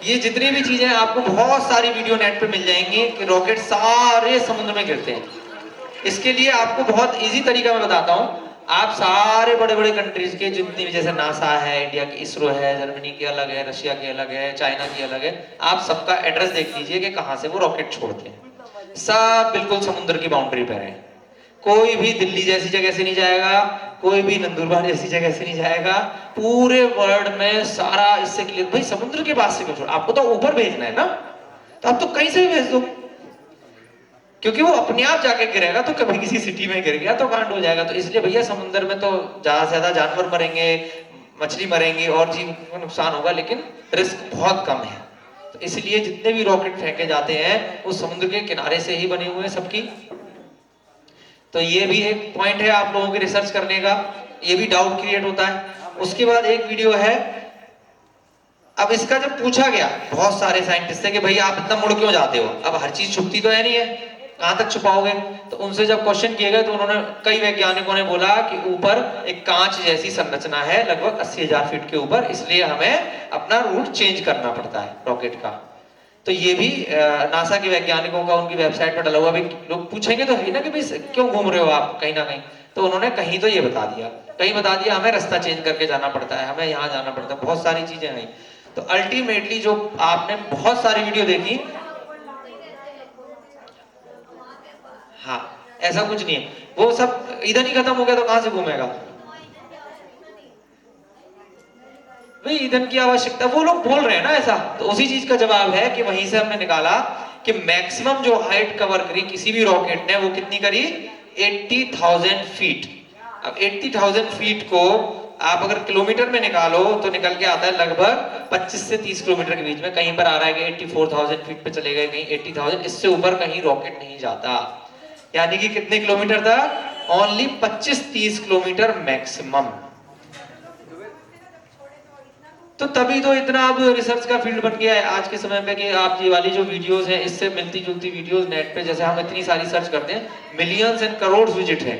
ये जितनी भी चीजें आपको बहुत सारी वीडियो नेट पे मिल जाएंगी कि रॉकेट सारे समुद्र में गिरते हैं। इसके लिए आपको बहुत इजी तरीका मैं बताता हूँ, आप सारे बड़े बड़े कंट्रीज के जितनी भी, जैसे नासा है, इंडिया की इसरो है, जर्मनी की अलग है, रशिया की अलग है, चाइना की अलग है, आप सबका एड्रेस देख लीजिए कि कहाँ से वो रॉकेट छोड़ते हैं। सब बिल्कुल समुद्र की बाउंड्री पर है, कोई भी दिल्ली जैसी जगह से नहीं जाएगा, कोई भी नंदुरबार जैसी जगह से नहीं जाएगा, पूरे वर्ल्ड में सारा इससे क्लियर। भाई समुद्र के पास से क्यों छोड़, आपको तो ऊपर भेजना है ना, तो आप तो कहीं से भी भेज दो, क्योंकि वो अपने आप जाके गिरेगा, तो कभी किसी सिटी में गिर गया तो कांड हो जाएगा। तो इसलिए भैया समुद्र में तो ज्यादा से ज्यादा जानवर मरेंगे, मछली मरेंगे और जीव को नुकसान होगा, लेकिन रिस्क बहुत कम है। तो इसलिए जितने भी रॉकेट फेंके जाते हैं वो समुद्र के किनारे से ही बने हुए हैं सबकी। तो ये भी एक पॉइंट है आप लोगों के रिसर्च करने का, ये भी डाउट क्रिएट होता है। उसके बाद एक वीडियो है, अब इसका जब पूछा गया बहुत सारे साइंटिस्ट से कि भाई आप इतना मुड़ क्यों जाते हो, अब हर चीज छुपती तो है नहीं है, कहां तक छुपाओगे, तो उनसे जब क्वेश्चन किए गए तो उन्होंने, कई वैज्ञानिकों ने बोला कि ऊपर एक कांच जैसी संरचना है लगभग 80,000 फीट के ऊपर, इसलिए हमें अपना रूट चेंज करना पड़ता है रॉकेट का। तो ये भी नासा के वैज्ञानिकों का उनकी वेबसाइट पर डला हुआ। भी लोग पूछेंगे तो है ना कि भाई क्यों घूम रहे हो आप कहीं ना कहीं, तो उन्होंने कहीं तो ये बता दिया, कहीं बता दिया हमें रास्ता चेंज करके जाना पड़ता है, हमें यहाँ जाना पड़ता है, बहुत सारी चीजें हैं। तो अल्टीमेटली जो आपने बहुत सारी वीडियो देखी, हाँ ऐसा कुछ नहीं है, वो सब इधर ही खत्म हो गया तो कहां से घूमेगा भाई, ईंधन की आवश्यकता, वो लोग बोल रहे हैं ना ऐसा, तो उसी चीज का जवाब है कि वहीं से हमने निकाला कि मैक्सिमम जो हाइट कवर करी किसी भी रॉकेट ने वो कितनी करी, 80,000 फीट। अब 80,000 फीट को आप अगर किलोमीटर में निकालो तो निकल के आता है लगभग 25 से 30 किलोमीटर के बीच में। कहीं पर आ रहा है कि 84,000 फीट पे चले गए, कहीं 80,000, इससे ऊपर कहीं रॉकेट नहीं जाता। यानी कि कितने किलोमीटर तक, ओनली 25-30 किलोमीटर मैक्सिमम। तो तभी तो इतना अब रिसर्च का फील्ड बन गया है आज के समय पे कि आप ये वाली जो वीडियोस हैं इससे मिलती जुलती वीडियोस नेट पे, जैसे हम इतनी सारी सर्च करते हैं, मिलियंस एंड करोड़ विजिट है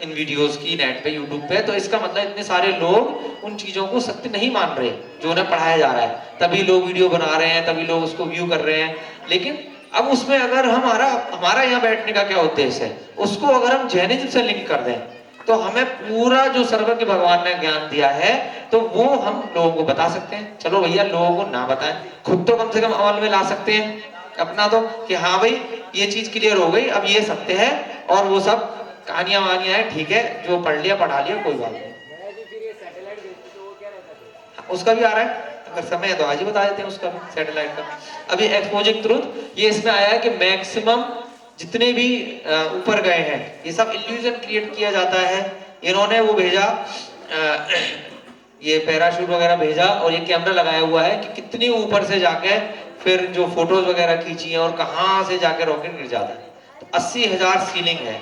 इन वीडियोस की नेट पे, यूट्यूब पे, तो इसका मतलब इतने सारे लोग उन चीजों को सत्य नहीं मान रहे जो उन्हें पढ़ाया जा रहा है, तभी लोग वीडियो बना रहे हैं, तभी लोग उसको व्यू कर रहे हैं। लेकिन अब उसमें अगर हमारा यहाँ बैठने का क्या उद्देश्य है, उसको अगर हम जैनिज्म से लिंक कर दें तो हमें पूरा जो सर्व के भगवान ने ज्ञान दिया है तो वो हम लोगों को बता सकते हैं। चलो भैया लोगों को ना बताएं, खुद तो कम से कम अमल में ला सकते हैं अपना, तो कि हाँ भाई ये चीज क्लियर हो गई, अब ये सत्य है और वो सब कहानियां वानियां हैं, ठीक है, जो पढ़ लिया पढ़ा लिया कोई बात नहीं। उसका भी आ रहा है, अगर समय है तो आज ही बता देते हैं उसका भी, सैटेलाइट का। अभी एक्सपोजिंग ट्रूथ ये इसमें आया है कि मैक्सिमम जितने भी ऊपर गए हैं ये सब इल्यूजन क्रिएट किया जाता है। इन्होंने वो भेजा, ये पैराशूट वगैरह भेजा और ये कैमरा लगाया हुआ है कि कितनी ऊपर से जाके फिर जो फोटोज वगैरह खींची है और कहां से जाके रॉकेट गिर जाता है। तो 80,000 सीलिंग है,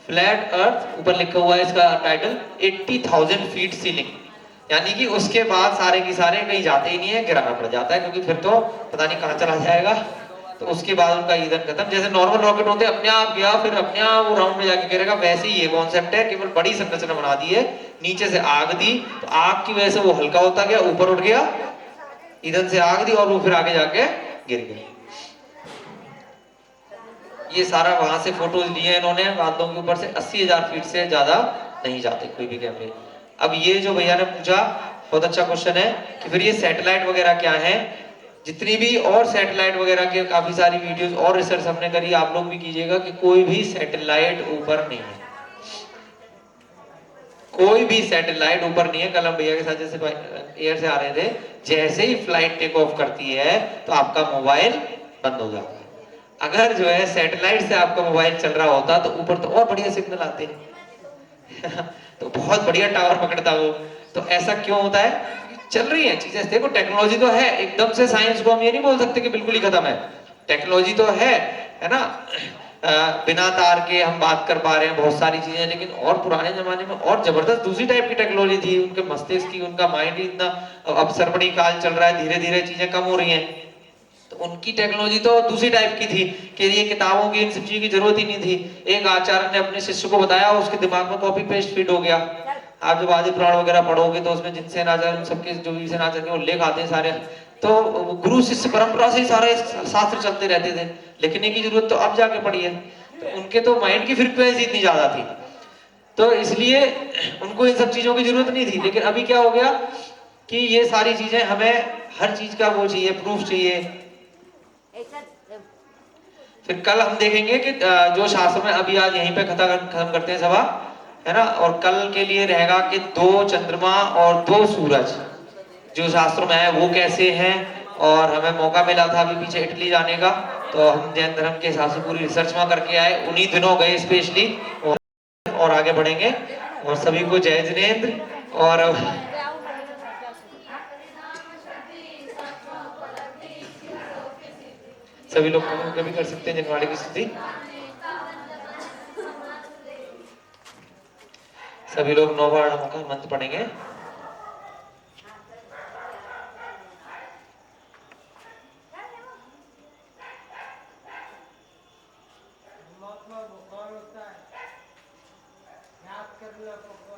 फ्लैट अर्थ ऊपर लिखा हुआ है इसका टाइटल, 80,000 फीट सीलिंग, यानी कि उसके बाद सारे की सारे कहीं जाते ही नहीं है, गिराना पड़ जाता है, क्योंकि फिर तो पता नहीं कहां चला जाएगा। तो उसके बाद उनका ईंधन खत्म। जैसे नॉर्मल रॉकेट होते हैं अपने आप गया फिर अपने आप वो राउंड में जाके गिरेगा, वैसे ही ये कॉन्सेप्ट है, केवल बड़ी संरचना बना दी है, नीचे से आग दी तो आग की वजह से वो हल्का होता गया, ऊपर उठ गया, ईंधन से आग दी और वो फिर आगे जाके गिर गया। ये सारा वहां से फोटोज लिए इन्होंने बादलों के ऊपर से, 80,000 फीट से ज्यादा नहीं जाते कोई भी कैमरे। अब ये जो भैया ने पूछा बहुत अच्छा क्वेश्चन है कि फिर ये सैटेलाइट वगैरह क्या है। जितनी भी और सैटेलाइट वगैरह के काफी सारी वीडियोस और रिसर्च हमने करी, आप लोग भी कीजिएगा कि कोई भी सैटेलाइट ऊपर नहीं है, कोई भी सैटेलाइट ऊपर नहीं है। कल हम भैया के साथ जैसे एयर से आ रहे थे, जैसे ही फ्लाइट टेक ऑफ करती है तो आपका मोबाइल बंद हो जाता है। अगर जो है सैटेलाइट से आपका मोबाइल चल रहा होता तो ऊपर तो और बढ़िया सिग्नल आते हैं तो बहुत बढ़िया टावर पकड़ता वो। तो ऐसा क्यों होता है, चल रही है चीजें, देखो टेक्नोलॉजी तो है, एकदम से साइंस को हम ये नहीं बोल सकते कि बिल्कुल ही खत्म है, टेक्नोलॉजी तो है ना, बिना तार के हम बात कर पा रहे हैं बहुत सारी चीजें, लेकिन और पुराने जमाने में और जबरदस्त दूसरी टाइप की टेक्नोलॉजी थी, उनके मस्तिष्क की, उनका माइंड ही इतना, अब सरपड़ी काल चल रहा है, धीरे धीरे चीजें कम हो रही हैं, उनकी टेक्नोलॉजी तो दूसरी टाइप की थी कि ये किताबों की इन सब चीजों की जरूरत ही नहीं थी। एक आचार्य ने अपने शिष्य को बताया, उसके दिमाग में कॉपी पेस्ट फिट हो गया। आप जब आदि पुराण वगैरह पढ़ोगे तो उसमें जिनसे आचार्य सबके जो भी आचार्य के उल्लेख आते हैं सारे, तो गुरु शिष्य परंपरा से ही सारे शास्त्र चलते रहते थे। लिखने की जरूरत तो अब जाके पड़ी है। तो उनके तो माइंड की फ्रिक्वेंसी इतनी ज्यादा थी, तो इसलिए उनको इन सब चीजों की जरूरत नहीं थी। लेकिन अभी क्या हो गया कि ये सारी चीजें हमें हर चीज का वो चाहिए, प्रूफ चाहिए। फिर कल हम देखेंगे कि जो शास्त्र में, अभी आज यहीं पे खत्म करते हैं सभा, है ना। और कल के लिए रहेगा कि 2 चंद्रमा और 2 सूरज जो शास्त्रों में है वो कैसे हैं। और हमें मौका मिला था अभी पीछे इटली जाने का, तो हम जैन धर्म के हिसाब से पूरी रिसर्च वहां करके आए, उन्हीं दिनों गए स्पेशली, और आगे बढ़ेंगे। और सभी को जय जिनेन्द्र। और सभी लोग कभी कर सकते हैं जनवाड़ी की स्तुति। सभी लोग 9 बार नमः का मंत्र पढ़ेंगे। परमात्मा बुखार होता है, याद कर लो भगवान।